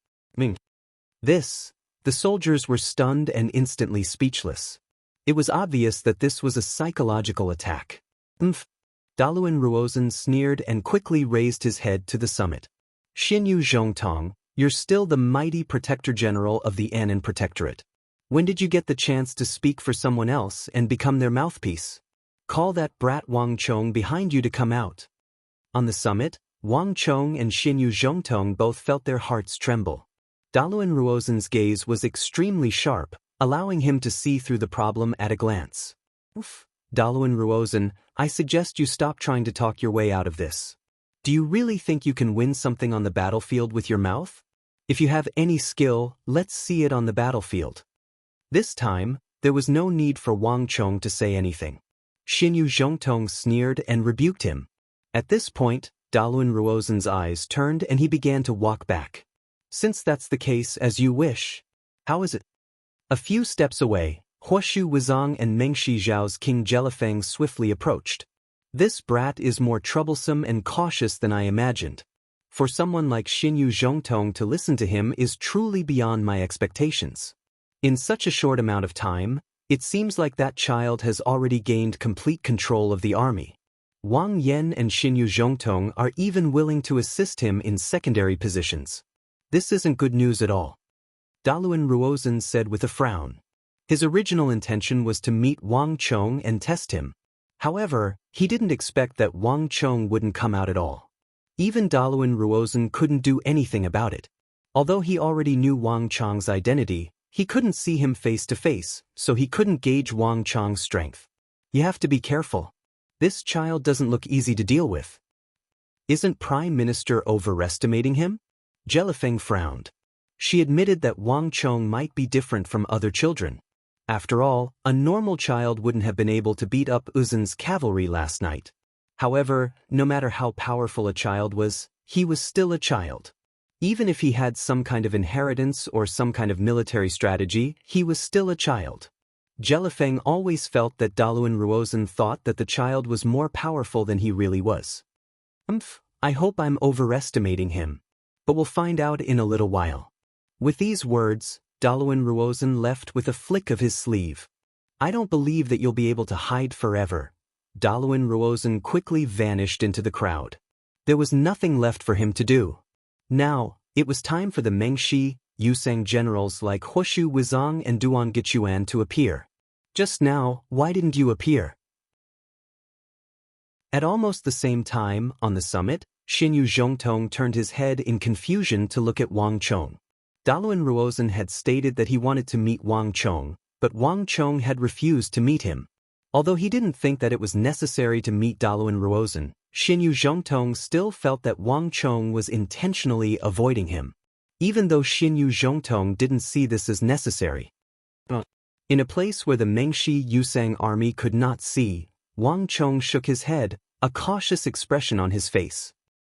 The soldiers were stunned and instantly speechless. It was obvious that this was a psychological attack. Daluan Ruozhen sneered and quickly raised his head to the summit. Xinyu Zhongtong, you're still the mighty Protector General of the Annan Protectorate. When did you get the chance to speak for someone else and become their mouthpiece? Call that brat Wang Chong behind you to come out. On the summit, Wang Chong and Xinyu Zhongtong both felt their hearts tremble. Daluan Ruozhen's gaze was extremely sharp, allowing him to see through the problem at a glance. Daluan Ruozhen, I suggest you stop trying to talk your way out of this. Do you really think you can win something on the battlefield with your mouth? If you have any skill, let's see it on the battlefield. This time, there was no need for Wang Chong to say anything. Xinyu Zhongtong sneered and rebuked him. At this point, Daluan Ruozhen's eyes turned and he began to walk back. Since that's the case, as you wish. How is it? A few steps away, Huoshu Wuzong and Mengshi Zhao's King Jelifeng swiftly approached. This brat is more troublesome and cautious than I imagined. For someone like Xinyu Zhongtong to listen to him is truly beyond my expectations. In such a short amount of time, it seems like that child has already gained complete control of the army. Wang Yan and Xinyu Zhongtong are even willing to assist him in secondary positions. This isn't good news at all. Daluan Ruozhen said with a frown. His original intention was to meet Wang Chong and test him. However, he didn't expect that Wang Chong wouldn't come out at all. Even Daluan Ruozhen couldn't do anything about it. Although he already knew Wang Chong's identity, he couldn't see him face to face, so he couldn't gauge Wang Chong's strength. You have to be careful. This child doesn't look easy to deal with. Isn't Prime Minister overestimating him? Jelifeng frowned. She admitted that Wang Chong might be different from other children. After all, a normal child wouldn't have been able to beat up Uzun's cavalry last night. However, no matter how powerful a child was, he was still a child. Even if he had some kind of inheritance or some kind of military strategy, he was still a child. Jelifeng always felt that Daluan Ruozhen thought that the child was more powerful than he really was. I hope I'm overestimating him. But we'll find out in a little while. With these words, Daluan Ruozhen left with a flick of his sleeve. I don't believe that you'll be able to hide forever. Daluan Ruozhen quickly vanished into the crowd. There was nothing left for him to do. Now, it was time for the Mengshi, Yusang generals like Huoshu Wuzong and Duan Gichuan to appear. Just now, why didn't you appear? At almost the same time, on the summit, Xinyu Zhongtong turned his head in confusion to look at Wang Chong. Daluan Ruozhen had stated that he wanted to meet Wang Chong, but Wang Chong had refused to meet him. Although he didn't think that it was necessary to meet Daluan Ruozhen, Xinyu Zhongtong still felt that Wang Chong was intentionally avoiding him. Even though Xinyu Zhongtong didn't see this as necessary. In a place where the Mengshi Yusang army could not see, Wang Chong shook his head, a cautious expression on his face.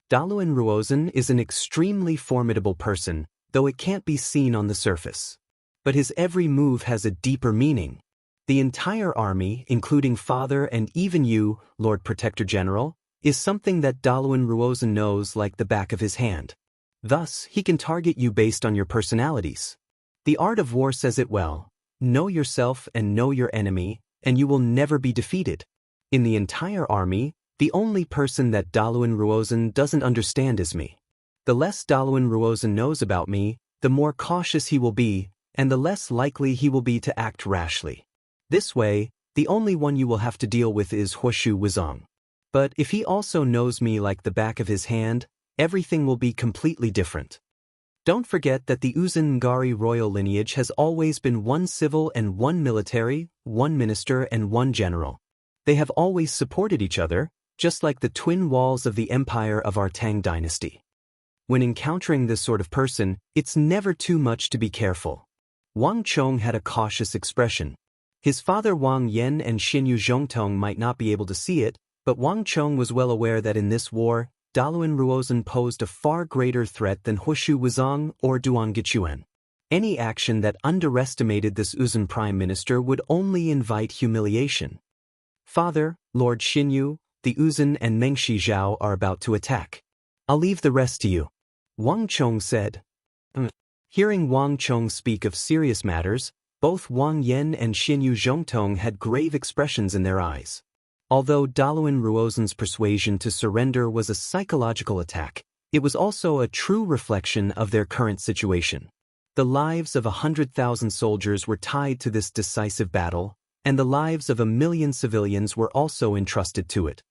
Daluan Ruozhen is an extremely formidable person, though it can't be seen on the surface. But his every move has a deeper meaning. The entire army, including Father and even you, Lord Protector General, is something that Daluan Ruozan knows like the back of his hand. Thus, he can target you based on your personalities. The art of war says it well: know yourself and know your enemy, and you will never be defeated. In the entire army, the only person that Daluan Ruozan doesn't understand is me. The less Daluan Ruozan knows about me, the more cautious he will be, and the less likely he will be to act rashly. This way, the only one you will have to deal with is Huoshu Wuzong. But if he also knows me like the back of his hand, everything will be completely different. Don't forget that the Uzun Ngari royal lineage has always been one civil and one military, one minister and one general. They have always supported each other, just like the twin walls of the empire of our Tang dynasty. When encountering this sort of person, it's never too much to be careful. Wang Chong had a cautious expression. His father Wang Yan and Xinyu Zhongtong might not be able to see it, but Wang Chong was well aware that in this war, Daluan Ruozan posed a far greater threat than Huoshu Wuzong or Duan Gichuan. Any action that underestimated this Uzun prime minister would only invite humiliation. Father, Lord Xinyu, the Uzun and Mengshi Zhao are about to attack. I'll leave the rest to you, Wang Chong said. Hearing Wang Chong speak of serious matters, both Wang Yan and Xinyu Zhongtong had grave expressions in their eyes. Although Daluan Ruozan's persuasion to surrender was a psychological attack, it was also a true reflection of their current situation. The lives of 100,000 soldiers were tied to this decisive battle, and the lives of 1,000,000 civilians were also entrusted to it.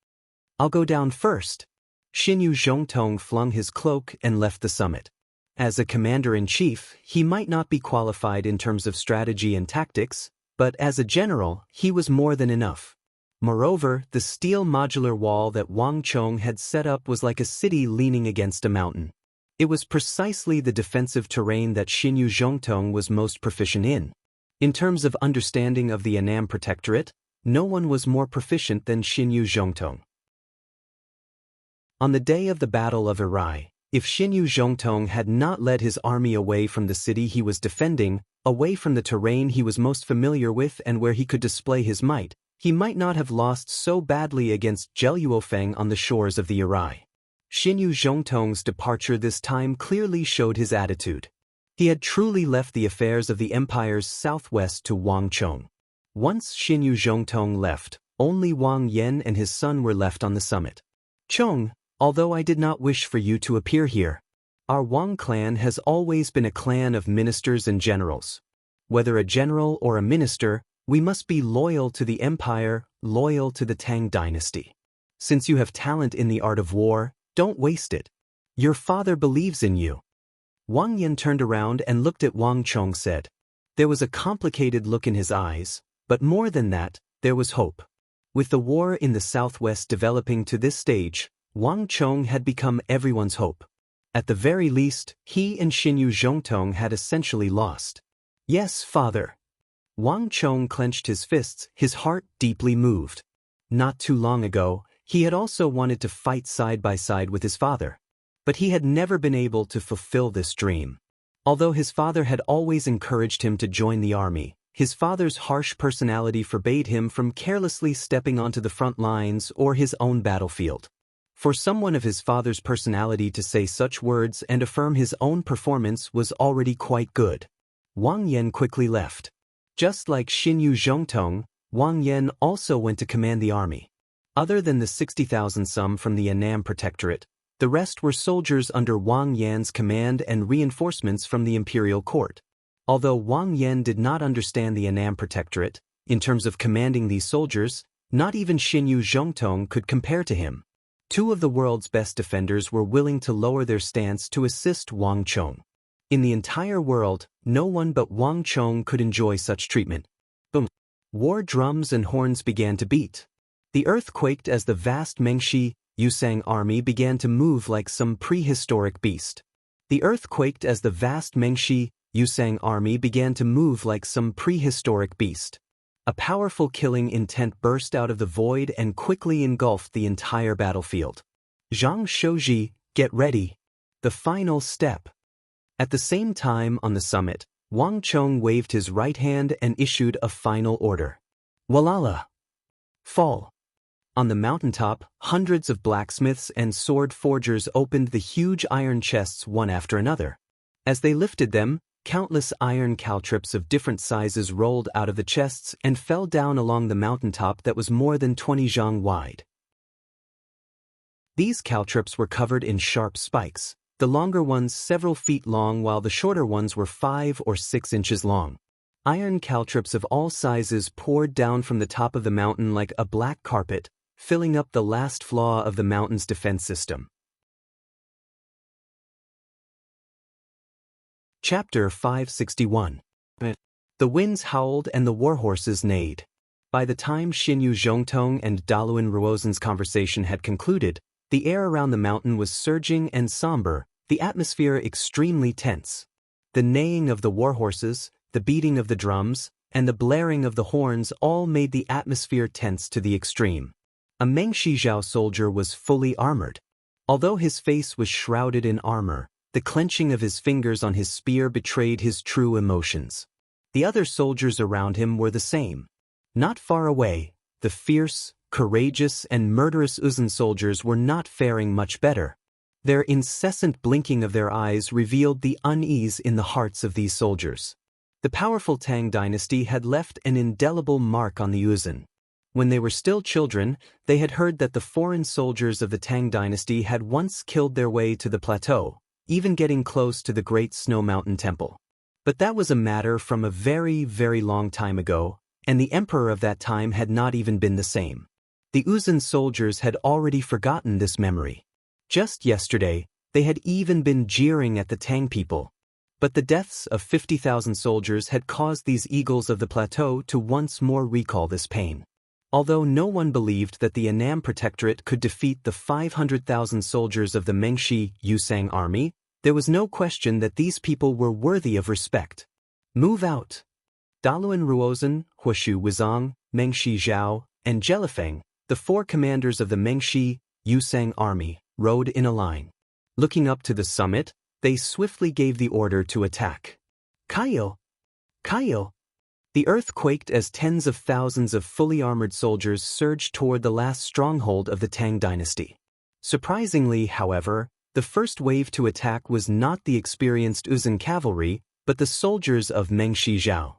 I'll go down first. Xinyu Zhongtong flung his cloak and left the summit. As a commander-in-chief, he might not be qualified in terms of strategy and tactics, but as a general, he was more than enough. Moreover, the steel modular wall that Wang Chong had set up was like a city leaning against a mountain. It was precisely the defensive terrain that Xinyu Zhongtong was most proficient in. In terms of understanding of the Annam Protectorate, no one was more proficient than Xinyu Zhongtong. On the day of the Battle of Irai, if Xinyu Zhongtong had not led his army away from the city he was defending, away from the terrain he was most familiar with and where he could display his might, he might not have lost so badly against Zheluofeng on the shores of the Irai. Xinyu Zhongtong's departure this time clearly showed his attitude. He had truly left the affairs of the empire's southwest to Wang Chong. Once Xinyu Zhongtong left, only Wang Yan and his son were left on the summit. Chong, although I did not wish for you to appear here, our Wang clan has always been a clan of ministers and generals. Whether a general or a minister, we must be loyal to the empire, loyal to the Tang dynasty. Since you have talent in the art of war, don't waste it. Your father believes in you. Wang Yan turned around and looked at Wang Chong said. There was a complicated look in his eyes, but more than that, there was hope. With the war in the southwest developing to this stage, Wang Chong had become everyone's hope. At the very least, he and Xinyu Zhongtong had essentially lost. Yes, father. Wang Chong clenched his fists, his heart deeply moved. Not too long ago, he had also wanted to fight side by side with his father. But he had never been able to fulfill this dream. Although his father had always encouraged him to join the army, his father's harsh personality forbade him from carelessly stepping onto the front lines or his own battlefield. For someone of his father's personality to say such words and affirm his own performance was already quite good. Wang Yan quickly left. Just like Xinyu Zhongtong, Wang Yan also went to command the army. Other than the 60,000 some from the Annam Protectorate, the rest were soldiers under Wang Yan's command and reinforcements from the imperial court. Although Wang Yan did not understand the Annam Protectorate, in terms of commanding these soldiers, not even Xinyu Zhongtong could compare to him. Two of the world's best defenders were willing to lower their stance to assist Wang Chong. In the entire world, no one but Wang Chong could enjoy such treatment. Boom! War drums and horns began to beat. The earth quaked as the vast Mengshi, Yusang army began to move like some prehistoric beast. The earth quaked as the vast Mengshi, Yusang army began to move like some prehistoric beast. A powerful killing intent burst out of the void and quickly engulfed the entire battlefield. Zhang Shouji, get ready. The final step. At the same time on the summit, Wang Chong waved his right hand and issued a final order. Walala! Fall! On the mountaintop, hundreds of blacksmiths and sword forgers opened the huge iron chests one after another. As they lifted them, countless iron caltrops of different sizes rolled out of the chests and fell down along the mountaintop that was more than 20 zhang wide. These caltrops were covered in sharp spikes, the longer ones several feet long while the shorter ones were 5 or 6 inches long. Iron caltrops of all sizes poured down from the top of the mountain like a black carpet, filling up the last flaw of the mountain's defense system. Chapter 561. The winds howled and the warhorses neighed. By the time Xinyu Zhongtong and Daluan Ruozen's conversation had concluded, the air around the mountain was surging and somber, the atmosphere extremely tense. The neighing of the warhorses, the beating of the drums, and the blaring of the horns all made the atmosphere tense to the extreme. A Meng Shizhao soldier was fully armored. Although his face was shrouded in armor, the clenching of his fingers on his spear betrayed his true emotions. The other soldiers around him were the same. Not far away, the fierce, courageous, and murderous Uzun soldiers were not faring much better. Their incessant blinking of their eyes revealed the unease in the hearts of these soldiers. The powerful Tang dynasty had left an indelible mark on the Uzun. When they were still children, they had heard that the foreign soldiers of the Tang dynasty had once killed their way to the plateau, even getting close to the Great Snow Mountain Temple. But that was a matter from a very, very long time ago, and the emperor of that time had not even been the same. The Uzun soldiers had already forgotten this memory. Just yesterday, they had even been jeering at the Tang people. But the deaths of 50,000 soldiers had caused these eagles of the plateau to once more recall this pain. Although no one believed that the Annam Protectorate could defeat the 500,000 soldiers of the Mengshi Yusang army, there was no question that these people were worthy of respect. Move out! Daluan Ruozen, Huashu Wizang, Mengshi Zhao, and Jelifeng, the 4 commanders of the Mengshi Yusang army, rode in a line. Looking up to the summit, they swiftly gave the order to attack. Kaio! Kaio! The earth quaked as tens of thousands of fully armored soldiers surged toward the last stronghold of the Tang dynasty. Surprisingly, however, the first wave to attack was not the experienced Uzun cavalry, but the soldiers of Mengshi Zhao.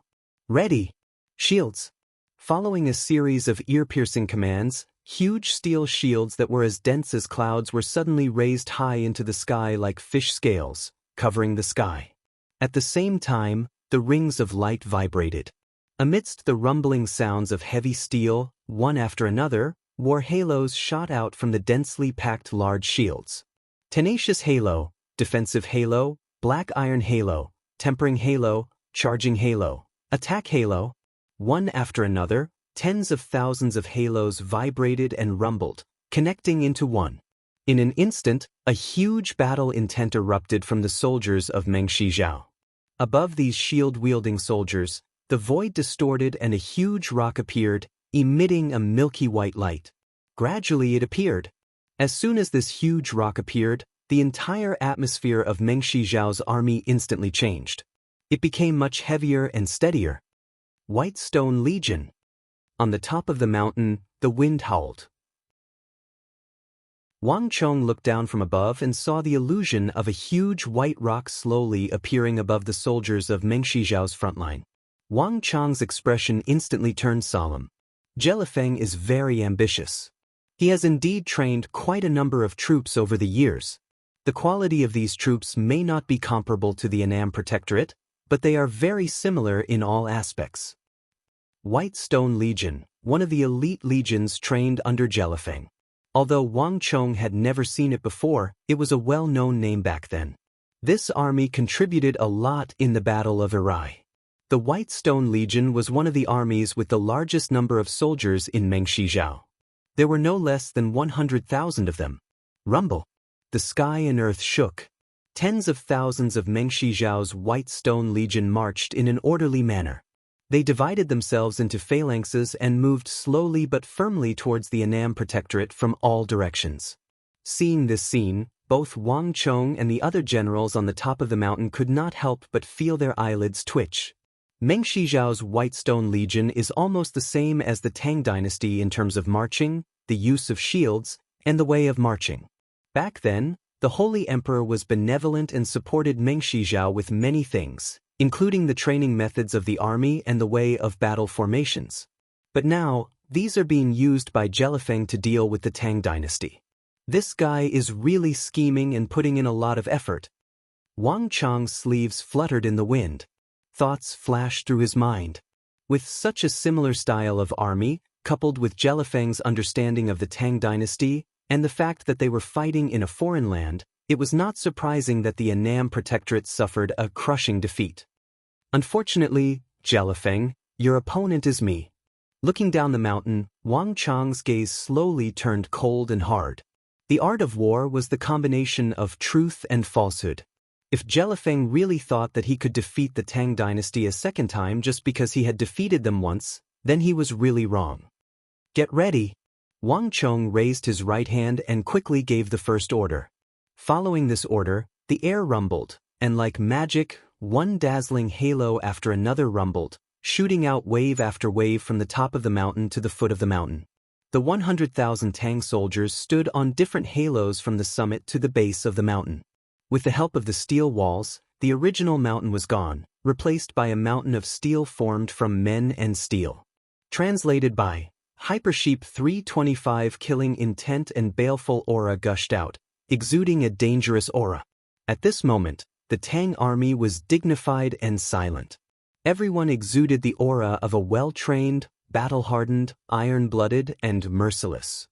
Ready! Shields! Following a series of ear-piercing commands, huge steel shields that were as dense as clouds were suddenly raised high into the sky like fish scales, covering the sky. At the same time, the rings of light vibrated. Amidst the rumbling sounds of heavy steel, one after another, war halos shot out from the densely packed large shields. Tenacious halo, defensive halo, black iron halo, tempering halo, charging halo, attack halo. One after another, tens of thousands of halos vibrated and rumbled, connecting into one. In an instant, a huge battle intent erupted from the soldiers of Mengshi Zhao. Above these shield-wielding soldiers, the void distorted and a huge rock appeared, emitting a milky white light. Gradually it appeared. As soon as this huge rock appeared, the entire atmosphere of Mengshi Zhao's army instantly changed. It became much heavier and steadier. White Stone Legion. On the top of the mountain, the wind howled. Wang Chong looked down from above and saw the illusion of a huge white rock slowly appearing above the soldiers of Mengshi Zhao's front line. Wang Chong's expression instantly turned solemn. Jelifeng is very ambitious. He has indeed trained quite a number of troops over the years. The quality of these troops may not be comparable to the Annam Protectorate, but they are very similar in all aspects. White Stone Legion, one of the elite legions trained under Jelifeng. Although Wang Chong had never seen it before, it was a well-known name back then. This army contributed a lot in the Battle of Irai. The White Stone Legion was one of the armies with the largest number of soldiers in Mengshi Zhao. There were no less than 100,000 of them. Rumble! The sky and earth shook. Tens of thousands of Mengshi Zhao's White Stone Legion marched in an orderly manner. They divided themselves into phalanxes and moved slowly but firmly towards the Annam Protectorate from all directions. Seeing this scene, both Wang Chong and the other generals on the top of the mountain could not help but feel their eyelids twitch. Mengshi Zhao's White Stone Legion is almost the same as the Tang dynasty in terms of marching, the use of shields, and the way of marching. Back then, the Holy Emperor was benevolent and supported Meng Shizhao with many things, including the training methods of the army and the way of battle formations. But now, these are being used by Jelifeng to deal with the Tang dynasty. This guy is really scheming and putting in a lot of effort. Wang Chang's sleeves fluttered in the wind. Thoughts flashed through his mind. With such a similar style of army, coupled with Jelifeng's understanding of the Tang dynasty, and the fact that they were fighting in a foreign land, it was not surprising that the Annam Protectorate suffered a crushing defeat. Unfortunately, Jelifeng, your opponent is me. Looking down the mountain, Wang Chang's gaze slowly turned cold and hard. The art of war was the combination of truth and falsehood. If Jelifeng really thought that he could defeat the Tang dynasty a second time just because he had defeated them once, then he was really wrong. Get ready! Wang Chong raised his right hand and quickly gave the first order. Following this order, the air rumbled, and like magic, one dazzling halo after another rumbled, shooting out wave after wave from the top of the mountain to the foot of the mountain. The 100,000 Tang soldiers stood on different halos from the summit to the base of the mountain. With the help of the steel walls, the original mountain was gone, replaced by a mountain of steel formed from men and steel. Translated by Hypersheep 325. Killing intent and baleful aura gushed out, exuding a dangerous aura. At this moment, the Tang army was dignified and silent. Everyone exuded the aura of a well-trained, battle-hardened, iron-blooded, and merciless.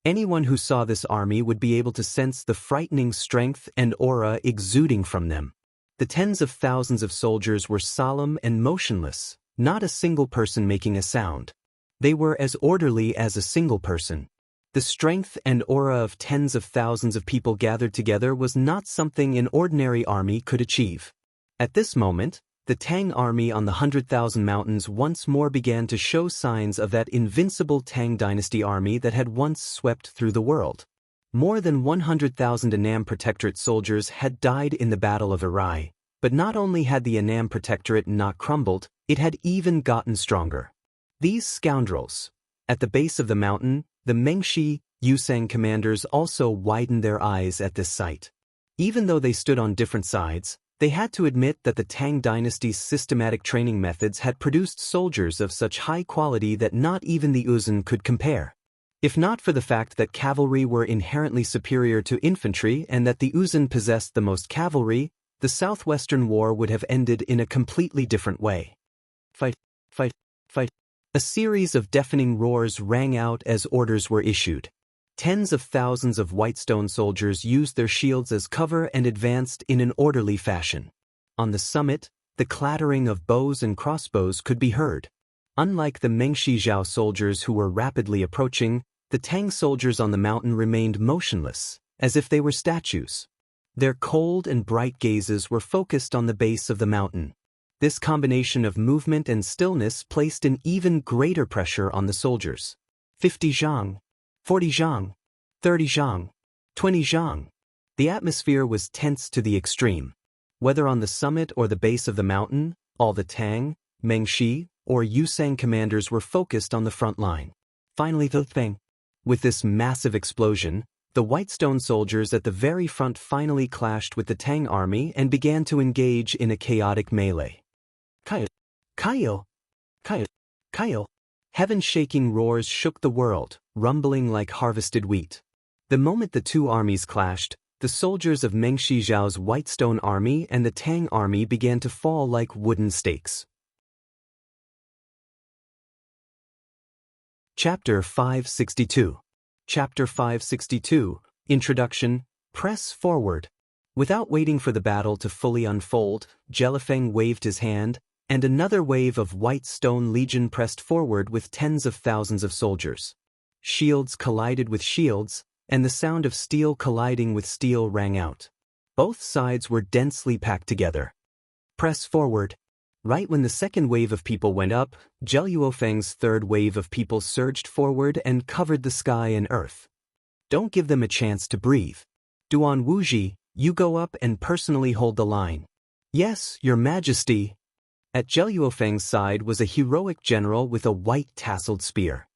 Anyone who saw this army would be able to sense the frightening strength and aura exuding from them. The tens of thousands of soldiers were solemn and motionless, not a single person making a sound. They were as orderly as a single person. The strength and aura of tens of thousands of people gathered together was not something an ordinary army could achieve. At this moment, the Tang army on the 100,000 mountains once more began to show signs of that invincible Tang dynasty army that had once swept through the world. More than 100,000 Annam Protectorate soldiers had died in the Battle of Arai, but not only had the Annam Protectorate not crumbled, it had even gotten stronger. These scoundrels. At the base of the mountain, the Mengshi, Yusang commanders also widened their eyes at this sight. Even though they stood on different sides, they had to admit that the Tang dynasty's systematic training methods had produced soldiers of such high quality that not even the Uzun could compare. If not for the fact that cavalry were inherently superior to infantry and that the Uzun possessed the most cavalry, the Southwestern War would have ended in a completely different way. Fight, fight, fight. A series of deafening roars rang out as orders were issued. Tens of thousands of Whitestone soldiers used their shields as cover and advanced in an orderly fashion. On the summit, the clattering of bows and crossbows could be heard. Unlike the Mengshi soldiers who were rapidly approaching, the Tang soldiers on the mountain remained motionless, as if they were statues. Their cold and bright gazes were focused on the base of the mountain. This combination of movement and stillness placed an even greater pressure on the soldiers. 50 zhang, 40 zhang, 30 zhang, 20 zhang. The atmosphere was tense to the extreme. Whether on the summit or the base of the mountain, all the Tang, Mengshi, or Yusang commanders were focused on the front line. Finally, with this massive explosion, the Whitestone soldiers at the very front finally clashed with the Tang army and began to engage in a chaotic melee. Kaio! Heaven-shaking roars shook the world, rumbling like harvested wheat. The moment the two armies clashed, the soldiers of Meng Shijiao's Whitestone army and the Tang army began to fall like wooden stakes. Chapter 562. Chapter 562, Introduction, Press Forward. Without waiting for the battle to fully unfold, Jelifeng waved his hand, and another wave of Whitestone Legion pressed forward with tens of thousands of soldiers. Shields collided with shields, and the sound of steel colliding with steel rang out. Both sides were densely packed together. Press forward. Right when the second wave of people went up, Jelifeng's third wave of people surged forward and covered the sky and earth. Don't give them a chance to breathe. Duan Wuji, you go up and personally hold the line. Yes, Your Majesty. At Jelifeng's side was a heroic general with a white tasseled spear.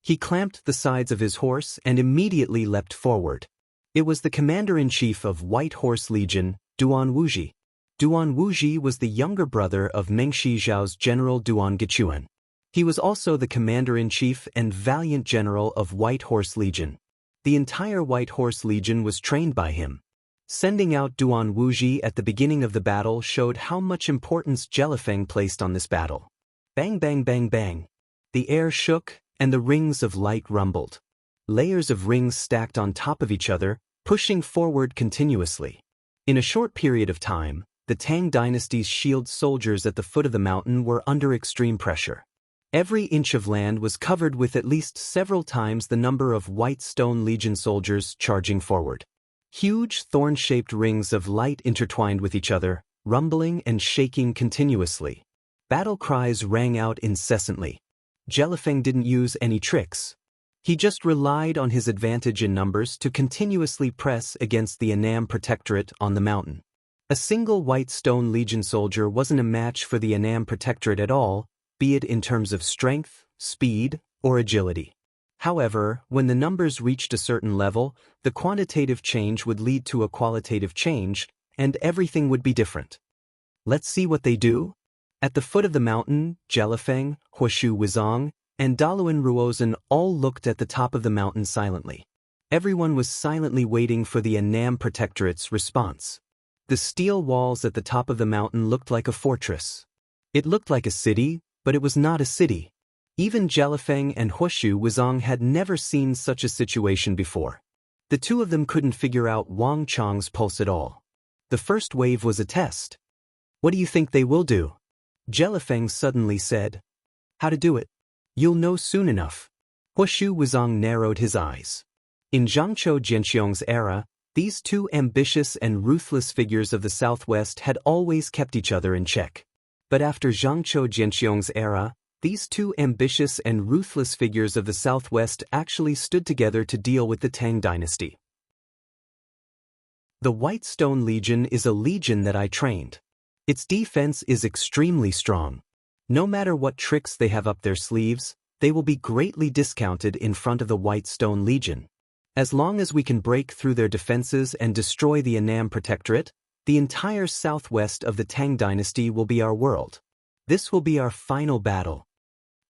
He clamped the sides of his horse and immediately leapt forward. It was the commander-in-chief of White Horse Legion, Duan Wuji. Duan Wuji was the younger brother of Meng Shizhao's general Duan Gichuan. He was also the commander-in-chief and valiant general of White Horse Legion. The entire White Horse Legion was trained by him. Sending out Duan Wuji at the beginning of the battle showed how much importance Jelifeng placed on this battle. Bang bang bang bang. The air shook, and the rings of light rumbled. Layers of rings stacked on top of each other, pushing forward continuously. In a short period of time, the Tang dynasty's shield soldiers at the foot of the mountain were under extreme pressure. Every inch of land was covered with at least several times the number of White Stone Legion soldiers charging forward. Huge thorn-shaped rings of light intertwined with each other, rumbling and shaking continuously. Battle cries rang out incessantly. Jelifeng didn't use any tricks. He just relied on his advantage in numbers to continuously press against the Annam Protectorate on the mountain. A single White Stone Legion soldier wasn't a match for the Annam Protectorate at all, be it in terms of strength, speed, or agility. However, when the numbers reached a certain level, the quantitative change would lead to a qualitative change, and everything would be different. Let's see what they do. At the foot of the mountain, Jelifeng, Huoshu Wuzong, and Daluan Ruozhen all looked at the top of the mountain silently. Everyone was silently waiting for the Annam Protectorate's response. The steel walls at the top of the mountain looked like a fortress. It looked like a city, but it was not a city. Even Jelifeng and Huoshu Wuzong had never seen such a situation before. The two of them couldn't figure out Wang Chong's pulse at all. The first wave was a test. What do you think they will do? Jelifeng suddenly said. How to do it? You'll know soon enough. Huoshu Wuzong narrowed his eyes. In Zhangqiu Jianxiong's era, these two ambitious and ruthless figures of the Southwest had always kept each other in check. But after Zhangqiu Jianxiong's era, these two ambitious and ruthless figures of the Southwest actually stood together to deal with the Tang dynasty. The White Stone Legion is a legion that I trained. Its defense is extremely strong. No matter what tricks they have up their sleeves, they will be greatly discounted in front of the White Stone Legion. As long as we can break through their defenses and destroy the Annam Protectorate, the entire southwest of the Tang dynasty will be our world. This will be our final battle.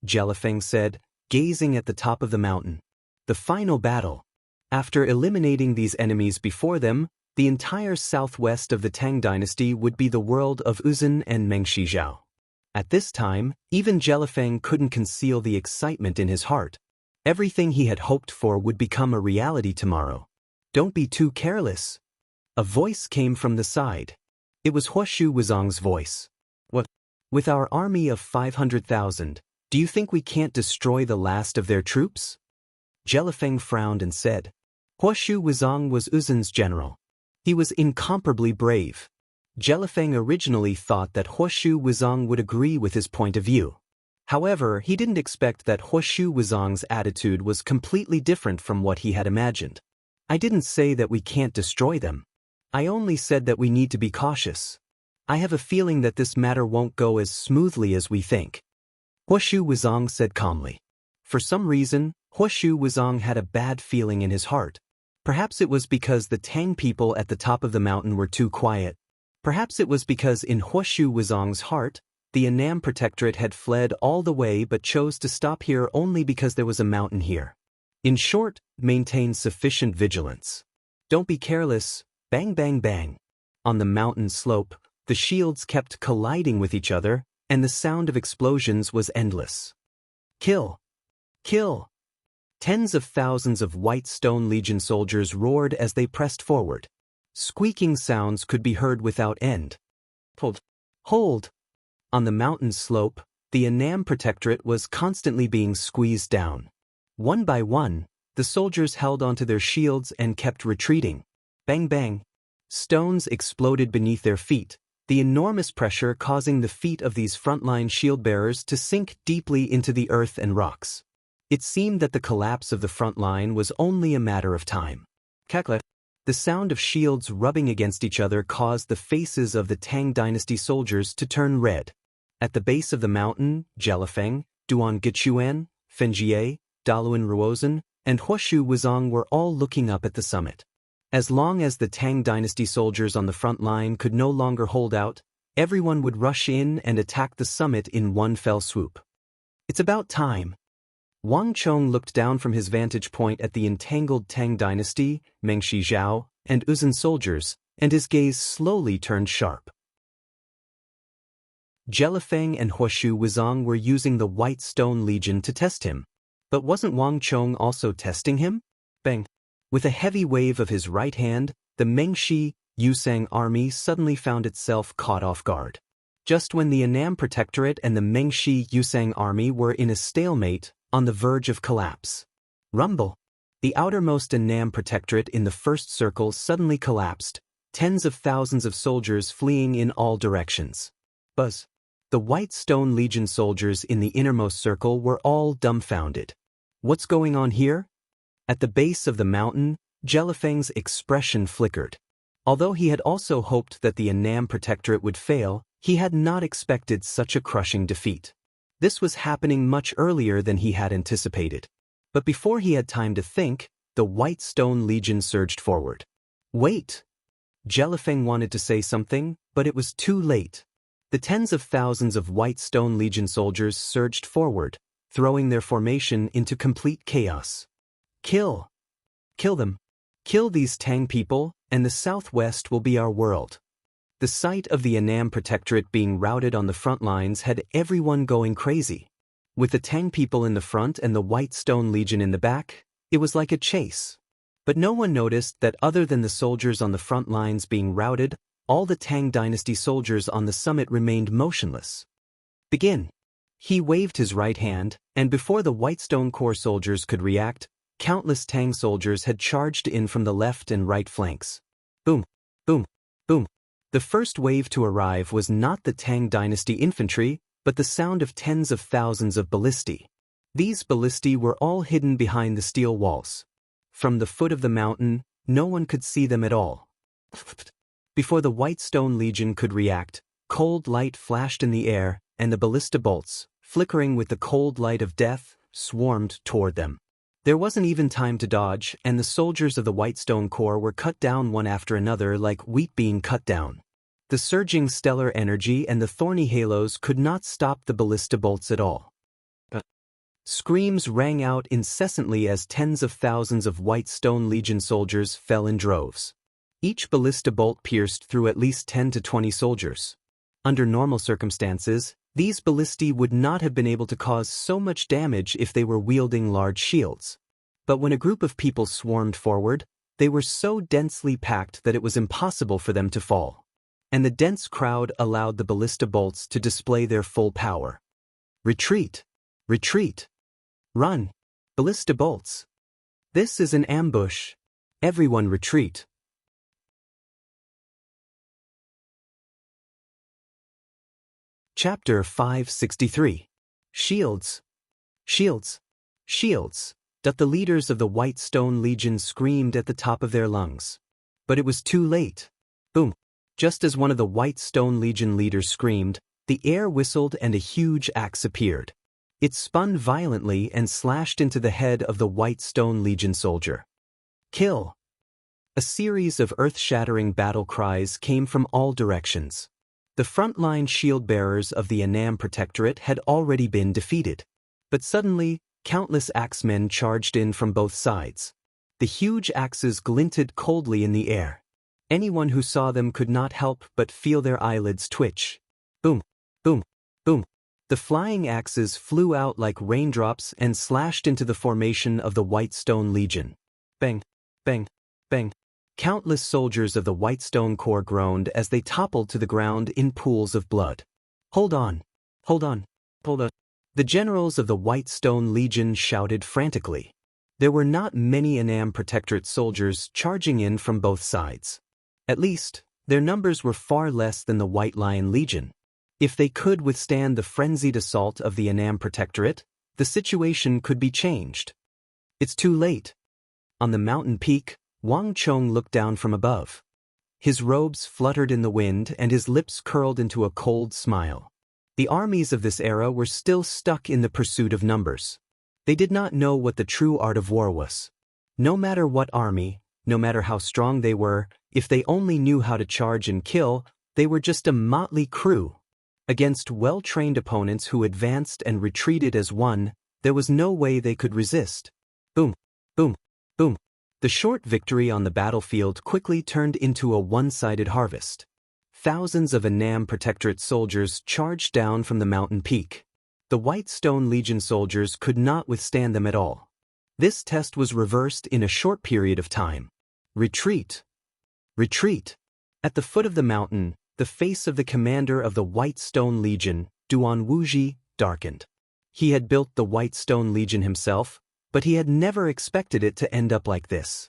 Jelifeng said, gazing at the top of the mountain. The final battle. After eliminating these enemies before them, the entire southwest of the Tang dynasty would be the world of Uzun and Meng Shizhao. At this time, even Jelifeng couldn't conceal the excitement in his heart. Everything he had hoped for would become a reality tomorrow. Don't be too careless. A voice came from the side. It was Huoshu Wuzong's voice. What? With our army of 500,000, do you think we can't destroy the last of their troops? Jelifeng frowned and said. Huoshu Wuzong was Uzun's general. He was incomparably brave. Jelifeng originally thought that Huoshu Wuzong would agree with his point of view. However, he didn't expect that Huoshu Wuzong's attitude was completely different from what he had imagined. I didn't say that we can't destroy them. I only said that we need to be cautious. I have a feeling that this matter won't go as smoothly as we think. Huoshu Wuzong said calmly. For some reason, Huoshu Wuzong had a bad feeling in his heart. Perhaps it was because the Tang people at the top of the mountain were too quiet. Perhaps it was because in Huoshu Wuzong's heart, the Annam Protectorate had fled all the way but chose to stop here only because there was a mountain here. In short, maintain sufficient vigilance. Don't be careless. Bang bang bang. On the mountain slope, the shields kept colliding with each other, and the sound of explosions was endless. Kill! Kill! Tens of thousands of White Stone Legion soldiers roared as they pressed forward. Squeaking sounds could be heard without end. Hold! Hold! On the mountain slope, the Annam Protectorate was constantly being squeezed down. One by one, the soldiers held onto their shields and kept retreating. Bang bang! Stones exploded beneath their feet, the enormous pressure causing the feet of these frontline shield-bearers to sink deeply into the earth and rocks. It seemed that the collapse of the front line was only a matter of time. Kakla. The sound of shields rubbing against each other caused the faces of the Tang dynasty soldiers to turn red. At the base of the mountain, Jelifeng, Duan Gichuan, Fenjie, Daluan Ruozan, and Huoshu Wuzong were all looking up at the summit. As long as the Tang dynasty soldiers on the front line could no longer hold out, everyone would rush in and attack the summit in one fell swoop. It's about time. Wang Chong looked down from his vantage point at the entangled Tang dynasty, Meng Shizhao, and Uzun soldiers, and his gaze slowly turned sharp. Jelifeng and Huoshu Wuzong were using the White Stone Legion to test him. But wasn't Wang Chong also testing him? Bang! With a heavy wave of his right hand, the Mengshi Yusang army suddenly found itself caught off guard. Just when the Annam Protectorate and the Mengshi Yusang army were in a stalemate, on the verge of collapse. Rumble! The outermost Annam Protectorate in the first circle suddenly collapsed, tens of thousands of soldiers fleeing in all directions. Buzz! The White Stone Legion soldiers in the innermost circle were all dumbfounded. What's going on here? At the base of the mountain, Jelifeng's expression flickered. Although he had also hoped that the Annam Protectorate would fail, he had not expected such a crushing defeat. This was happening much earlier than he had anticipated. But before he had time to think, the White Stone Legion surged forward. Wait! Jelifeng wanted to say something, but it was too late. The tens of thousands of White Stone Legion soldiers surged forward, throwing their formation into complete chaos. Kill! Kill them! Kill these Tang people, and the southwest will be our world. The sight of the Annam Protectorate being routed on the front lines had everyone going crazy. With the Tang people in the front and the White Stone Legion in the back, it was like a chase. But no one noticed that other than the soldiers on the front lines being routed, all the Tang dynasty soldiers on the summit remained motionless. Begin! He waved his right hand, and before the White Stone Corps soldiers could react, countless Tang soldiers had charged in from the left and right flanks. Boom! Boom! Boom! The first wave to arrive was not the Tang dynasty infantry, but the sound of tens of thousands of ballistae. These ballistae were all hidden behind the steel walls. From the foot of the mountain, no one could see them at all. Before the White Stone Legion could react, cold light flashed in the air, and the ballista bolts, flickering with the cold light of death, swarmed toward them. There wasn't even time to dodge, and the soldiers of the White Stone Corps were cut down one after another like wheat being cut down. The surging stellar energy and the thorny halos could not stop the ballista bolts at all. Screams rang out incessantly as tens of thousands of White Stone Legion soldiers fell in droves. Each ballista bolt pierced through at least 10 to 20 soldiers. Under normal circumstances, these ballistae would not have been able to cause so much damage if they were wielding large shields. But when a group of people swarmed forward, they were so densely packed that it was impossible for them to fall. And the dense crowd allowed the ballista bolts to display their full power. Retreat! Retreat! Run! Ballista bolts! This is an ambush! Everyone retreat! Chapter 563. Shields! Shields! Shields! The leaders of the White Stone Legion screamed at the top of their lungs. But it was too late. Boom! Just as one of the White Stone Legion leaders screamed, the air whistled and a huge axe appeared. It spun violently and slashed into the head of the White Stone Legion soldier. Kill! A series of earth-shattering battle cries came from all directions. The frontline shield-bearers of the Annam Protectorate had already been defeated. But suddenly, countless axemen charged in from both sides. The huge axes glinted coldly in the air. Anyone who saw them could not help but feel their eyelids twitch. Boom! Boom! Boom! The flying axes flew out like raindrops and slashed into the formation of the White Stone Legion. Bang! Bang! Bang! Countless soldiers of the White Stone Corps groaned as they toppled to the ground in pools of blood. Hold on! Hold on! Hold on! The generals of the White Stone Legion shouted frantically. There were not many Annam Protectorate soldiers charging in from both sides. At least, their numbers were far less than the White Lion Legion. If they could withstand the frenzied assault of the Annam Protectorate, the situation could be changed. It's too late. On the mountain peak, Wang Chong looked down from above. His robes fluttered in the wind and his lips curled into a cold smile. The armies of this era were still stuck in the pursuit of numbers. They did not know what the true art of war was. No matter what army, no matter how strong they were, if they only knew how to charge and kill, they were just a motley crew. Against well-trained opponents who advanced and retreated as one, there was no way they could resist. Boom, boom, boom. The short victory on the battlefield quickly turned into a one-sided harvest. Thousands of Annam Protectorate soldiers charged down from the mountain peak. The White Stone Legion soldiers could not withstand them at all. This test was reversed in a short period of time. Retreat. Retreat. At the foot of the mountain, the face of the commander of the White Stone Legion, Duan Wuji, darkened. He had built the White Stone Legion himself, but he had never expected it to end up like this.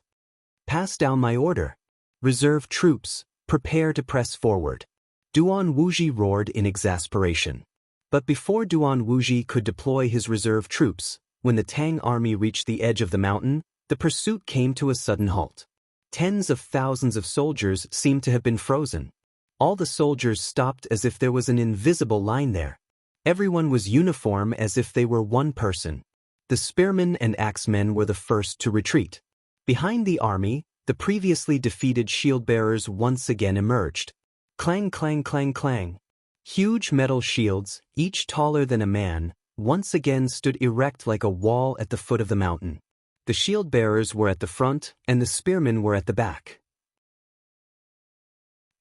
Pass down my order. Reserve troops, prepare to press forward. Duan Wuji roared in exasperation. But before Duan Wuji could deploy his reserve troops, when the Tang army reached the edge of the mountain, the pursuit came to a sudden halt. Tens of thousands of soldiers seemed to have been frozen. All the soldiers stopped as if there was an invisible line there. Everyone was uniform as if they were one person. The spearmen and axemen were the first to retreat. Behind the army, the previously defeated shield-bearers once again emerged. Clang, clang, clang, clang. Huge metal shields, each taller than a man, once again stood erect like a wall at the foot of the mountain. The shield-bearers were at the front, and the spearmen were at the back.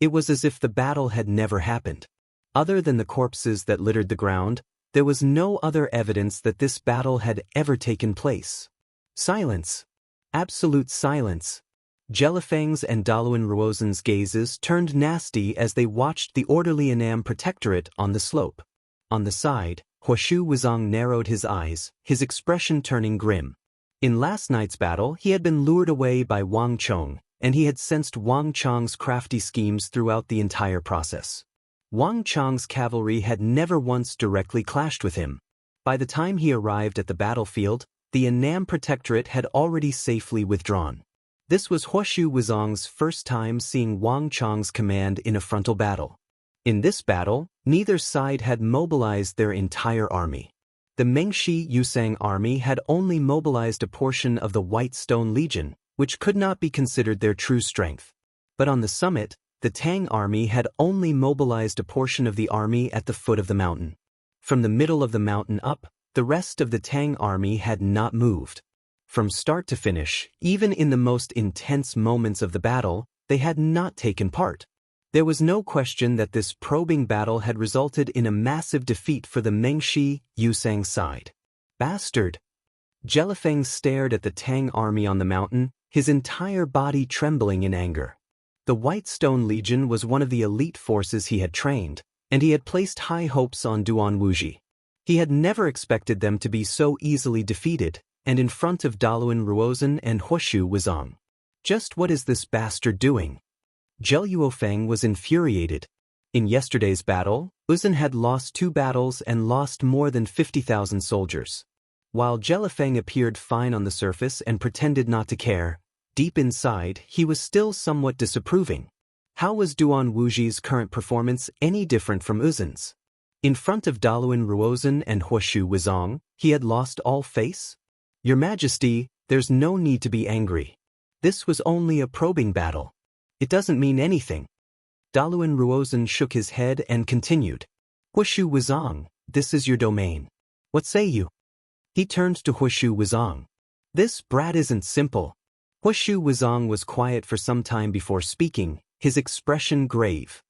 It was as if the battle had never happened. Other than the corpses that littered the ground, there was no other evidence that this battle had ever taken place. Silence. Absolute silence. Jelifeng's and Daluan Ruozen's gazes turned nasty as they watched the orderly Annam Protectorate on the slope. On the side, Huashu Wuzong narrowed his eyes, his expression turning grim. In last night's battle, he had been lured away by Wang Chong, and he had sensed Wang Chong's crafty schemes throughout the entire process. Wang Chong's cavalry had never once directly clashed with him. By the time he arrived at the battlefield, the Annam Protectorate had already safely withdrawn. This was Huashu Wuzong's first time seeing Wang Chong's command in a frontal battle. In this battle, neither side had mobilized their entire army. The Mengshi Yusang army had only mobilized a portion of the White Stone Legion, which could not be considered their true strength. But on the summit, the Tang army had only mobilized a portion of the army at the foot of the mountain. From the middle of the mountain up, the rest of the Tang army had not moved. From start to finish, even in the most intense moments of the battle, they had not taken part. There was no question that this probing battle had resulted in a massive defeat for the Mengshi Yusang side. Bastard! Jelifeng stared at the Tang army on the mountain, his entire body trembling in anger. The White Stone Legion was one of the elite forces he had trained, and he had placed high hopes on Duan Wuji. He had never expected them to be so easily defeated, and in front of Daluan Ruozen and Huashu Wuzong. Just what is this bastard doing? Zhou Yuofeng was infuriated. In yesterday's battle, Uzun had lost 2 battles and lost more than 50,000 soldiers. While Jelifeng appeared fine on the surface and pretended not to care, deep inside he was still somewhat disapproving. How was Duan Wuji's current performance any different from Uzun's? In front of Daluan Ruozen and Huashu Wuzong, he had lost all face? Your Majesty, there's no need to be angry. This was only a probing battle. It doesn't mean anything. Daluan Ruozen shook his head and continued. Huashu Wuzong, this is your domain. What say you? He turned to Huashu Wuzong. This brat isn't simple. Huashu Wuzong was quiet for some time before speaking, his expression grave.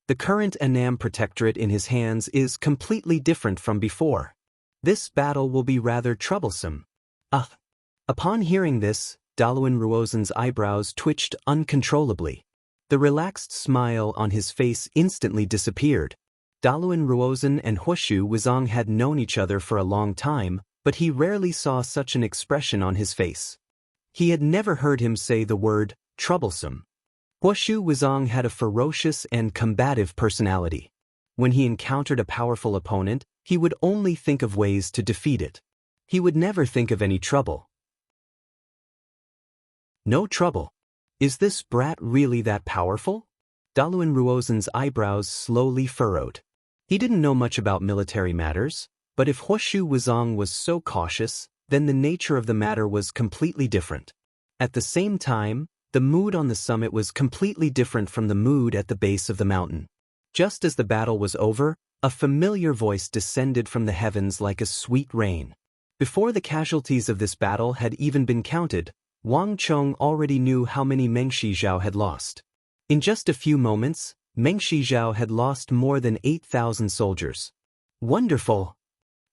The current Annam Protectorate in his hands is completely different from before. This battle will be rather troublesome. Upon hearing this, Daluan Ruozen's eyebrows twitched uncontrollably. The relaxed smile on his face instantly disappeared. Daluan Ruozen and Huashu Wuzong had known each other for a long time, but he rarely saw such an expression on his face. He had never heard him say the word troublesome. Huashu Wuzong had a ferocious and combative personality. When he encountered a powerful opponent, he would only think of ways to defeat it. He would never think of any trouble. No trouble. Is this brat really that powerful? Daluan Ruozen's eyebrows slowly furrowed. He didn't know much about military matters, but if Huashu Wuzong was so cautious, then the nature of the matter was completely different. At the same time, the mood on the summit was completely different from the mood at the base of the mountain. Just as the battle was over, a familiar voice descended from the heavens like a sweet rain. Before the casualties of this battle had even been counted, Wang Chong already knew how many Meng Shizhao had lost. In just a few moments, Meng Shizhao had lost more than 8,000 soldiers. Wonderful!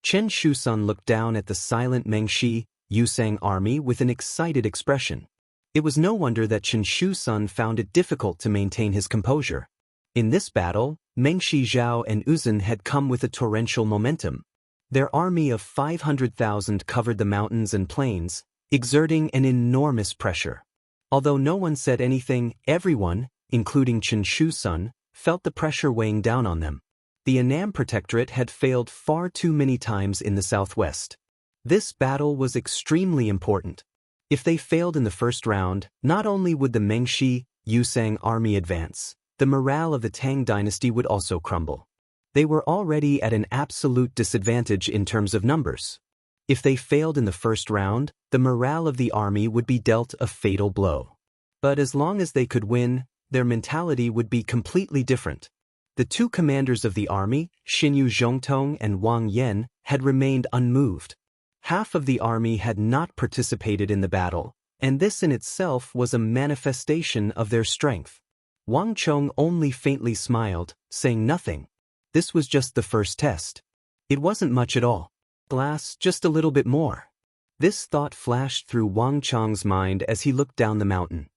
Chen Shusun looked down at the silent Meng Shi Yusang army with an excited expression. It was no wonder that Chen Shusun found it difficult to maintain his composure. In this battle, Meng Shizhao and Uzun had come with a torrential momentum. Their army of 500,000 covered the mountains and plains, exerting an enormous pressure. Although no one said anything, everyone, including Chen Shusun, felt the pressure weighing down on them. The Annam Protectorate had failed far too many times in the southwest. This battle was extremely important. If they failed in the first round, not only would the Mengshi Yusang army advance, the morale of the Tang dynasty would also crumble. They were already at an absolute disadvantage in terms of numbers. If they failed in the first round, the morale of the army would be dealt a fatal blow. But as long as they could win, their mentality would be completely different. The two commanders of the army, Xinyu Zhongtong and Wang Yan, had remained unmoved. Half of the army had not participated in the battle, and this in itself was a manifestation of their strength. Wang Chong only faintly smiled, saying nothing. This was just the first test. It wasn't much at all. Glass, just a little bit more. This thought flashed through Wang Chong's mind as he looked down the mountain.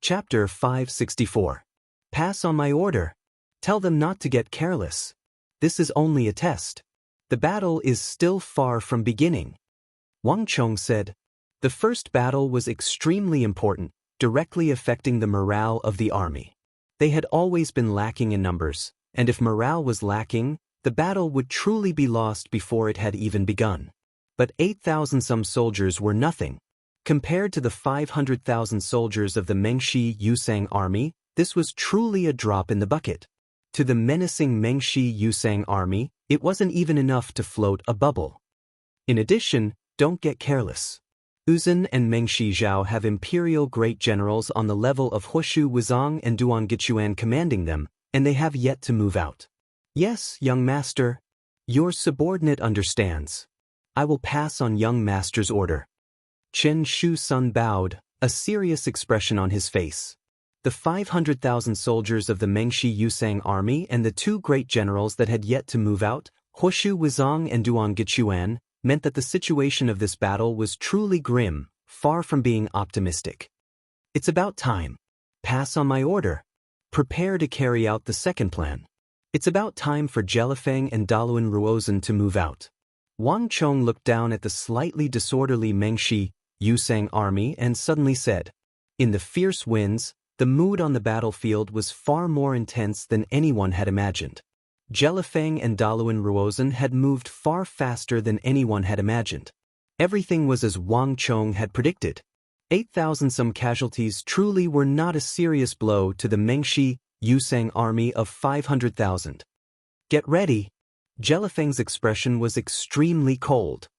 Chapter 564. Pass on my order. Tell them not to get careless. This is only a test. The battle is still far from beginning. Wang Chong said. The first battle was extremely important, directly affecting the morale of the army. They had always been lacking in numbers, and if morale was lacking, the battle would truly be lost before it had even begun. But 8,000 some soldiers were nothing. Compared to the 500,000 soldiers of the Mengshi Yusang army, this was truly a drop in the bucket. To the menacing Mengshi Yusang army, it wasn't even enough to float a bubble. In addition, don't get careless. Uzun and Meng Shizhao have imperial great generals on the level of Hoshu Wuzong and Duan Gichuan commanding them, and they have yet to move out. Yes, young master. Your subordinate understands. I will pass on young master's order. Chen Shusun bowed, a serious expression on his face. The 500,000 soldiers of the Mengshi Yusang army and the two great generals that had yet to move out, Hoshu Wuzong and Duan Gichuan, meant that the situation of this battle was truly grim, far from being optimistic. It's about time. Pass on my order. Prepare to carry out the second plan. It's about time for Jelifeng and Daluan Ruozhen to move out. Wang Chong looked down at the slightly disorderly Mengshi Yusang army and suddenly said, in the fierce winds, the mood on the battlefield was far more intense than anyone had imagined. Jelifeng and Daluan Ruozhen had moved far faster than anyone had imagined. Everything was as Wang Chong had predicted. 8,000 some casualties truly were not a serious blow to the Mengshi Yusang army of 500,000. Get ready. Jelifeng's expression was extremely cold.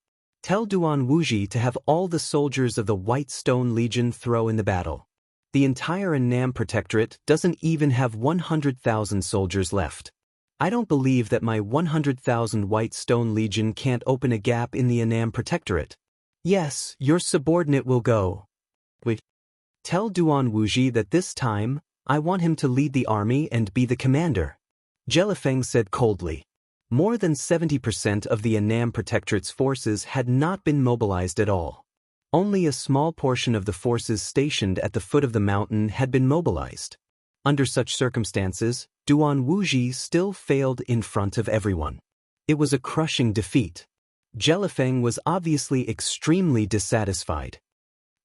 Tell Duan Wuji to have all the soldiers of the White Stone Legion throw in the battle. The entire Annam Protectorate doesn't even have 100,000 soldiers left. I don't believe that my 100,000 White Stone Legion can't open a gap in the Annam Protectorate. Yes, your subordinate will go. Wait. Tell Duan Wuji that this time, I want him to lead the army and be the commander. Jelifeng said coldly. More than 70% of the Annam Protectorate's forces had not been mobilized at all. Only a small portion of the forces stationed at the foot of the mountain had been mobilized. Under such circumstances, Duan Wuji still failed in front of everyone. It was a crushing defeat. Jelifeng was obviously extremely dissatisfied.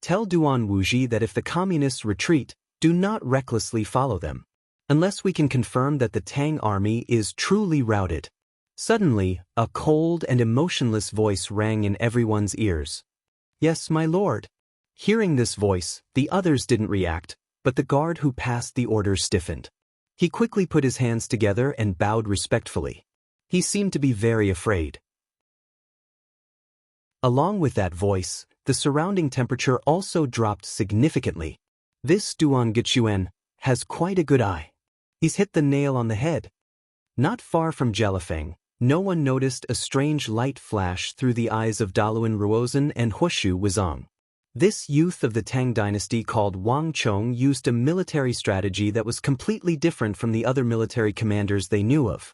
Tell Duan Wuji that if the communists retreat, do not recklessly follow them. Unless we can confirm that the Tang army is truly routed. Suddenly, a cold and emotionless voice rang in everyone's ears. Yes, my lord. Hearing this voice, the others didn't react, but the guard who passed the order stiffened. He quickly put his hands together and bowed respectfully. He seemed to be very afraid. Along with that voice, the surrounding temperature also dropped significantly. This Duan Gichuan has quite a good eye. He's hit the nail on the head. Not far from Jelifeng, no one noticed a strange light flash through the eyes of Daluan Ruozhen and Huoshu Wuzong. This youth of the Tang dynasty called Wang Chong used a military strategy that was completely different from the other military commanders they knew of.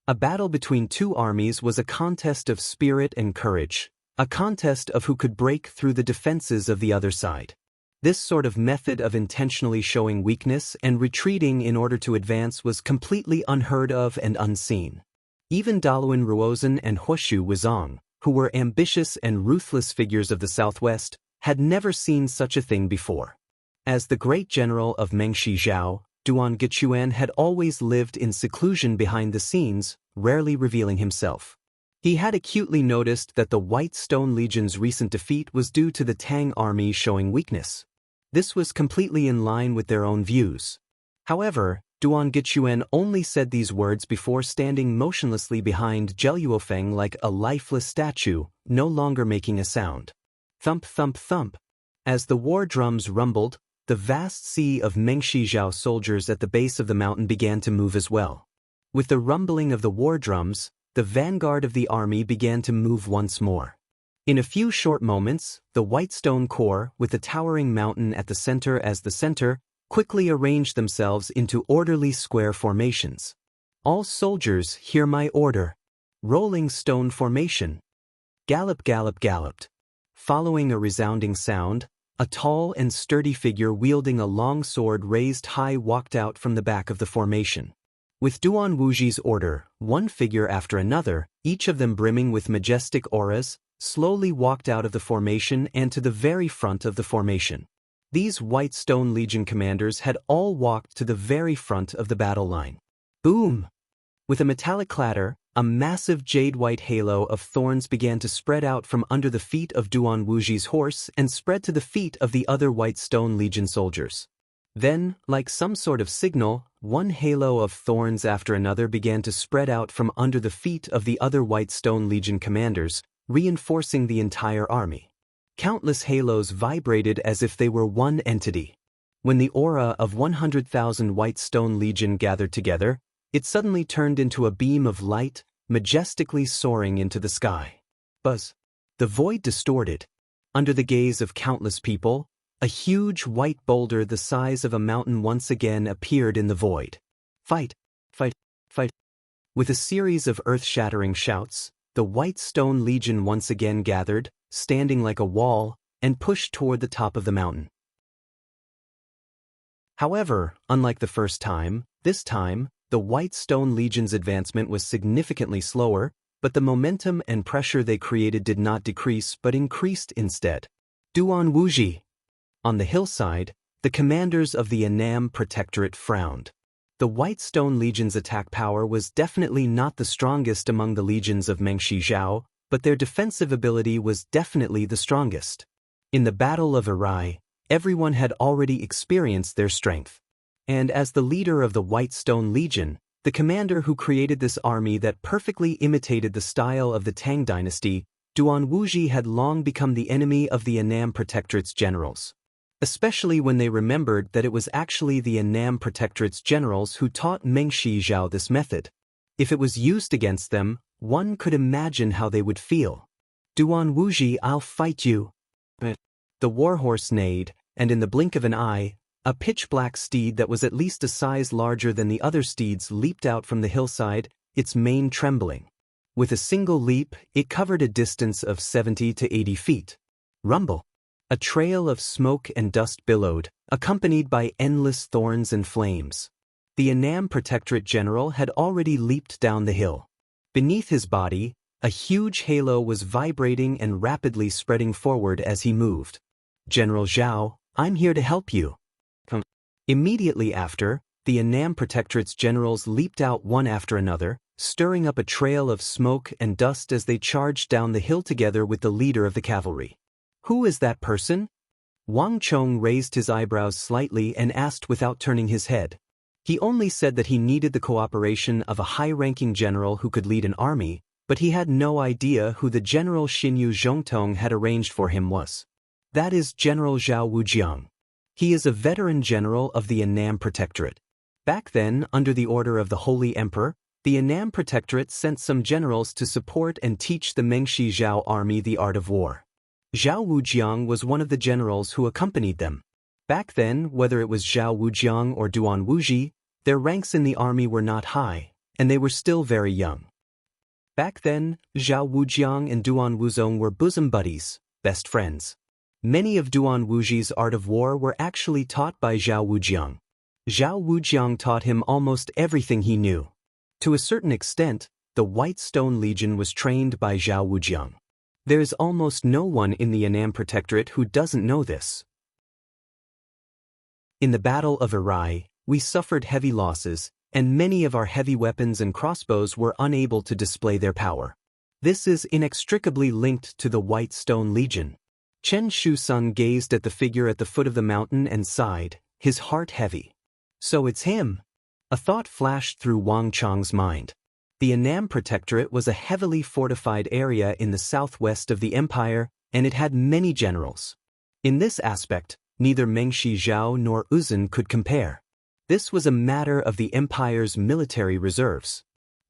A battle between two armies was a contest of spirit and courage, a contest of who could break through the defenses of the other side. This sort of method of intentionally showing weakness and retreating in order to advance was completely unheard of and unseen. Even Daluan Ruozhen and Huoshu Wuzong, who were ambitious and ruthless figures of the southwest, had never seen such a thing before. As the great general of Mengshi Zhao, Duan Gichuan had always lived in seclusion behind the scenes, rarely revealing himself. He had acutely noticed that the White Stone Legion's recent defeat was due to the Tang army showing weakness. This was completely in line with their own views. However, Duan Gichuan only said these words before standing motionlessly behind Zheluofeng like a lifeless statue, no longer making a sound. Thump thump thump. As the war drums rumbled, the vast sea of Mengshi Zhao soldiers at the base of the mountain began to move as well. With the rumbling of the war drums, the vanguard of the army began to move once more. In a few short moments, the White Stone Corps, with the towering mountain at the center as the center, quickly arranged themselves into orderly square formations. All soldiers, hear my order. Rolling stone formation. Gallop, gallop, galloped. Following a resounding sound, a tall and sturdy figure wielding a long sword raised high walked out from the back of the formation. With Duan Wuji's order, one figure after another, each of them brimming with majestic auras, slowly walked out of the formation and to the very front of the formation. These White Stone Legion commanders had all walked to the very front of the battle line. Boom! With a metallic clatter, a massive jade-white halo of thorns began to spread out from under the feet of Duan Wuji's horse and spread to the feet of the other White Stone Legion soldiers. Then, like some sort of signal, one halo of thorns after another began to spread out from under the feet of the other White Stone Legion commanders, reinforcing the entire army. Countless halos vibrated as if they were one entity. When the aura of 100,000 White Stone Legion gathered together, it suddenly turned into a beam of light, majestically soaring into the sky. Buzz. The void distorted. Under the gaze of countless people, a huge white boulder the size of a mountain once again appeared in the void. Fight! Fight! Fight! With a series of earth-shattering shouts, the White Stone Legion once again gathered, standing like a wall, and pushed toward the top of the mountain. However, unlike the first time, this time, the White Stone Legion's advancement was significantly slower, but the momentum and pressure they created did not decrease but increased instead. Duan Wuji. On the hillside, the commanders of the Annam Protectorate frowned. The White Stone Legion's attack power was definitely not the strongest among the legions of Mengshi Zhao, but their defensive ability was definitely the strongest. In the Battle of Irai, everyone had already experienced their strength. And as the leader of the White Stone Legion, the commander who created this army that perfectly imitated the style of the Tang dynasty, Duan Wuji had long become the enemy of the Annam Protectorate's generals. Especially when they remembered that it was actually the Annam Protectorate's generals who taught Mengshi Zhao this method. If it was used against them, one could imagine how they would feel. Duan Wuji, I'll fight you. But the warhorse neighed, and in the blink of an eye, a pitch-black steed that was at least a size larger than the other steeds leaped out from the hillside, its mane trembling. With a single leap, it covered a distance of 70 to 80 feet. Rumble. A trail of smoke and dust billowed, accompanied by endless thorns and flames. The Annam Protectorate general had already leaped down the hill. Beneath his body, a huge halo was vibrating and rapidly spreading forward as he moved. General Zhao, I'm here to help you. Immediately after, the Annam Protectorate's generals leaped out one after another, stirring up a trail of smoke and dust as they charged down the hill together with the leader of the cavalry. Who is that person? Wang Chong raised his eyebrows slightly and asked without turning his head. He only said that he needed the cooperation of a high-ranking general who could lead an army, but he had no idea who the General Xinyu Zhongtong had arranged for him was. That is General Zhao Wujiang. He is a veteran general of the Annam Protectorate. Back then, under the order of the Holy Emperor, the Annam Protectorate sent some generals to support and teach the Mengshi Zhao army the art of war. Zhao Wujiang was one of the generals who accompanied them. Back then, whether it was Zhao Wujiang or Duan Wuji, their ranks in the army were not high, and they were still very young. Back then, Zhao Wujiang and Duan Wuzong were bosom buddies, best friends. Many of Duan Wuji's art of war were actually taught by Zhao Wujiang. Zhao Wujiang taught him almost everything he knew. To a certain extent, the White Stone Legion was trained by Zhao Wujiang. There is almost no one in the Annam Protectorate who doesn't know this. In the Battle of Irai, we suffered heavy losses, and many of our heavy weapons and crossbows were unable to display their power. This is inextricably linked to the White Stone Legion. Chen Shusun gazed at the figure at the foot of the mountain and sighed, his heart heavy. So it's him. A thought flashed through Wang Chong's mind. The Annam Protectorate was a heavily fortified area in the southwest of the empire, and it had many generals. In this aspect, neither Mengshi Zhao nor Uzun could compare. This was a matter of the empire's military reserves.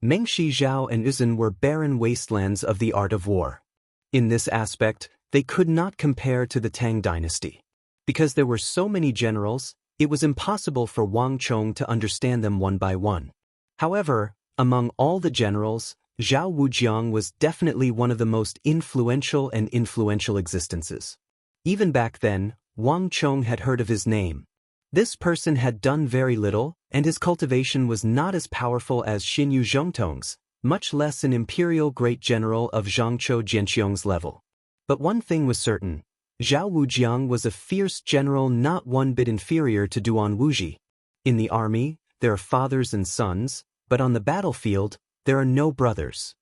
Mengshi Zhao and Uzun were barren wastelands of the art of war. In this aspect, they could not compare to the Tang dynasty. Because there were so many generals, it was impossible for Wang Chong to understand them one by one. However, among all the generals, Zhao Wujiang was definitely one of the most influential existences. Even back then, Wang Chong had heard of his name. This person had done very little, and his cultivation was not as powerful as Xinyu Zhongtong's, much less an imperial great general of Zhangzhou Jianqiong's level. But one thing was certain. Zhao Wujiang was a fierce general not one bit inferior to Duan Wuji. In the army, there are fathers and sons, but on the battlefield, there are no brothers.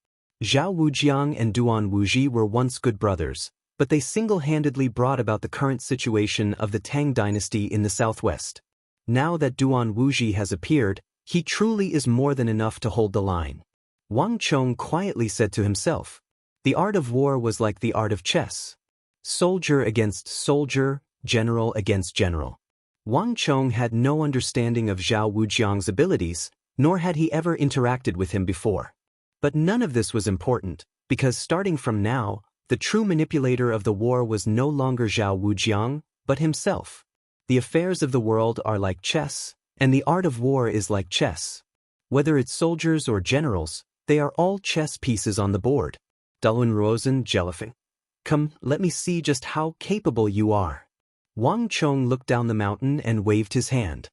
Zhao Wujiang and Duan Wuji were once good brothers, but they single-handedly brought about the current situation of the Tang dynasty in the southwest. Now that Duan Wuji has appeared, he truly is more than enough to hold the line. Wang Chong quietly said to himself, the art of war was like the art of chess. Soldier against soldier, general against general. Wang Chong had no understanding of Zhao Wujiang's abilities, nor had he ever interacted with him before. But none of this was important, because starting from now, the true manipulator of the war was no longer Zhao Wujiang, but himself. The affairs of the world are like chess, and the art of war is like chess. Whether it's soldiers or generals, they are all chess pieces on the board. Dalun Rosen Jellyfing. Come, let me see just how capable you are. Wang Chong looked down the mountain and waved his hand.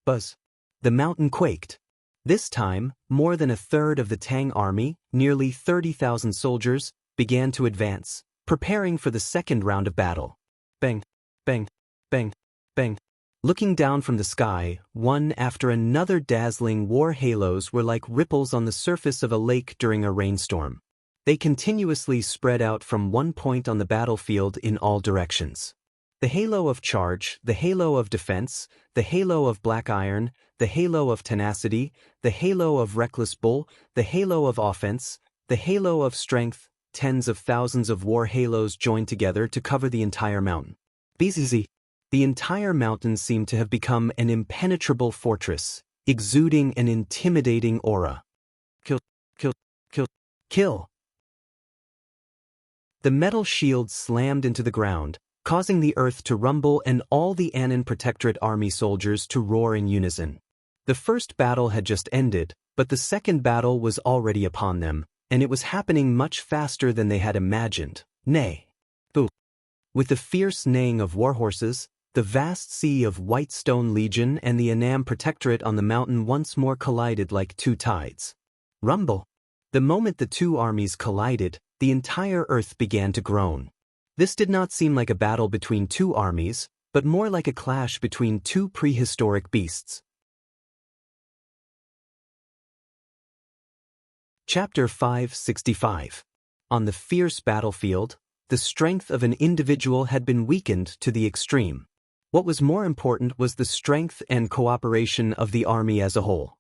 Buzz. The mountain quaked. This time, more than a third of the Tang army, nearly 30,000 soldiers, began to advance, preparing for the second round of battle. Bang, bang, bang, bang. Looking down from the sky, one after another dazzling war halos were like ripples on the surface of a lake during a rainstorm. They continuously spread out from one point on the battlefield in all directions. The halo of charge, the halo of defense, the halo of black iron, the halo of tenacity, the halo of reckless bull, the halo of offense, the halo of strength, tens of thousands of war halos joined together to cover the entire mountain. BZZ. The entire mountain seemed to have become an impenetrable fortress, exuding an intimidating aura. Kill, kill, kill, kill. The metal shield slammed into the ground, causing the earth to rumble and all the Annam Protectorate army soldiers to roar in unison. The first battle had just ended, but the second battle was already upon them, and it was happening much faster than they had imagined. Nay. Boo. With the fierce neighing of warhorses, the vast sea of White Stone Legion and the Annam Protectorate on the mountain once more collided like two tides. Rumble. The moment the two armies collided, the entire earth began to groan. This did not seem like a battle between two armies, but more like a clash between two prehistoric beasts. Chapter 565. On the fierce battlefield, the strength of an individual had been weakened to the extreme. What was more important was the strength and cooperation of the army as a whole.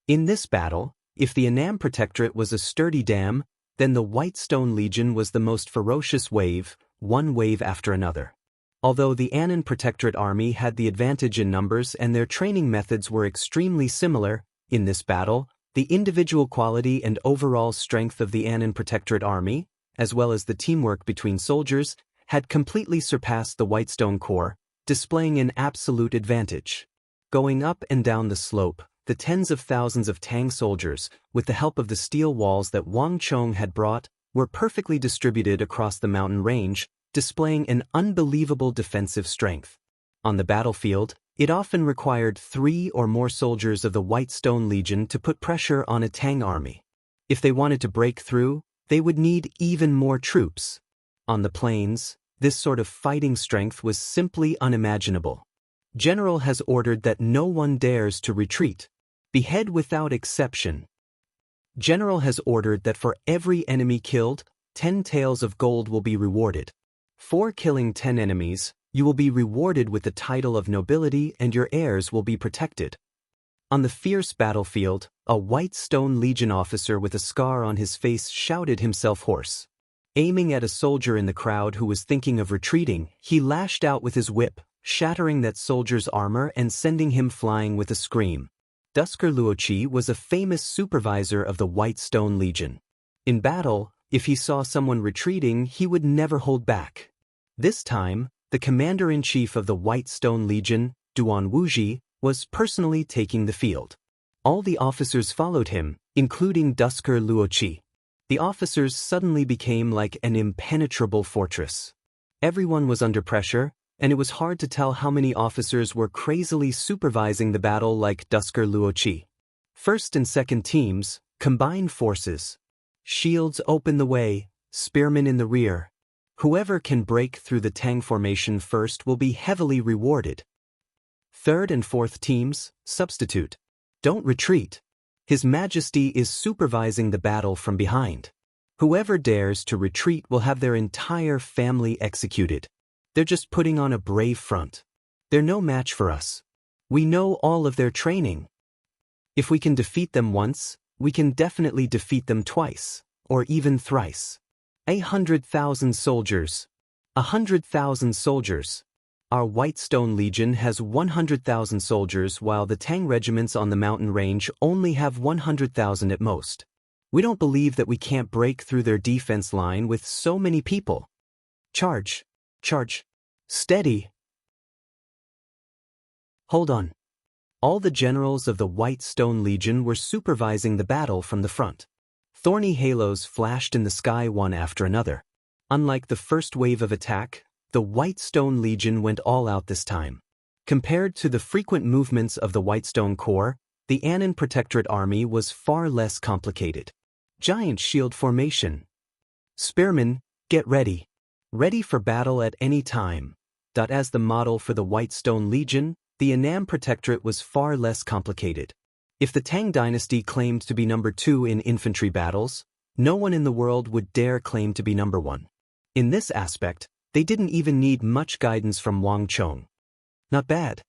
In this battle, if the Annam Protectorate was a sturdy dam, then the Whitestone Legion was the most ferocious wave, one wave after another. Although the Annan Protectorate army had the advantage in numbers and their training methods were extremely similar, in this battle, the individual quality and overall strength of the Annan Protectorate army, as well as the teamwork between soldiers, had completely surpassed the Whitestone Corps, displaying an absolute advantage. Going up and down the slope, the tens of thousands of Tang soldiers, with the help of the steel walls that Wang Chong had brought, were perfectly distributed across the mountain range, displaying an unbelievable defensive strength. On the battlefield, it often required 3 or more soldiers of the Whitestone Legion to put pressure on a Tang army. If they wanted to break through, they would need even more troops. On the plains, this sort of fighting strength was simply unimaginable. General has ordered that no one dares to retreat. Behead without exception. General has ordered that for every enemy killed, 10 taels of gold will be rewarded. For killing 10 enemies, you will be rewarded with the title of nobility and your heirs will be protected. On the fierce battlefield, a Whitestone Legion officer with a scar on his face shouted himself hoarse. Aiming at a soldier in the crowd who was thinking of retreating, he lashed out with his whip, shattering that soldier's armor and sending him flying with a scream. Dusker Luoqi was a famous supervisor of the Whitestone Legion. In battle, if he saw someone retreating, he would never hold back. This time, the commander-in-chief of the Whitestone Legion, Duan Wuji, was personally taking the field. All the officers followed him, including Dusker Luoqi. The officers suddenly became like an impenetrable fortress. Everyone was under pressure, and it was hard to tell how many officers were crazily supervising the battle like Dusker Luoqi. First and second teams, combined forces. Shields open the way, spearmen in the rear. Whoever can break through the Tang formation first will be heavily rewarded. Third and fourth teams, substitute. Don't retreat. His Majesty is supervising the battle from behind. Whoever dares to retreat will have their entire family executed. They're just putting on a brave front. They're no match for us. We know all of their training. If we can defeat them once, we can definitely defeat them twice, or even thrice. 100,000 soldiers. 100,000 soldiers. Our Whitestone Legion has 100,000 soldiers while the Tang regiments on the mountain range only have 100,000 at most. We don't believe that we can't break through their defense line with so many people. Charge. Charge. Steady. Hold on. All the generals of the Whitestone Legion were supervising the battle from the front. Thorny halos flashed in the sky one after another. Unlike the first wave of attack, the Whitestone Legion went all out this time. Compared to the frequent movements of the Whitestone Corps, the Annan Protectorate army was far less complicated. Giant shield formation. Spearmen, get ready. Ready for battle at any time. As the model for the Whitestone Legion, the Annam Protectorate was far less complicated. If the Tang dynasty claimed to be number 2 in infantry battles, no one in the world would dare claim to be number 1. In this aspect, they didn't even need much guidance from Wang Chong. Not bad.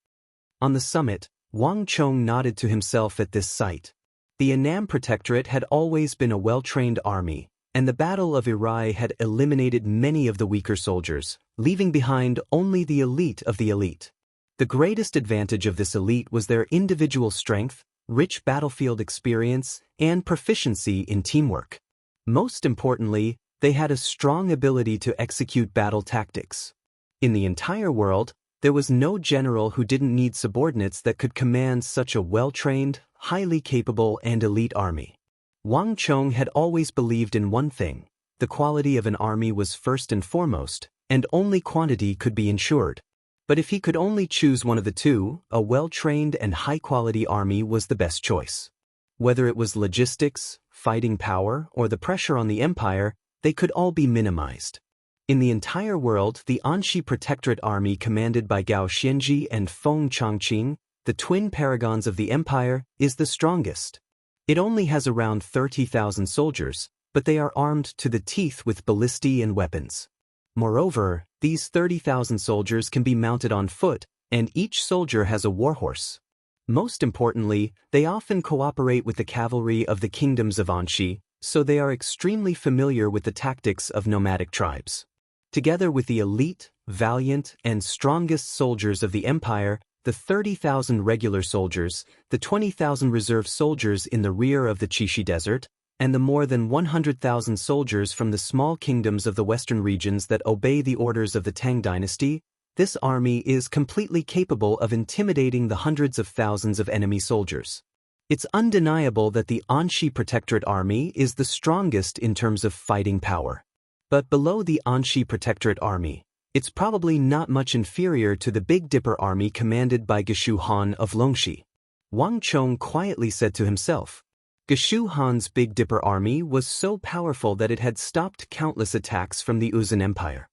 On the summit, Wang Chong nodded to himself at this sight. The Annam Protectorate had always been a well-trained army, and the Battle of Irai had eliminated many of the weaker soldiers, leaving behind only the elite of the elite. The greatest advantage of this elite was their individual strength, rich battlefield experience, and proficiency in teamwork. Most importantly, they had a strong ability to execute battle tactics. In the entire world, there was no general who didn't need subordinates that could command such a well-trained, highly capable, and elite army. Wang Chong had always believed in one thing: the quality of an army was first and foremost, and only quantity could be ensured. But if he could only choose one of the two, a well-trained and high-quality army was the best choice. Whether it was logistics, fighting power, or the pressure on the empire, they could all be minimized. In the entire world, the Anxi Protectorate army commanded by Gao Xianji and Feng Changqing, the twin paragons of the empire, is the strongest. It only has around 30,000 soldiers, but they are armed to the teeth with ballistae and weapons. Moreover, these 30,000 soldiers can be mounted on foot, and each soldier has a warhorse. Most importantly, they often cooperate with the cavalry of the kingdoms of Anxi, so they are extremely familiar with the tactics of nomadic tribes. Together with the elite, valiant, and strongest soldiers of the empire, the 30,000 regular soldiers, the 20,000 reserve soldiers in the rear of the Chishi Desert, and the more than 100,000 soldiers from the small kingdoms of the western regions that obey the orders of the Tang dynasty, this army is completely capable of intimidating the hundreds of thousands of enemy soldiers. It's undeniable that the Anxi Protectorate army is the strongest in terms of fighting power. But below the Anxi Protectorate army, it's probably not much inferior to the Big Dipper army commanded by Geshu Han of Longxi. Wang Chong quietly said to himself. Geshu Han's Big Dipper army was so powerful that it had stopped countless attacks from the Uzun Empire.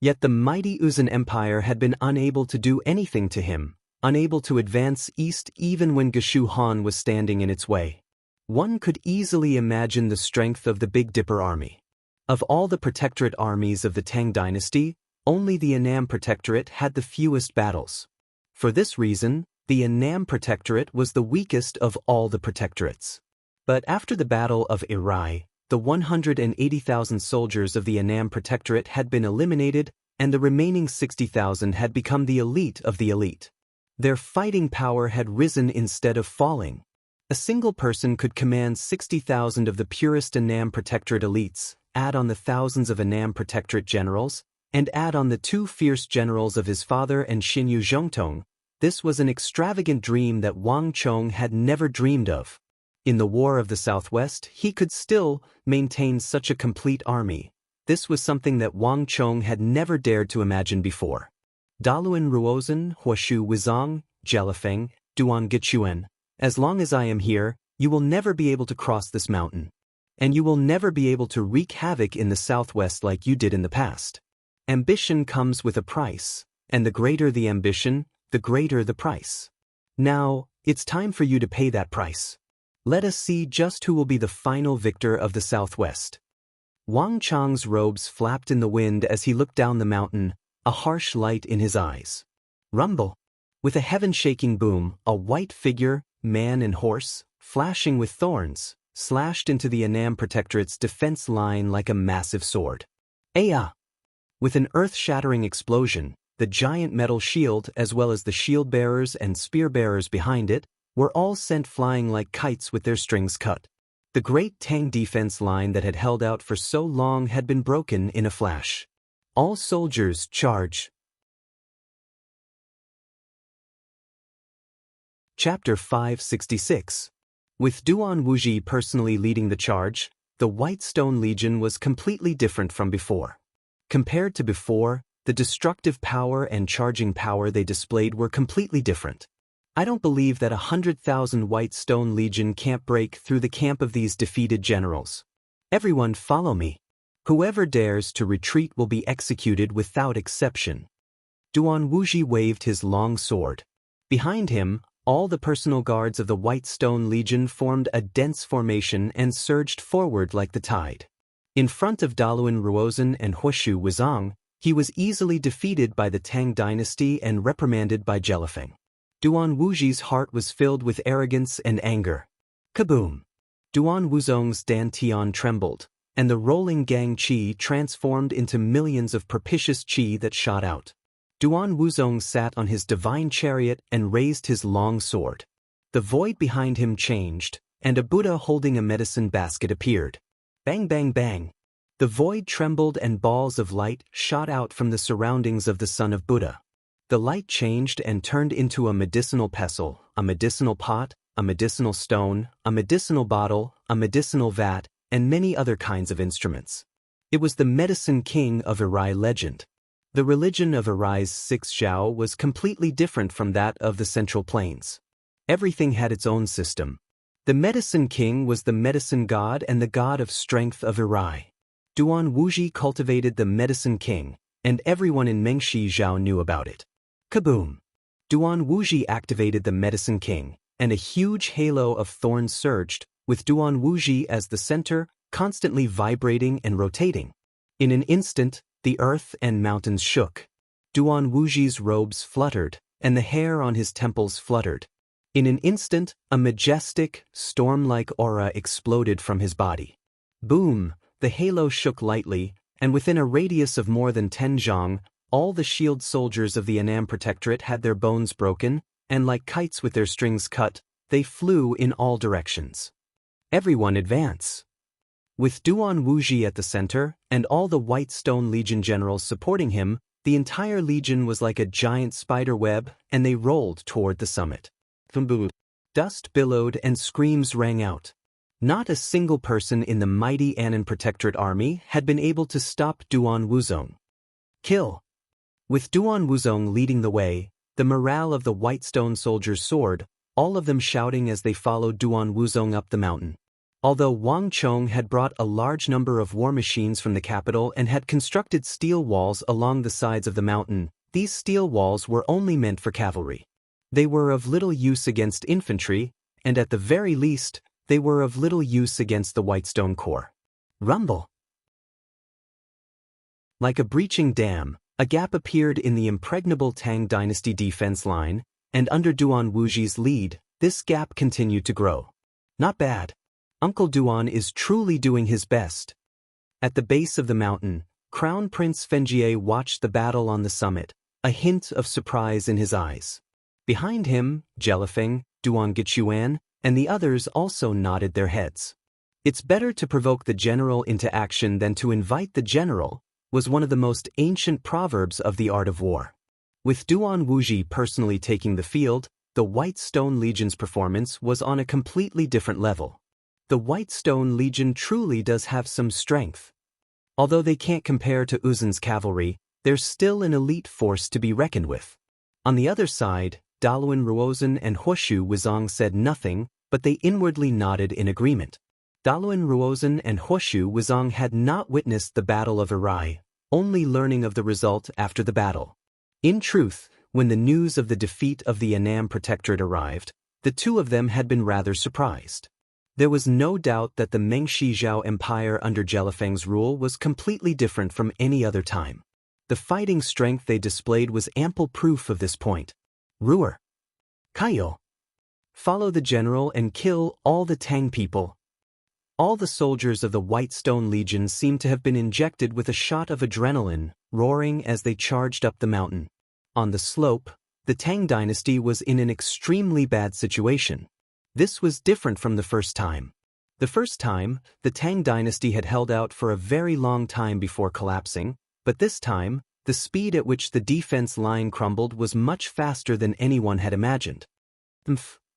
Yet the mighty Uzun Empire had been unable to do anything to him, unable to advance east even when Geshu Han was standing in its way. One could easily imagine the strength of the Big Dipper army. Of all the protectorate armies of the Tang dynasty, only the Annam Protectorate had the fewest battles. For this reason, the Annam Protectorate was the weakest of all the protectorates. But after the Battle of Irai, the 180,000 soldiers of the Annam Protectorate had been eliminated, and the remaining 60,000 had become the elite of the elite. Their fighting power had risen instead of falling. A single person could command 60,000 of the purest Annam Protectorate elites, add on the thousands of Annam Protectorate generals, and add on the 2 fierce generals of his father and Xinyu Zhongtong. This was an extravagant dream that Wang Chong had never dreamed of. In the War of the Southwest, he could still maintain such a complete army. This was something that Wang Chong had never dared to imagine before. Daluan Ruozhen, Huashu Wizang, Jelifeng, Duan Gichuan. As long as I am here, you will never be able to cross this mountain. And you will never be able to wreak havoc in the Southwest like you did in the past. Ambition comes with a price, and the greater the ambition, the greater the price. Now, it's time for you to pay that price. Let us see just who will be the final victor of the Southwest. Wang Chong's robes flapped in the wind as he looked down the mountain, a harsh light in his eyes. Rumble! With a heaven-shaking boom, a white figure, man and horse, flashing with thorns, slashed into the Annam Protectorate's defense line like a massive sword. Aya! With an earth-shattering explosion, the giant metal shield as well as the shield-bearers and spear-bearers behind it were all sent flying like kites with their strings cut. The great Tang defense line that had held out for so long had been broken in a flash. All soldiers charge. Chapter 566. With Duan Wuji personally leading the charge, the White Stone Legion was completely different from before. Compared to before, the destructive power and charging power they displayed were completely different. I don't believe that 100,000 White Stone Legion can't break through the camp of these defeated generals. Everyone follow me. Whoever dares to retreat will be executed without exception. Duan Wuji waved his long sword. Behind him, all the personal guards of the White Stone Legion formed a dense formation and surged forward like the tide. In front of Daluan Ruozhen and Huashu Wizang, he was easily defeated by the Tang dynasty and reprimanded by Jelifeng. Duan Wuji's heart was filled with arrogance and anger. Kaboom! Duan Wuzong's dantian trembled, and the rolling gang qi transformed into millions of propitious qi that shot out. Duan Wuzong sat on his divine chariot and raised his long sword. The void behind him changed, and a Buddha holding a medicine basket appeared. Bang bang bang! The void trembled and balls of light shot out from the surroundings of the son of Buddha. The light changed and turned into a medicinal pestle, a medicinal pot, a medicinal stone, a medicinal bottle, a medicinal vat, and many other kinds of instruments. It was the Medicine King of Irai legend. The religion of Irai's sixth Zhao was completely different from that of the Central Plains. Everything had its own system. The Medicine King was the medicine god and the god of strength of Irai. Duan Wuji cultivated the Medicine King, and everyone in Mengshi Zhao knew about it. Kaboom! Duan Wuji activated the Medicine King, and a huge halo of thorns surged, with Duan Wuji as the center, constantly vibrating and rotating. In an instant, the earth and mountains shook. Duan Wuji's robes fluttered, and the hair on his temples fluttered. In an instant, a majestic, storm-like aura exploded from his body. Boom! The halo shook lightly, and within a radius of more than 10 zhang, all the shield soldiers of the Annam Protectorate had their bones broken, and like kites with their strings cut, they flew in all directions. Everyone advance! With Duan Wuji at the center, and all the White Stone Legion generals supporting him, the entire legion was like a giant spider web, and they rolled toward the summit. Dust billowed and screams rang out. Not a single person in the mighty Annan Protectorate army had been able to stop Duan Wuzong. Kill! With Duan Wuzong leading the way, the morale of the White Stone soldiers soared, all of them shouting as they followed Duan Wuzong up the mountain. Although Wang Chong had brought a large number of war machines from the capital and had constructed steel walls along the sides of the mountain, these steel walls were only meant for cavalry. They were of little use against infantry, and at the very least, they were of little use against the Whitestone Corps. Rumble! Like a breaching dam, a gap appeared in the impregnable Tang Dynasty defense line, and under Duan Wuji's lead, this gap continued to grow. Not bad. Uncle Duan is truly doing his best. At the base of the mountain, Crown Prince Fenjie watched the battle on the summit, a hint of surprise in his eyes. Behind him, Jelifeng, Duan Gichuan, and the others also nodded their heads. It's better to provoke the general into action than to invite the general, was one of the most ancient proverbs of the art of war. With Duan Wuji personally taking the field, the White Stone Legion's performance was on a completely different level. The White Stone Legion truly does have some strength. Although they can't compare to Uzun's cavalry, they're still an elite force to be reckoned with. On the other side, Daluan Ruozhen and Huoshu Wuzong said nothing, but they inwardly nodded in agreement. Daluan Ruozhen and Huoshu Wuzong had not witnessed the Battle of Arai, only learning of the result after the battle. In truth, when the news of the defeat of the Annam Protectorate arrived, the two of them had been rather surprised. There was no doubt that the Mengshi Zhao Empire under Jelifeng's rule was completely different from any other time. The fighting strength they displayed was ample proof of this point. Ruer. Kaio. Follow the general and kill all the Tang people. All the soldiers of the White Stone Legion seemed to have been injected with a shot of adrenaline, roaring as they charged up the mountain. On the slope, the Tang dynasty was in an extremely bad situation. This was different from the first time. The first time, the Tang dynasty had held out for a very long time before collapsing, but this time, the speed at which the defense line crumbled was much faster than anyone had imagined.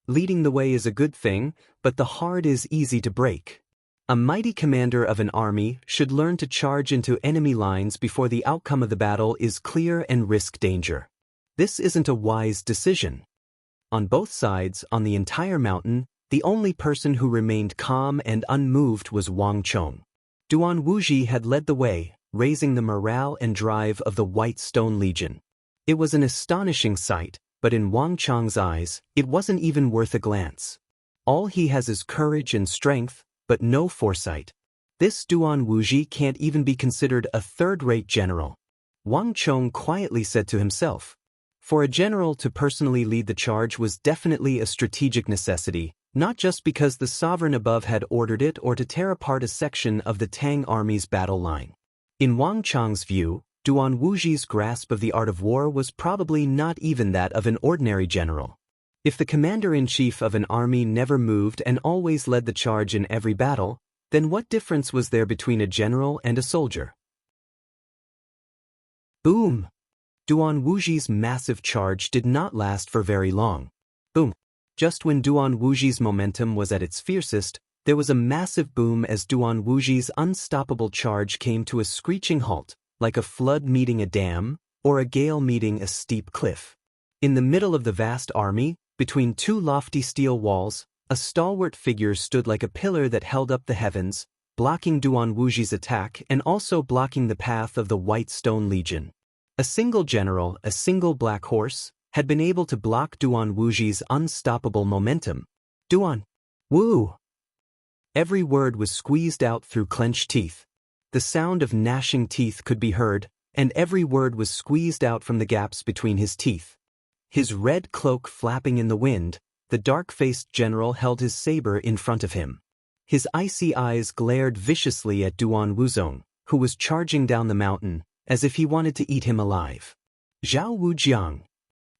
Leading the way is a good thing, but the heart is easy to break. A mighty commander of an army should learn to charge into enemy lines before the outcome of the battle is clear and risk danger. This isn't a wise decision. On both sides, on the entire mountain, the only person who remained calm and unmoved was Wang Chong. Duan Wuji had led the way, raising the morale and drive of the White Stone Legion. It was an astonishing sight, but in Wang Chong's eyes, it wasn't even worth a glance. All he has is courage and strength, but no foresight. This Duan Wuji can't even be considered a third-rate general. Wang Chong quietly said to himself. For a general to personally lead the charge was definitely a strategic necessity, not just because the sovereign above had ordered it or to tear apart a section of the Tang army's battle line. In Wang Chong's view, Duan Wuji's grasp of the art of war was probably not even that of an ordinary general. If the commander-in-chief of an army never moved and always led the charge in every battle, then what difference was there between a general and a soldier? Boom! Duan Wuji's massive charge did not last for very long. Boom! Just when Duan Wuji's momentum was at its fiercest, there was a massive boom as Duan Wuji's unstoppable charge came to a screeching halt, like a flood meeting a dam, or a gale meeting a steep cliff. In the middle of the vast army, between two lofty steel walls, a stalwart figure stood like a pillar that held up the heavens, blocking Duan Wuji's attack and also blocking the path of the White Stone Legion. A single general, a single black horse, had been able to block Duan Wuji's unstoppable momentum. Duan Wu! Every word was squeezed out through clenched teeth. The sound of gnashing teeth could be heard, and every word was squeezed out from the gaps between his teeth. His red cloak flapping in the wind, the dark-faced general held his saber in front of him. His icy eyes glared viciously at Duan Wuzong, who was charging down the mountain, as if he wanted to eat him alive. Zhao Wujiang.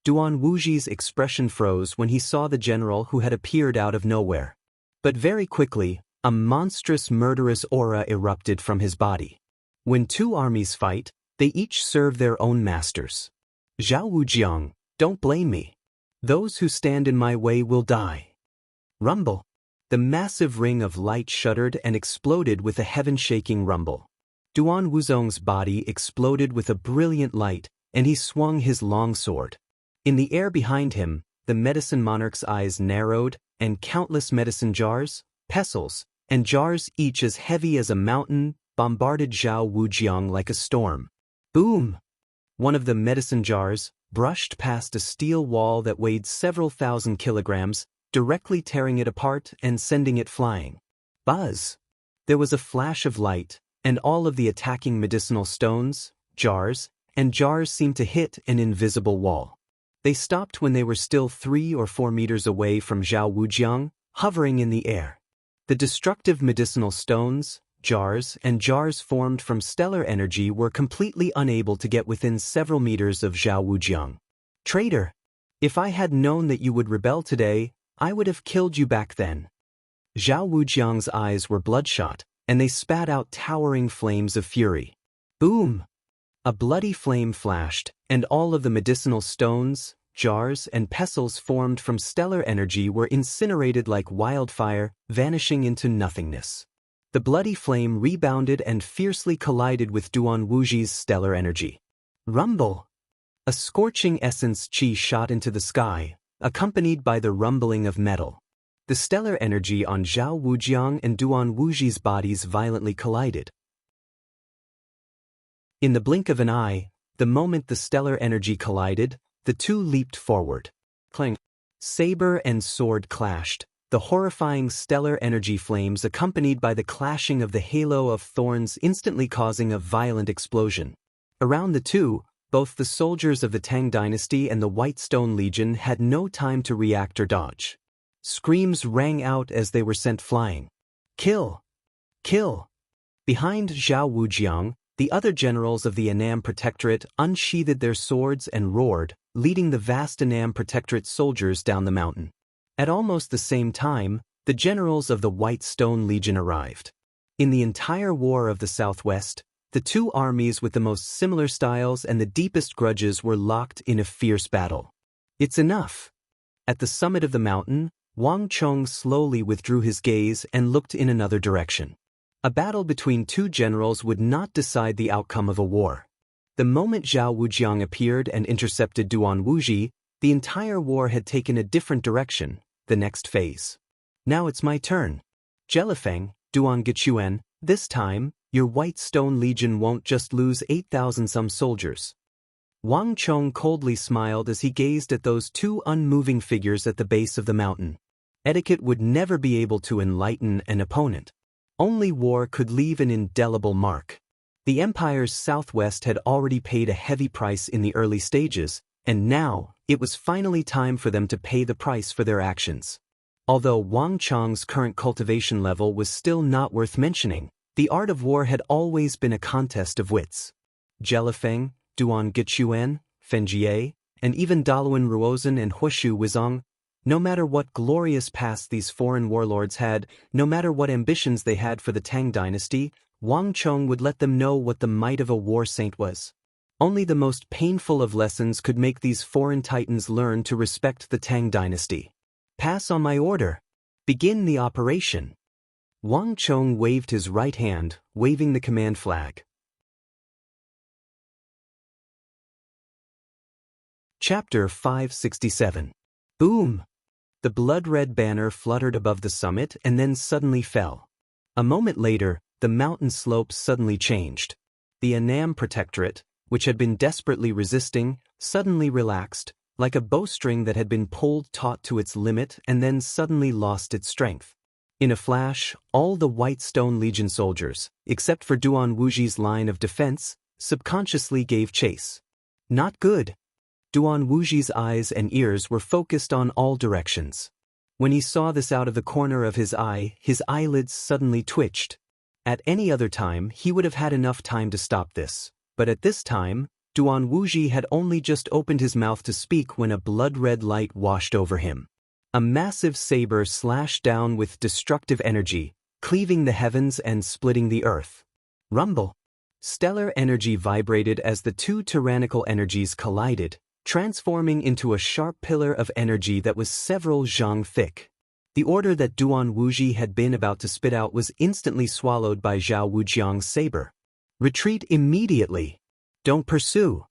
Duan Wuji's expression froze when he saw the general who had appeared out of nowhere. But very quickly, a monstrous murderous aura erupted from his body. When two armies fight, they each serve their own masters. Zhao Wujiang, don't blame me. Those who stand in my way will die. Rumble. The massive ring of light shuddered and exploded with a heaven-shaking rumble. Duan Wuzong's body exploded with a brilliant light, and he swung his long sword. In the air behind him, the medicine monarch's eyes narrowed, and countless medicine jars, pestles, and jars each as heavy as a mountain bombarded Zhao Wujiang like a storm. Boom! One of the medicine jars brushed past a steel wall that weighed several thousand kilograms, directly tearing it apart and sending it flying. Buzz! There was a flash of light, and all of the attacking medicinal stones, jars, and jars seemed to hit an invisible wall. They stopped when they were still 3 or 4 meters away from Zhao Wujiang, hovering in the air. The destructive medicinal stones, jars, and jars formed from stellar energy were completely unable to get within several meters of Zhao Wujiang. Traitor! If I had known that you would rebel today, I would have killed you back then. Zhao Wujiang's eyes were bloodshot, and they spat out towering flames of fury. Boom! A bloody flame flashed, and all of the medicinal stones, jars, and pestles formed from stellar energy were incinerated like wildfire, vanishing into nothingness. The bloody flame rebounded and fiercely collided with Duan Wuji's stellar energy. Rumble! A scorching essence chi shot into the sky, accompanied by the rumbling of metal. The stellar energy on Zhao Wujiang and Duan Wuji's bodies violently collided. In the blink of an eye, the moment the stellar energy collided, the two leaped forward. Clang! Saber and sword clashed, the horrifying stellar energy flames accompanied by the clashing of the halo of thorns instantly causing a violent explosion. Around the two, both the soldiers of the Tang dynasty and the White Stone Legion had no time to react or dodge. Screams rang out as they were sent flying. Kill! Kill! Behind Zhao Wujiang, the other generals of the Annam Protectorate unsheathed their swords and roared, leading the vast Annam Protectorate soldiers down the mountain. At almost the same time, the generals of the White Stone Legion arrived. In the entire War of the Southwest, the two armies with the most similar styles and the deepest grudges were locked in a fierce battle. It's enough. At the summit of the mountain, Wang Chong slowly withdrew his gaze and looked in another direction. A battle between two generals would not decide the outcome of a war. The moment Zhao Wujiang appeared and intercepted Duan Wuji, the entire war had taken a different direction, the next phase. Now it's my turn. Jelifeng, Duan Gichuan, this time, your White Stone Legion won't just lose 8,000-some soldiers. Wang Chong coldly smiled as he gazed at those two unmoving figures at the base of the mountain. Etiquette would never be able to enlighten an opponent. Only war could leave an indelible mark. The empire's southwest had already paid a heavy price in the early stages, and now, it was finally time for them to pay the price for their actions. Although Wang Chong's current cultivation level was still not worth mentioning, the art of war had always been a contest of wits. Jelifeng, Duan Gichuan, Fengjie, and even Daluan Ruozhen and Huoshu Wizong, no matter what glorious past these foreign warlords had, no matter what ambitions they had for the Tang dynasty, Wang Chong would let them know what the might of a war saint was. Only the most painful of lessons could make these foreign titans learn to respect the Tang dynasty. Pass on my order. Begin the operation. Wang Chong waved his right hand, waving the command flag. Chapter 567. Boom! The blood-red banner fluttered above the summit and then suddenly fell. A moment later, the mountain slopes suddenly changed. The Annam Protectorate, which had been desperately resisting, suddenly relaxed, like a bowstring that had been pulled taut to its limit and then suddenly lost its strength. In a flash, all the White Stone Legion soldiers, except for Duan Wuji's line of defense, subconsciously gave chase. Not good. Duan Wuji's eyes and ears were focused on all directions. When he saw this out of the corner of his eye, his eyelids suddenly twitched. At any other time, he would have had enough time to stop this. But at this time, Duan Wuji had only just opened his mouth to speak when a blood-red light washed over him. A massive saber slashed down with destructive energy, cleaving the heavens and splitting the earth. Rumble. Stellar energy vibrated as the two tyrannical energies collided, transforming into a sharp pillar of energy that was several zhang thick. The order that Duan Wuji had been about to spit out was instantly swallowed by Zhao Wujiang's saber. Retreat immediately. Don't pursue.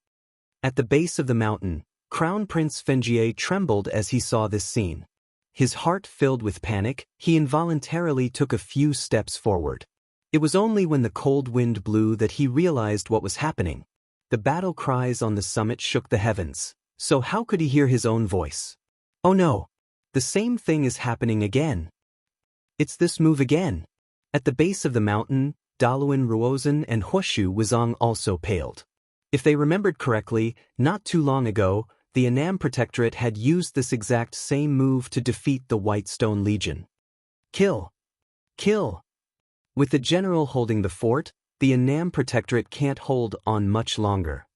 At the base of the mountain, Crown Prince Fenjie trembled as he saw this scene. His heart filled with panic, he involuntarily took a few steps forward. It was only when the cold wind blew that he realized what was happening. The battle cries on the summit shook the heavens, so how could he hear his own voice? Oh no! The same thing is happening again. It's this move again. At the base of the mountain, Daluan Ruozhen and Huoshu Wuzong also paled. If they remembered correctly, not too long ago, the Annam Protectorate had used this exact same move to defeat the White Stone Legion. Kill! Kill! With the general holding the fort, the Annam Protectorate can't hold on much longer.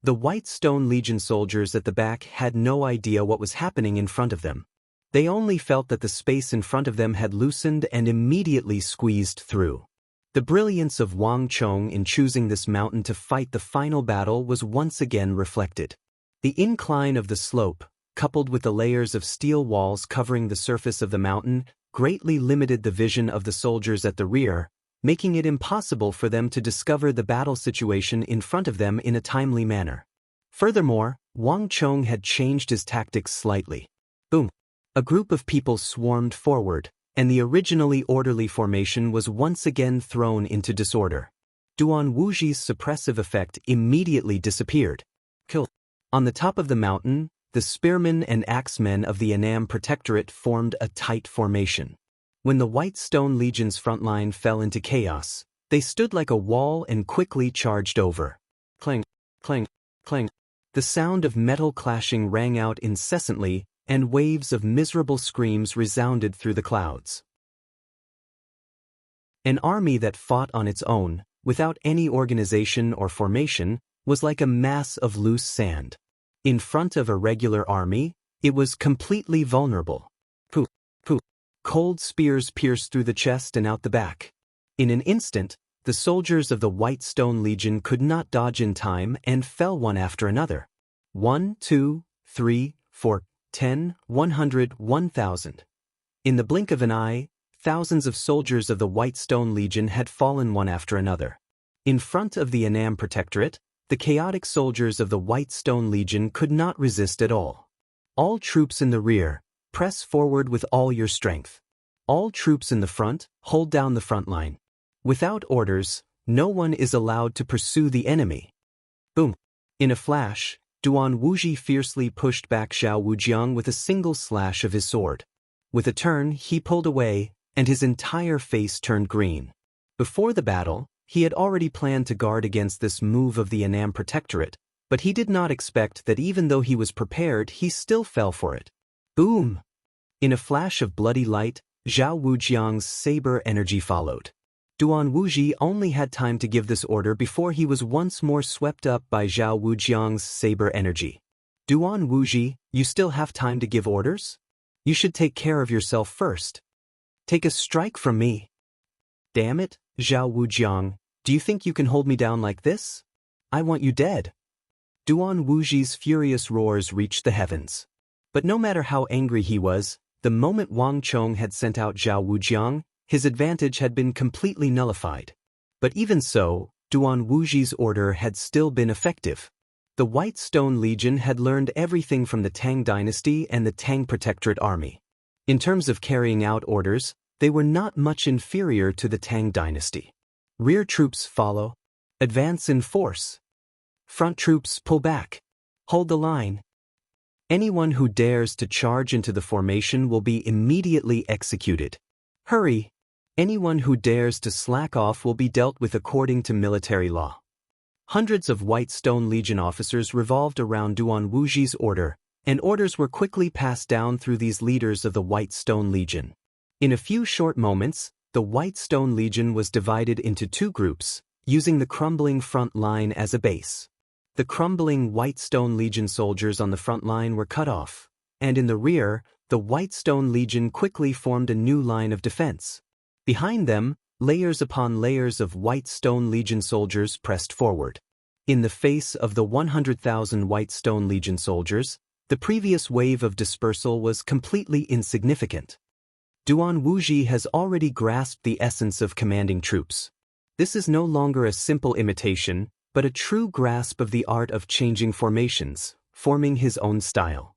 The White Stone Legion soldiers at the back had no idea what was happening in front of them. They only felt that the space in front of them had loosened and immediately squeezed through. The brilliance of Wang Chong in choosing this mountain to fight the final battle was once again reflected. The incline of the slope, coupled with the layers of steel walls covering the surface of the mountain, greatly limited the vision of the soldiers at the rear, making it impossible for them to discover the battle situation in front of them in a timely manner. Furthermore, Wang Chong had changed his tactics slightly. Boom! A group of people swarmed forward, and the originally orderly formation was once again thrown into disorder. Duan Wuji's suppressive effect immediately disappeared. Kill. On the top of the mountain, the spearmen and axemen of the Annam Protectorate formed a tight formation. When the White Stone Legion's front line fell into chaos, they stood like a wall and quickly charged over. Clang, clang, clang. The sound of metal clashing rang out incessantly, and waves of miserable screams resounded through the clouds. An army that fought on its own, without any organization or formation, was like a mass of loose sand. In front of a regular army, it was completely vulnerable. Poof, poof. Cold spears pierced through the chest and out the back. In an instant, the soldiers of the White Stone Legion could not dodge in time and fell one after another. 1, 2, 3, 4, 10, 100, 1,000. In the blink of an eye, thousands of soldiers of the White Stone Legion had fallen one after another. In front of the Annam Protectorate, the chaotic soldiers of the White Stone Legion could not resist at all. All troops in the rear, press forward with all your strength. All troops in the front, hold down the front line. Without orders, no one is allowed to pursue the enemy. Boom! In a flash, Duan Wuji fiercely pushed back Zhao Wujiang with a single slash of his sword. With a turn, he pulled away, and his entire face turned green. Before the battle, he had already planned to guard against this move of the Annam Protectorate, but he did not expect that even though he was prepared, he still fell for it. Boom! In a flash of bloody light, Zhao Wujiang's saber energy followed. Duan Wuji only had time to give this order before he was once more swept up by Zhao Wujiang's saber energy. Duan Wuji, you still have time to give orders? You should take care of yourself first. Take a strike from me. Damn it, Zhao Wujiang, do you think you can hold me down like this? I want you dead. Duan Wuji's furious roars reached the heavens. But no matter how angry he was, the moment Wang Chong had sent out Zhao Wujiang, his advantage had been completely nullified. But even so, Duan Wuji's order had still been effective. The White Stone Legion had learned everything from the Tang Dynasty and the Tang Protectorate Army. In terms of carrying out orders, they were not much inferior to the Tang Dynasty. Rear troops follow. Advance in force. Front troops pull back. Hold the line. Anyone who dares to charge into the formation will be immediately executed. Hurry! Anyone who dares to slack off will be dealt with according to military law. Hundreds of White Stone Legion officers revolved around Duan Wuji's order, and orders were quickly passed down through these leaders of the White Stone Legion. In a few short moments, the White Stone Legion was divided into two groups, using the crumbling front line as a base. The crumbling White Stone Legion soldiers on the front line were cut off, and in the rear, the White Stone Legion quickly formed a new line of defense. Behind them, layers upon layers of White Stone Legion soldiers pressed forward. In the face of the 100,000 White Stone Legion soldiers, the previous wave of dispersal was completely insignificant. Duan Wuji has already grasped the essence of commanding troops. This is no longer a simple imitation, but a true grasp of the art of changing formations, forming his own style.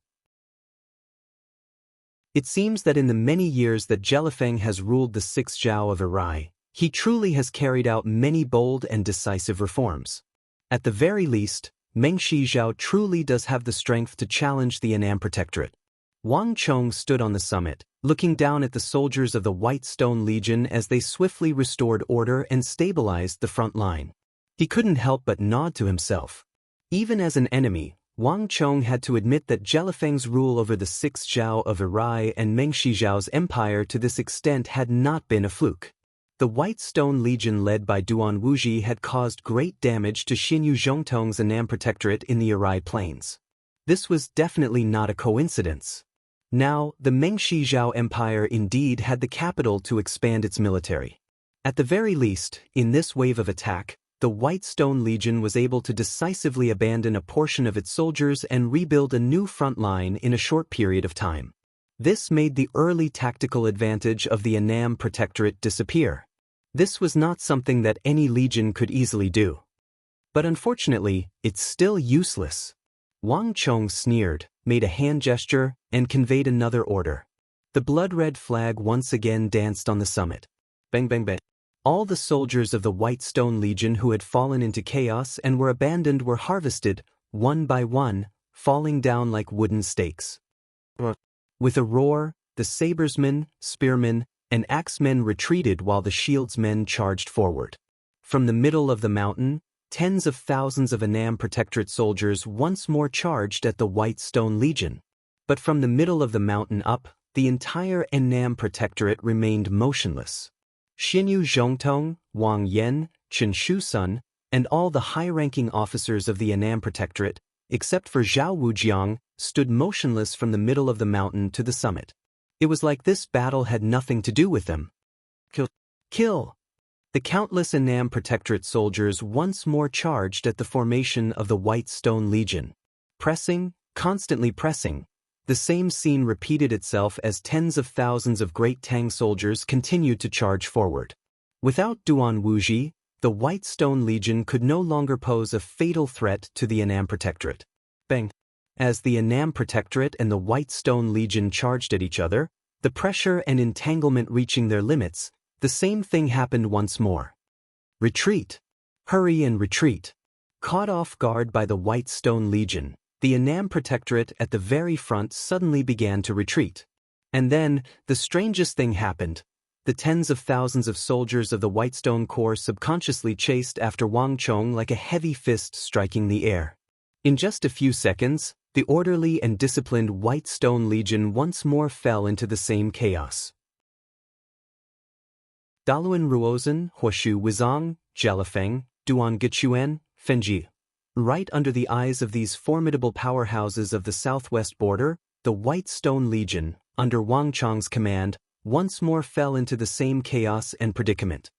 It seems that in the many years that Jelifeng has ruled the 6th Zhao of Irai, he truly has carried out many bold and decisive reforms. At the very least, Mengshi Zhao truly does have the strength to challenge the Annam Protectorate. Wang Chong stood on the summit, looking down at the soldiers of the White Stone Legion as they swiftly restored order and stabilized the front line. He couldn't help but nod to himself. Even as an enemy, Wang Chong had to admit that Jelifeng's rule over the 6th Zhao of Irai and Mengshi Zhao's empire to this extent had not been a fluke. The White Stone Legion led by Duan Wuji had caused great damage to Xinyu Zhongtong's Annam Protectorate in the Irai Plains. This was definitely not a coincidence. Now, the Mengshi Zhao Empire indeed had the capital to expand its military. At the very least, in this wave of attack, the White Stone Legion was able to decisively abandon a portion of its soldiers and rebuild a new front line in a short period of time. This made the early tactical advantage of the Annam Protectorate disappear. This was not something that any legion could easily do. But unfortunately, it's still useless. Wang Chong sneered, made a hand gesture, and conveyed another order. The blood-red flag once again danced on the summit. Bang bang bang. All the soldiers of the White Stone Legion who had fallen into chaos and were abandoned were harvested, one by one, falling down like wooden stakes. With a roar, the sabersmen, spearmen, and axemen retreated while the shieldsmen charged forward. From the middle of the mountain, tens of thousands of Annam Protectorate soldiers once more charged at the White Stone Legion. But from the middle of the mountain up, the entire Annam Protectorate remained motionless. Xinyu Zhongtong, Wang Yan, Chen Shusun, and all the high-ranking officers of the Annam Protectorate, except for Zhao Wujiang, stood motionless from the middle of the mountain to the summit. It was like this battle had nothing to do with them. Kill! Kill! The countless Annam Protectorate soldiers once more charged at the formation of the White Stone Legion. Pressing, constantly pressing. The same scene repeated itself as tens of thousands of Great Tang soldiers continued to charge forward. Without Duan Wuji, the White Stone Legion could no longer pose a fatal threat to the Annam Protectorate. Bang! As the Annam Protectorate and the White Stone Legion charged at each other, the pressure and entanglement reaching their limits, the same thing happened once more. Retreat! Hurry and retreat! Caught off guard by the White Stone Legion, the Annam Protectorate at the very front suddenly began to retreat. And then, the strangest thing happened. The tens of thousands of soldiers of the White Stone Corps subconsciously chased after Wang Chong like a heavy fist striking the air. In just a few seconds, the orderly and disciplined White Stone Legion once more fell into the same chaos. Daluan Ruozhen, Huoshu Wizang, Jelifeng, Duan Gechuan, Fenji. Right under the eyes of these formidable powerhouses of the southwest border, the White Stone Legion, under Wang Chong's command, once more fell into the same chaos and predicament.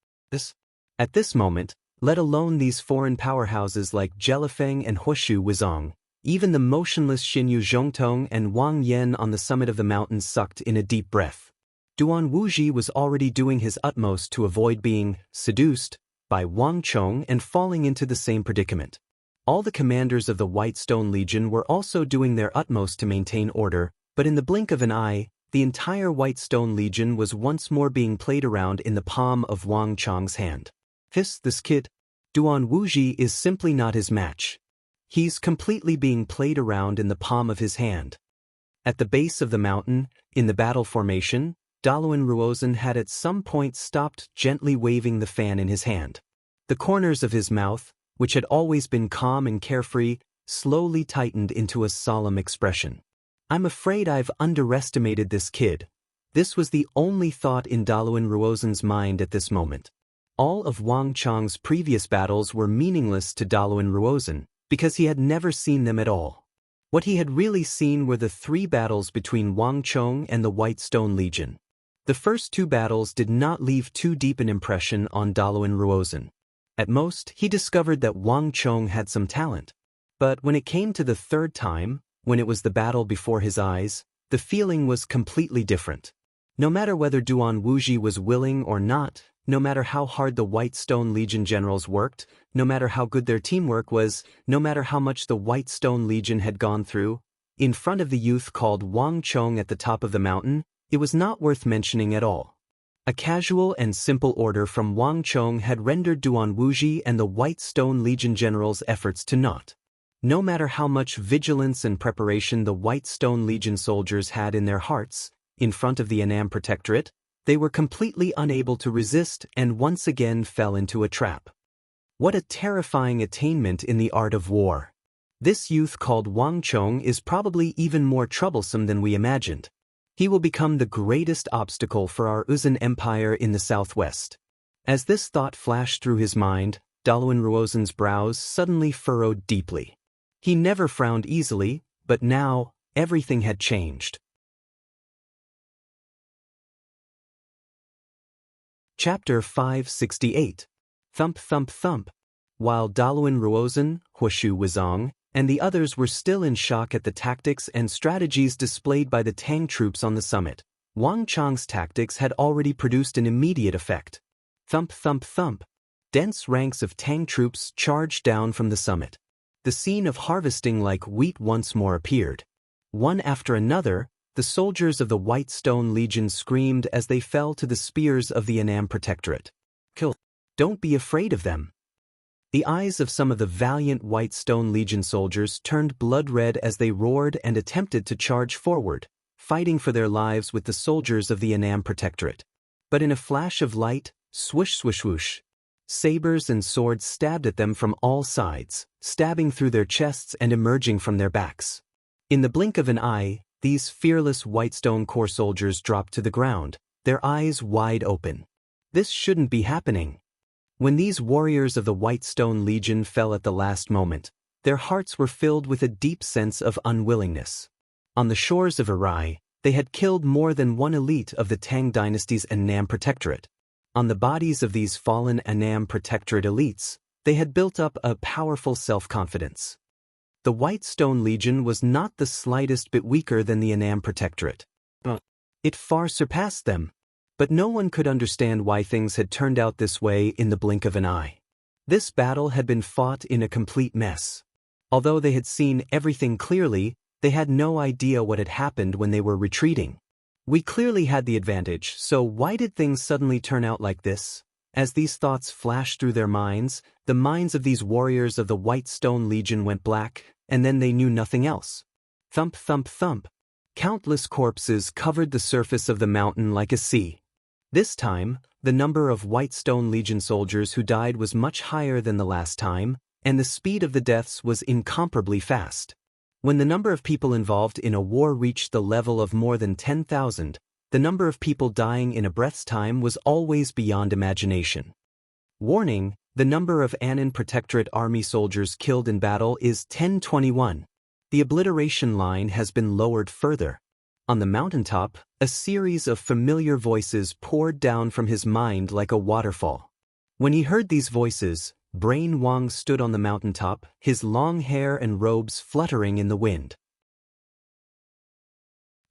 At this moment, let alone these foreign powerhouses like Jelifeng and Huoshu Wizang, even the motionless Xinyu Zhongtong and Wang Yan on the summit of the mountain sucked in a deep breath. Duan Wuji was already doing his utmost to avoid being seduced by Wang Chong and falling into the same predicament. All the commanders of the White Stone Legion were also doing their utmost to maintain order, but in the blink of an eye, the entire White Stone Legion was once more being played around in the palm of Wang Chong's hand. This kid, Duan Wuji, is simply not his match. He's completely being played around in the palm of his hand. At the base of the mountain, in the battle formation, Daluan Ruozhen had at some point stopped gently waving the fan in his hand. The corners of his mouth, which had always been calm and carefree, slowly tightened into a solemn expression. "I'm afraid I've underestimated this kid." This was the only thought in Daluan Ruozen's mind at this moment. All of Wang Chang's previous battles were meaningless to Daluan Ruozen, because he had never seen them at all. What he had really seen were the 3 battles between Wang Chong and the White Stone Legion. The first 2 battles did not leave too deep an impression on Daluan Ruozen. At most, he discovered that Wang Chong had some talent. But when it came to the 3rd time, when it was the battle before his eyes, the feeling was completely different. No matter whether Duan Wuji was willing or not, no matter how hard the White Stone Legion generals worked, no matter how good their teamwork was, no matter how much the White Stone Legion had gone through, in front of the youth called Wang Chong at the top of the mountain, it was not worth mentioning at all. A casual and simple order from Wang Chong had rendered Duan Wuji and the White Stone Legion generals' efforts to naught. No matter how much vigilance and preparation the White Stone Legion soldiers had in their hearts, in front of the Annam Protectorate, they were completely unable to resist and once again fell into a trap. What a terrifying attainment in the art of war. This youth called Wang Chong is probably even more troublesome than we imagined. He will become the greatest obstacle for our Uzun Empire in the southwest. As this thought flashed through his mind, Daluan Ruozen's brows suddenly furrowed deeply. He never frowned easily, but now, everything had changed. Chapter 568. Thump Thump Thump. While Daluan Ruozen, Huoshu Wuzong, and the others were still in shock at the tactics and strategies displayed by the Tang troops on the summit, Wang Chang's tactics had already produced an immediate effect. Thump Thump Thump. Dense ranks of Tang troops charged down from the summit. The scene of harvesting like wheat once more appeared. One after another, the soldiers of the White Stone Legion screamed as they fell to the spears of the Annam Protectorate. "Kill! Don't be afraid of them." The eyes of some of the valiant White Stone Legion soldiers turned blood-red as they roared and attempted to charge forward, fighting for their lives with the soldiers of the Annam Protectorate. But in a flash of light, swoosh swoosh whoosh, sabers and swords stabbed at them from all sides, stabbing through their chests and emerging from their backs. In the blink of an eye, these fearless White Stone Corps soldiers dropped to the ground, their eyes wide open. This shouldn't be happening. When these warriors of the White Stone Legion fell at the last moment, their hearts were filled with a deep sense of unwillingness. On the shores of Arai, they had killed more than one elite of the Tang dynasty's Annam Protectorate. On the bodies of these fallen Annam Protectorate elites, they had built up a powerful self-confidence. The White Stone Legion was not the slightest bit weaker than the Annam Protectorate. It far surpassed them. But no one could understand why things had turned out this way in the blink of an eye. This battle had been fought in a complete mess. Although they had seen everything clearly, they had no idea what had happened when they were retreating. We clearly had the advantage, so why did things suddenly turn out like this? As these thoughts flashed through their minds, the minds of these warriors of the White Stone Legion went black, and then they knew nothing else. Thump thump thump. Countless corpses covered the surface of the mountain like a sea. This time, the number of White Stone Legion soldiers who died was much higher than the last time, and the speed of the deaths was incomparably fast. When the number of people involved in a war reached the level of more than 10,000, the number of people dying in a breath's time was always beyond imagination. Warning: the number of Annan Protectorate Army soldiers killed in battle is 1021. The obliteration line has been lowered further. On the mountaintop, a series of familiar voices poured down from his mind like a waterfall. When he heard these voices, Brain Wang stood on the mountaintop, his long hair and robes fluttering in the wind.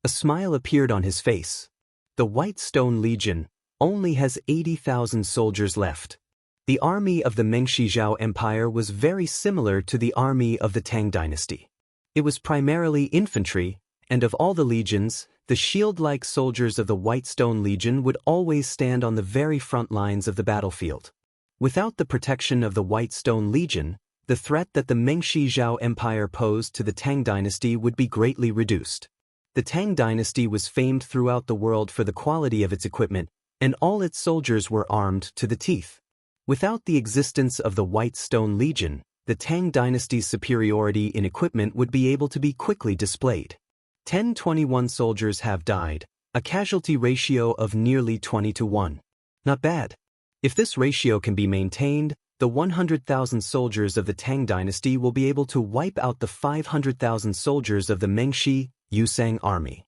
A smile appeared on his face. The White Stone Legion only has 80,000 soldiers left. The army of the Mengshizhao Empire was very similar to the army of the Tang dynasty. It was primarily infantry, and of all the legions, the shield-like soldiers of the White Stone Legion would always stand on the very front lines of the battlefield. Without the protection of the White Stone Legion, the threat that the Mengshizhao Empire posed to the Tang dynasty would be greatly reduced. The Tang dynasty was famed throughout the world for the quality of its equipment, and all its soldiers were armed to the teeth. Without the existence of the White Stone Legion, the Tang dynasty's superiority in equipment would be able to be quickly displayed. 1021 soldiers have died, a casualty ratio of nearly 20 to 1. Not bad. If this ratio can be maintained, the 100,000 soldiers of the Tang dynasty will be able to wipe out the 500,000 soldiers of the Mengshi, Yusang army.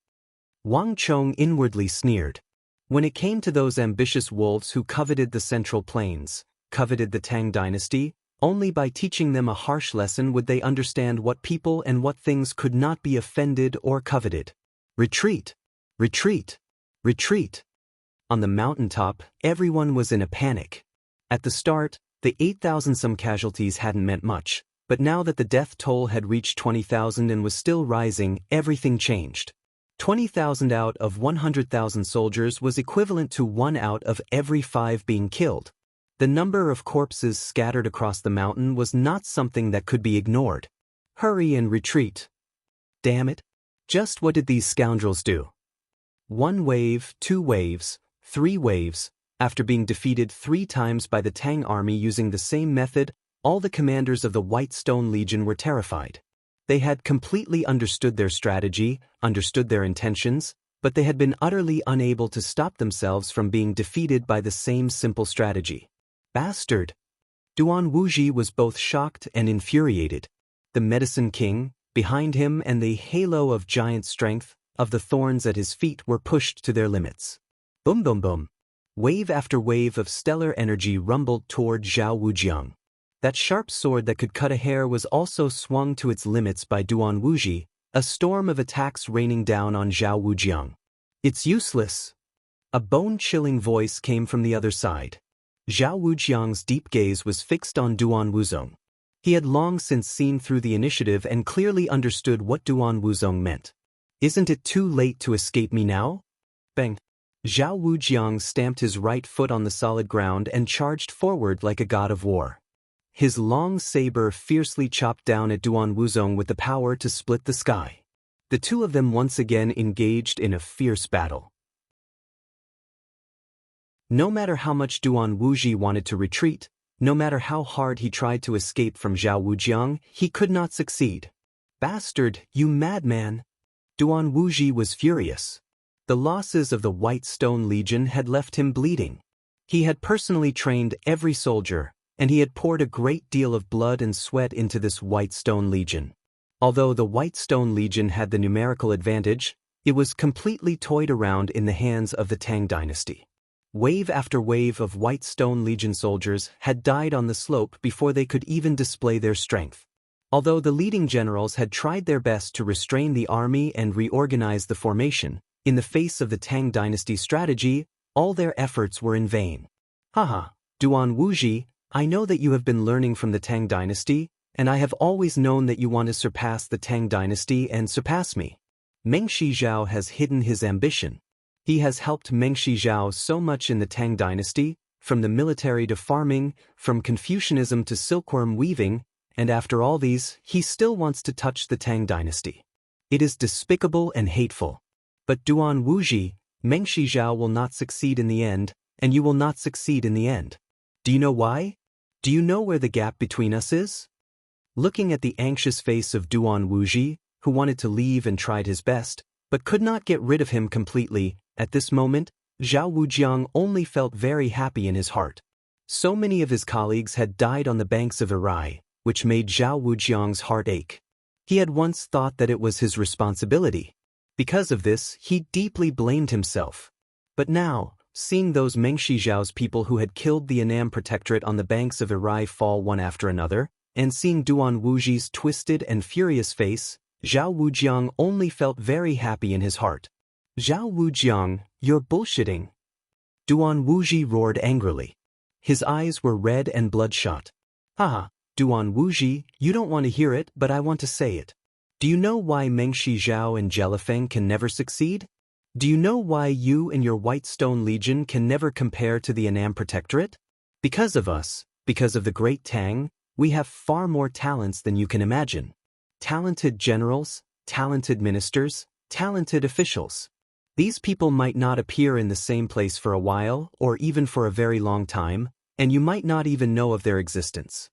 Wang Chong inwardly sneered. When it came to those ambitious wolves who coveted the Central Plains, coveted the Tang dynasty, only by teaching them a harsh lesson would they understand what people and what things could not be offended or coveted. Retreat! Retreat! Retreat! On the mountaintop, everyone was in a panic. At the start, the 8,000-some casualties hadn't meant much, but now that the death toll had reached 20,000 and was still rising, everything changed. 20,000 out of 100,000 soldiers was equivalent to 1 out of every 5 being killed. The number of corpses scattered across the mountain was not something that could be ignored. Hurry and retreat. Damn it. Just what did these scoundrels do? 1 wave, 2 waves, 3 waves. After being defeated 3 times by the Tang army using the same method, all the commanders of the White Stone Legion were terrified. They had completely understood their strategy, understood their intentions, but they had been utterly unable to stop themselves from being defeated by the same simple strategy. Bastard! Duan Wuji was both shocked and infuriated. The Medicine King, behind him, and the halo of giant strength, of the thorns at his feet were pushed to their limits. Boom boom boom. Wave after wave of stellar energy rumbled toward Zhao Wujiang. That sharp sword that could cut a hair was also swung to its limits by Duan Wuji, a storm of attacks raining down on Zhao Wujiang. It's useless. A bone-chilling voice came from the other side. Zhao Wujiang's deep gaze was fixed on Duan Wuzong. He had long since seen through the initiative and clearly understood what Duan Wuzong meant. Isn't it too late to escape me now? Bang! Zhao Wujiang stamped his right foot on the solid ground and charged forward like a god of war. His long saber fiercely chopped down at Duan Wuzong with the power to split the sky. The two of them once again engaged in a fierce battle. No matter how much Duan Wuji wanted to retreat, no matter how hard he tried to escape from Zhao Wujiang, he could not succeed. Bastard, you madman! Duan Wuji was furious. The losses of the White Stone Legion had left him bleeding. He had personally trained every soldier, and he had poured a great deal of blood and sweat into this White Stone Legion. Although the White Stone Legion had the numerical advantage, it was completely toyed around in the hands of the Tang dynasty. Wave after wave of White Stone Legion soldiers had died on the slope before they could even display their strength. Although the leading generals had tried their best to restrain the army and reorganize the formation, in the face of the Tang dynasty strategy, all their efforts were in vain. Haha, Duan Wuji, I know that you have been learning from the Tang dynasty, and I have always known that you want to surpass the Tang dynasty and surpass me. Meng Shizhao has hidden his ambition. He has helped Meng Shizhao so much in the Tang dynasty, from the military to farming, from Confucianism to silkworm weaving, and after all these, he still wants to touch the Tang dynasty. It is despicable and hateful. But Duan Wuji, Meng Shizhao will not succeed in the end, and you will not succeed in the end. Do you know why? Do you know where the gap between us is? Looking at the anxious face of Duan Wuji, who wanted to leave and tried his best, but could not get rid of him completely, at this moment, Zhao Wujiang only felt very happy in his heart. So many of his colleagues had died on the banks of Irai, which made Zhao Wujiang's heart ache. He had once thought that it was his responsibility. Because of this, he deeply blamed himself. But now, seeing those Meng Shizhao's people who had killed the Annam Protectorate on the banks of Irai fall one after another, and seeing Duan Wuji's twisted and furious face, Zhao Wujiang only felt very happy in his heart. Zhao Wujiang, you're bullshitting. Duan Wuji roared angrily. His eyes were red and bloodshot. Haha, Duan Wuji, you don't want to hear it, but I want to say it. Do you know why Meng Shizhao and Jelifeng can never succeed? Do you know why you and your White Stone Legion can never compare to the Annam Protectorate? Because of us, because of the Great Tang, we have far more talents than you can imagine. Talented generals, talented ministers, talented officials. These people might not appear in the same place for a while, or even for a very long time, and you might not even know of their existence.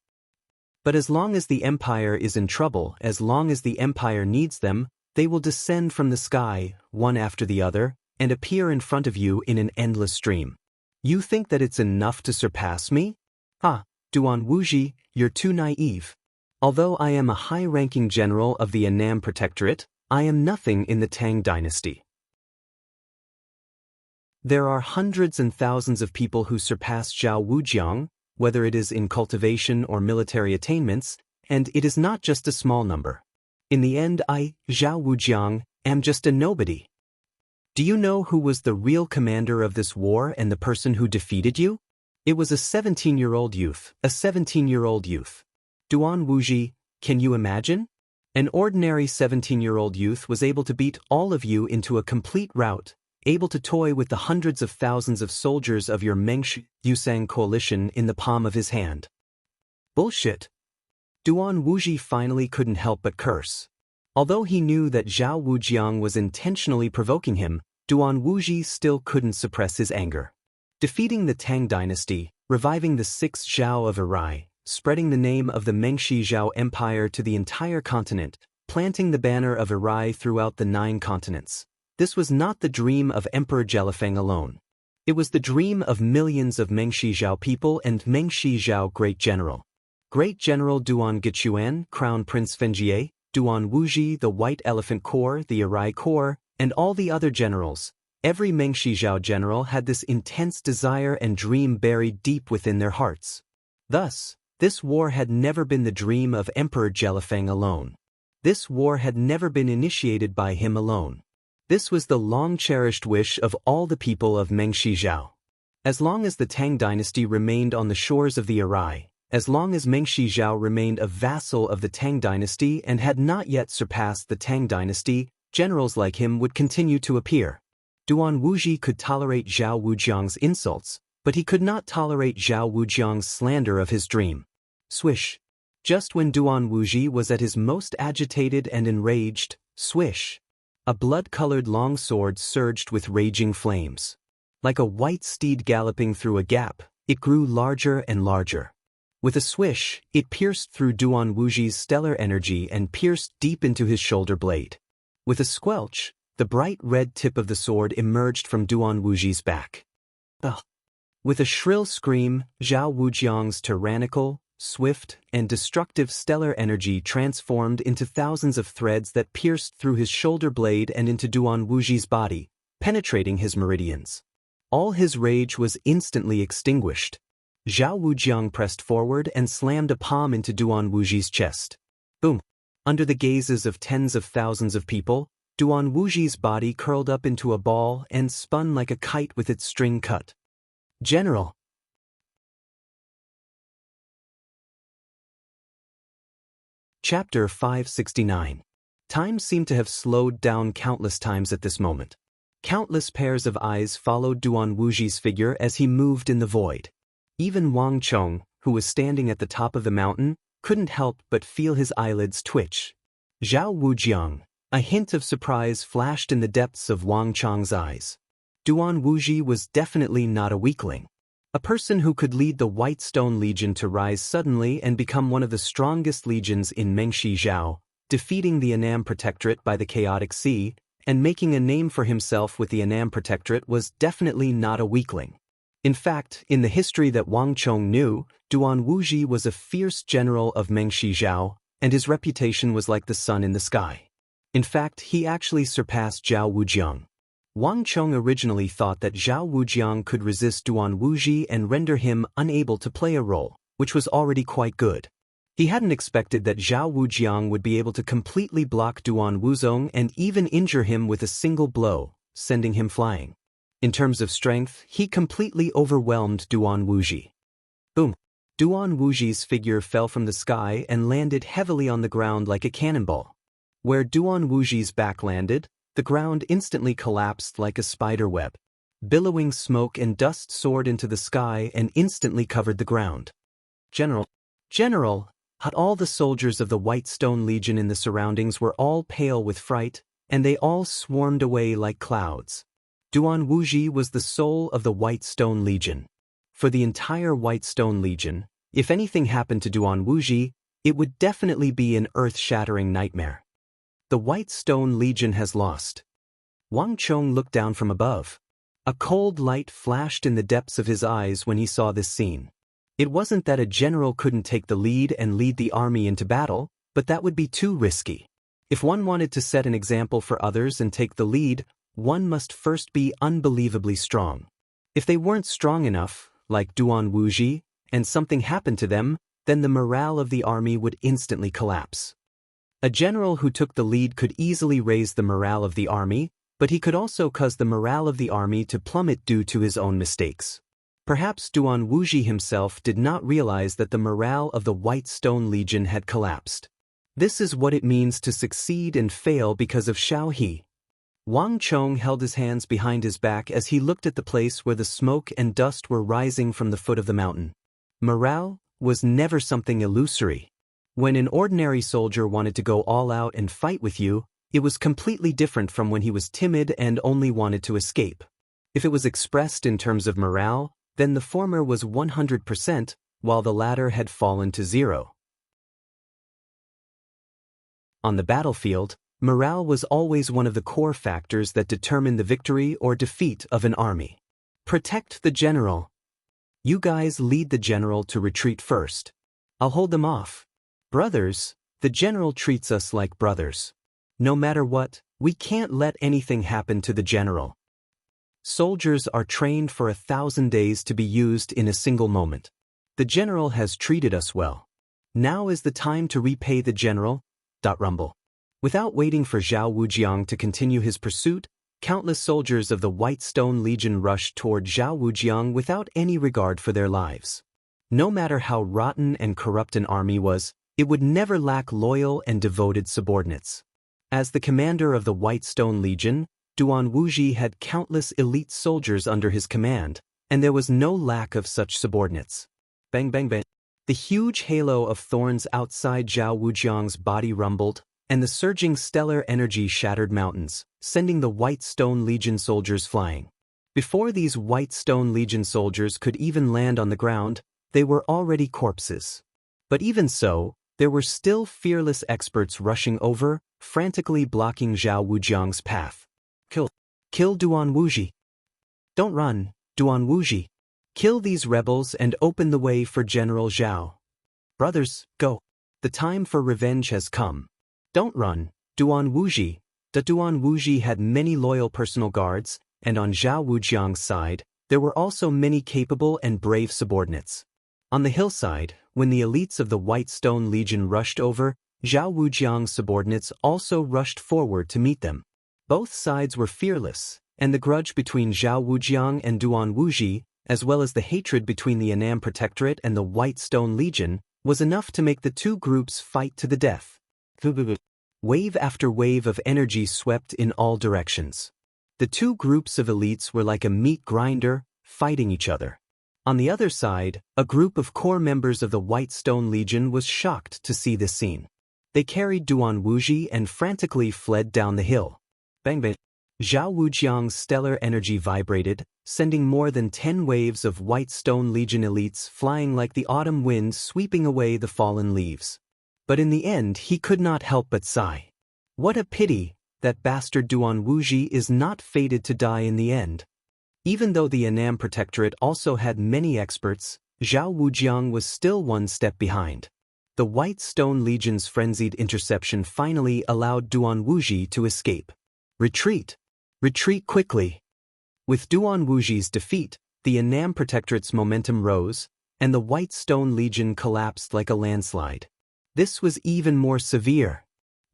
But as long as the Empire is in trouble, as long as the Empire needs them, they will descend from the sky, one after the other, and appear in front of you in an endless stream. You think that it's enough to surpass me? Ah, Duan Wuji, you're too naive. Although I am a high-ranking general of the Annam Protectorate, I am nothing in the Tang dynasty. There are hundreds and thousands of people who surpass Zhao Wujiang, whether it is in cultivation or military attainments, and it is not just a small number. In the end, I, Zhao Wujiang, am just a nobody. Do you know who was the real commander of this war and the person who defeated you? It was a 17-year-old youth, a 17-year-old youth. Duan Wuji, can you imagine? An ordinary 17-year-old youth was able to beat all of you into a complete rout, able to toy with the hundreds of thousands of soldiers of your Mengshi Yusang coalition in the palm of his hand. Bullshit. Duan Wuji finally couldn't help but curse. Although he knew that Zhao Wujiang was intentionally provoking him, Duan Wuji still couldn't suppress his anger. Defeating the Tang dynasty, reviving the sixth Zhao of Erai, spreading the name of the Mengshi Zhao Empire to the entire continent, planting the banner of Erai throughout the 9 continents. This was not the dream of Emperor Jelifeng alone. It was the dream of millions of Mengshi Zhao people and Mengshi Zhao Great General. Great General Duan Gichuan, Crown Prince Fenjie, Duan Wuji, the White Elephant Corps, the Erai Corps, and all the other generals. Every Mengshi Zhao general had this intense desire and dream buried deep within their hearts. Thus, this war had never been the dream of Emperor Jelifeng alone. This war had never been initiated by him alone. This was the long-cherished wish of all the people of Mengshi Zhao. As long as the Tang dynasty remained on the shores of the Erai, as long as Mengshi Zhao remained a vassal of the Tang dynasty and had not yet surpassed the Tang dynasty, generals like him would continue to appear. Duan Wuji could tolerate Zhao Wujiang's insults, but he could not tolerate Zhao Wujiang's slander of his dream. Swish. Just when Duan Wuji was at his most agitated and enraged, swish. A blood-colored long sword surged with raging flames. Like a white steed galloping through a gap, it grew larger and larger. With a swish, it pierced through Duan Wuji's stellar energy and pierced deep into his shoulder blade. With a squelch, the bright red tip of the sword emerged from Duan Wuji's back. Ugh. With a shrill scream, Zhao Wujiang's tyrannical, swift, and destructive stellar energy transformed into thousands of threads that pierced through his shoulder blade and into Duan Wuji's body, penetrating his meridians. All his rage was instantly extinguished. Zhao Wujiang pressed forward and slammed a palm into Duan Wuji's chest. Boom! Under the gazes of tens of thousands of people, Duan Wuji's body curled up into a ball and spun like a kite with its string cut. General! Chapter 569. Time seemed to have slowed down countless times at this moment. Countless pairs of eyes followed Duan Wuji's figure as he moved in the void. Even Wang Chong, who was standing at the top of the mountain, couldn't help but feel his eyelids twitch. Zhao Wujiang. A hint of surprise flashed in the depths of Wang Chong's eyes. Duan Wuji was definitely not a weakling. A person who could lead the White Stone Legion to rise suddenly and become one of the strongest legions in Mengshi Zhao, defeating the Annam Protectorate by the Chaotic Sea, and making a name for himself with the Annam Protectorate was definitely not a weakling. In fact, in the history that Wang Chong knew, Duan Wuji was a fierce general of Mengshi Zhao, and his reputation was like the sun in the sky. In fact, he actually surpassed Zhao Wujiang. Wang Chong originally thought that Zhao Wujiang could resist Duan Wuji and render him unable to play a role, which was already quite good. He hadn't expected that Zhao Wujiang would be able to completely block Duan Wuzong and even injure him with a single blow, sending him flying. In terms of strength, he completely overwhelmed Duan Wuji. Boom! Duan Wuji's figure fell from the sky and landed heavily on the ground like a cannonball. Where Duan Wuji's back landed, the ground instantly collapsed like a spider web. Billowing smoke and dust soared into the sky and instantly covered the ground. General, all the soldiers of the White Stone Legion in the surroundings were all pale with fright, and they all swarmed away like clouds. Duan Wuji was the soul of the White Stone Legion. For the entire White Stone Legion, if anything happened to Duan Wuji, it would definitely be an earth-shattering nightmare. The White Stone Legion has lost. Wang Chong looked down from above. A cold light flashed in the depths of his eyes when he saw this scene. It wasn't that a general couldn't take the lead and lead the army into battle, but that would be too risky. If one wanted to set an example for others and take the lead, one must first be unbelievably strong. If they weren't strong enough, like Duan Wuji, and something happened to them, then the morale of the army would instantly collapse. A general who took the lead could easily raise the morale of the army, but he could also cause the morale of the army to plummet due to his own mistakes. Perhaps Duan Wuji himself did not realize that the morale of the White Stone Legion had collapsed. This is what it means to succeed and fail because of Xiao He. Wang Chong held his hands behind his back as he looked at the place where the smoke and dust were rising from the foot of the mountain. Morale was never something illusory. When an ordinary soldier wanted to go all out and fight with you, it was completely different from when he was timid and only wanted to escape. If it was expressed in terms of morale, then the former was 100%, while the latter had fallen to 0. On the battlefield, morale was always one of the core factors that determined the victory or defeat of an army. Protect the general. You guys lead the general to retreat first. I'll hold them off. Brothers, the general treats us like brothers. No matter what, we can't let anything happen to the general. Soldiers are trained for 1,000 days to be used in a single moment. The general has treated us well. Now is the time to repay the general. Rumble. Without waiting for Zhao Wujiang to continue his pursuit, countless soldiers of the White Stone Legion rushed toward Zhao Wujiang without any regard for their lives. No matter how rotten and corrupt an army was, it would never lack loyal and devoted subordinates. As the commander of the White Stone Legion, Duan Wuji had countless elite soldiers under his command, and there was no lack of such subordinates. Bang bang bang. The huge halo of thorns outside Zhao Wujiang's body rumbled, and the surging stellar energy shattered mountains, sending the White Stone Legion soldiers flying. Before these White Stone Legion soldiers could even land on the ground, they were already corpses. But even so, there were still fearless experts rushing over, frantically blocking Zhao Wujiang's path. Kill Duan Wuji. Don't run, Duan Wuji. Kill these rebels and open the way for General Zhao. Brothers, go. The time for revenge has come. Don't run, Duan Wuji. Duan Wuji had many loyal personal guards, and on Zhao Wujiang's side, there were also many capable and brave subordinates. On the hillside, when the elites of the White Stone Legion rushed over, Zhao Wujiang's subordinates also rushed forward to meet them. Both sides were fearless, and the grudge between Zhao Wujiang and Duan Wuji, as well as the hatred between the Annam Protectorate and the White Stone Legion, was enough to make the two groups fight to the death. Wave after wave of energy swept in all directions. The two groups of elites were like a meat grinder, fighting each other. On the other side, a group of core members of the White Stone Legion was shocked to see this scene. They carried Duan Wuji and frantically fled down the hill. Bang bang. Zhao Wujiang's stellar energy vibrated, sending more than 10 waves of White Stone Legion elites flying like the autumn wind sweeping away the fallen leaves. But in the end he could not help but sigh. What a pity, that bastard Duan Wuji is not fated to die in the end. Even though the Annam Protectorate also had many experts, Zhao Wujiang was still one step behind. The White Stone Legion's frenzied interception finally allowed Duan Wuji to escape. Retreat! Retreat quickly! With Duan Wuji's defeat, the Annam Protectorate's momentum rose, and the White Stone Legion collapsed like a landslide. This was even more severe.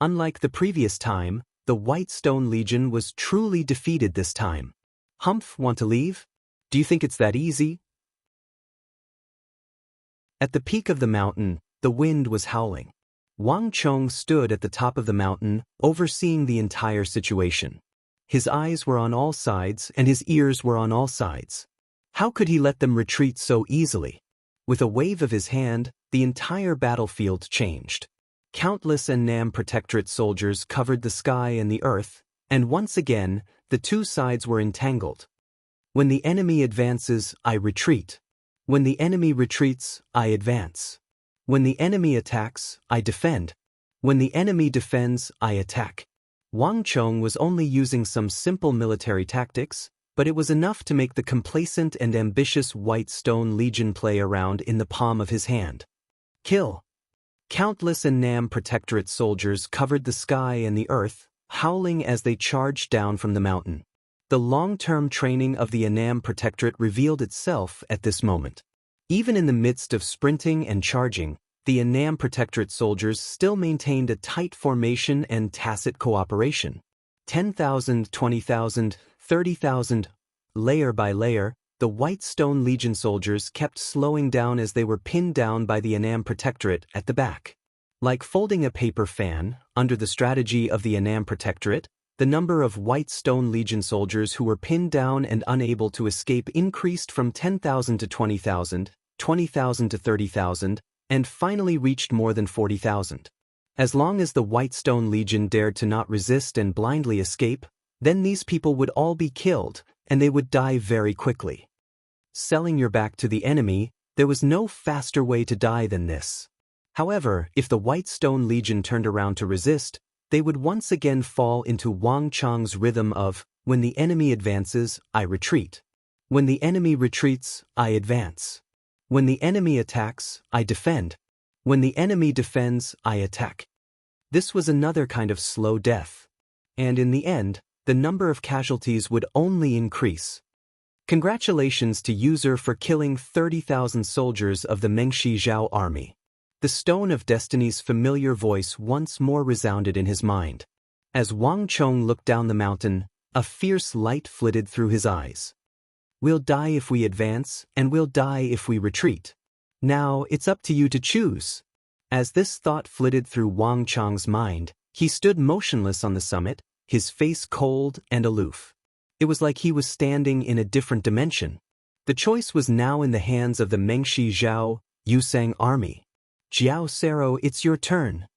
Unlike the previous time, the White Stone Legion was truly defeated this time. Humph, want to leave? Do you think it's that easy? At the peak of the mountain, the wind was howling. Wang Chong stood at the top of the mountain, overseeing the entire situation. His eyes were on all sides and his ears were on all sides. How could he let them retreat so easily? With a wave of his hand, the entire battlefield changed. Countless Annam Protectorate soldiers covered the sky and the earth, and once again, the two sides were entangled. When the enemy advances, I retreat. When the enemy retreats, I advance. When the enemy attacks, I defend. When the enemy defends, I attack. Wang Chong was only using some simple military tactics, but it was enough to make the complacent and ambitious White Stone Legion play around in the palm of his hand. Kill! Countless Annam Protectorate soldiers covered the sky and the earth, howling as they charged down from the mountain. The long-term training of the Annam Protectorate revealed itself at this moment. Even in the midst of sprinting and charging, the Annam Protectorate soldiers still maintained a tight formation and tacit cooperation. 10,000, 20,000, 30,000. Layer by layer, the White Stone Legion soldiers kept slowing down as they were pinned down by the Annam Protectorate at the back. Like folding a paper fan, under the strategy of the Annam Protectorate, the number of White Stone Legion soldiers who were pinned down and unable to escape increased from 10,000 to 20,000, 20,000 to 30,000, and finally reached more than 40,000. As long as the White Stone Legion dared to not resist and blindly escape, then these people would all be killed, and they would die very quickly. Selling your back to the enemy, there was no faster way to die than this. However, if the White Stone Legion turned around to resist, they would once again fall into Wang Chong's rhythm of, when the enemy advances, I retreat. When the enemy retreats, I advance. When the enemy attacks, I defend. When the enemy defends, I attack. This was another kind of slow death. And in the end, the number of casualties would only increase. Congratulations to user for killing 30,000 soldiers of the Mengshi Zhao army. The Stone of Destiny's familiar voice once more resounded in his mind. As Wang Chong looked down the mountain, a fierce light flitted through his eyes. We'll die if we advance, and we'll die if we retreat. Now it's up to you to choose. As this thought flitted through Wang Chong's mind, he stood motionless on the summit, his face cold and aloof. It was like he was standing in a different dimension. The choice was now in the hands of the Mengshi Zhao, Yusang army. Jiao Sero, it's your turn.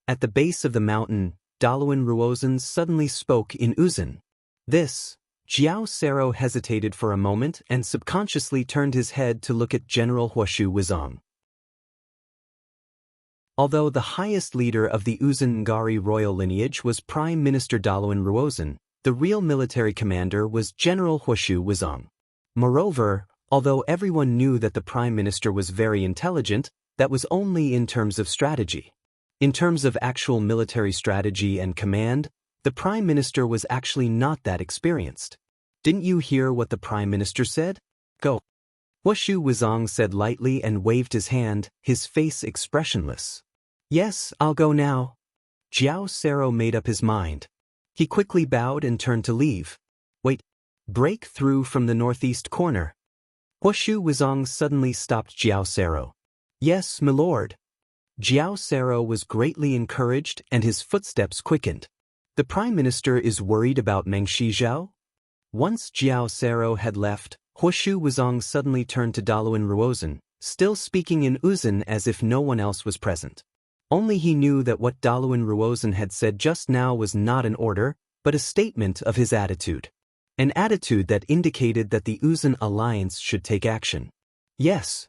At the base of the mountain, Daluan Ruozhen suddenly spoke in Uzun. Jiao Sero hesitated for a moment and subconsciously turned his head to look at General Huoshu Wuzong. Although the highest leader of the Uzun Ngari royal lineage was Prime Minister Daluan Ruozhen, the real military commander was General Huoshu Wuzong. Moreover, although everyone knew that the Prime Minister was very intelligent, that was only in terms of strategy. In terms of actual military strategy and command, the Prime Minister was actually not that experienced. Didn't you hear what the Prime Minister said? Go. Huoshu Wuzong said lightly and waved his hand, his face expressionless. Yes, I'll go now. Jiao Sero made up his mind. He quickly bowed and turned to leave. Wait. Break through from the northeast corner. Huoshu Wuzong suddenly stopped Jiao Sero. Yes, my lord. Jiao Sero was greatly encouraged and his footsteps quickened. The Prime Minister is worried about Mengshi Zhao? Once Jiao Sero had left, Huoshu Wuzong suddenly turned to Daluan Ruozhen, still speaking in Uzun as if no one else was present. Only he knew that what Daluan Ruozhen had said just now was not an order, but a statement of his attitude. An attitude that indicated that the Uzun alliance should take action. Yes.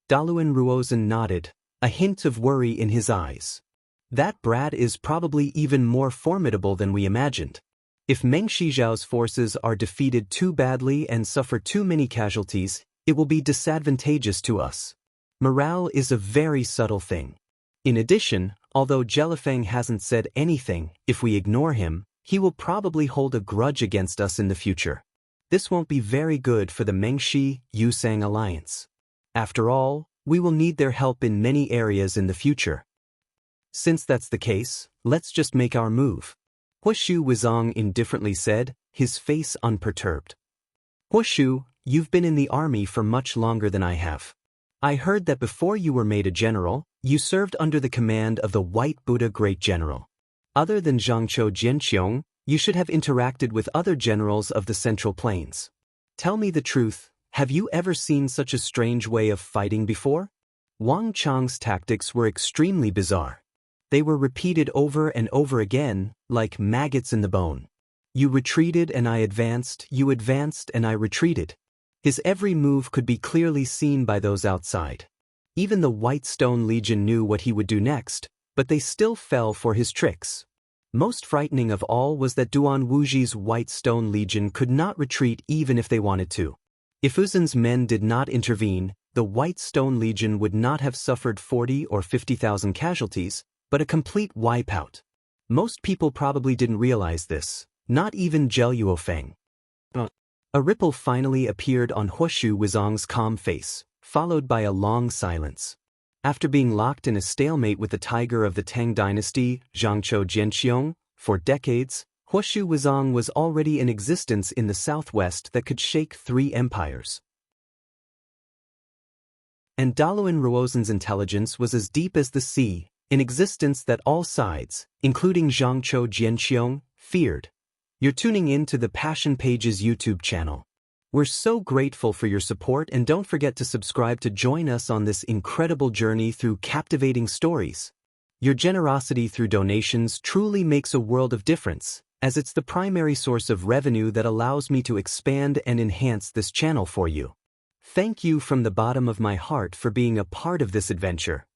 Daluan Ruozhen nodded, a hint of worry in his eyes. That brat is probably even more formidable than we imagined. If Mengshi Zhao's forces are defeated too badly and suffer too many casualties, it will be disadvantageous to us. Morale is a very subtle thing. In addition, although Jelifeng hasn't said anything, if we ignore him, he will probably hold a grudge against us in the future. This won't be very good for the Mengshi-Yusang alliance. After all, we will need their help in many areas in the future. Since that's the case, let's just make our move. Huoshu Wuzong indifferently said, his face unperturbed. Huoshu, you've been in the army for much longer than I have. I heard that before you were made a general, you served under the command of the White Buddha Great General. Other than Zhangqiu Jianqiong, you should have interacted with other generals of the Central Plains. Tell me the truth, have you ever seen such a strange way of fighting before? Wang Chong's tactics were extremely bizarre. They were repeated over and over again, like maggots in the bone. You retreated and I advanced, you advanced and I retreated. His every move could be clearly seen by those outside. Even the White Stone Legion knew what he would do next, but they still fell for his tricks. Most frightening of all was that Duan Wuji's White Stone Legion could not retreat even if they wanted to. If Uzin's men did not intervene, the White Stone Legion would not have suffered 40 or 50,000 casualties, but a complete wipeout. Most people probably didn't realize this, not even Zhou Yuofeng. A ripple finally appeared on Huoshu Wuzong's calm face, followed by a long silence. After being locked in a stalemate with the tiger of the Tang dynasty, Zhangqiu Jianqiong, for decades, Huoshu Wuzong was already in existence in the southwest that could shake 3 empires. And Daluan Ruozen's intelligence was as deep as the sea, in existence that all sides, including Zhangqiu Jianqiong, feared. You're tuning in to the Passion Pages YouTube channel. We're so grateful for your support, and don't forget to subscribe to join us on this incredible journey through captivating stories. Your generosity through donations truly makes a world of difference, as it's the primary source of revenue that allows me to expand and enhance this channel for you. Thank you from the bottom of my heart for being a part of this adventure.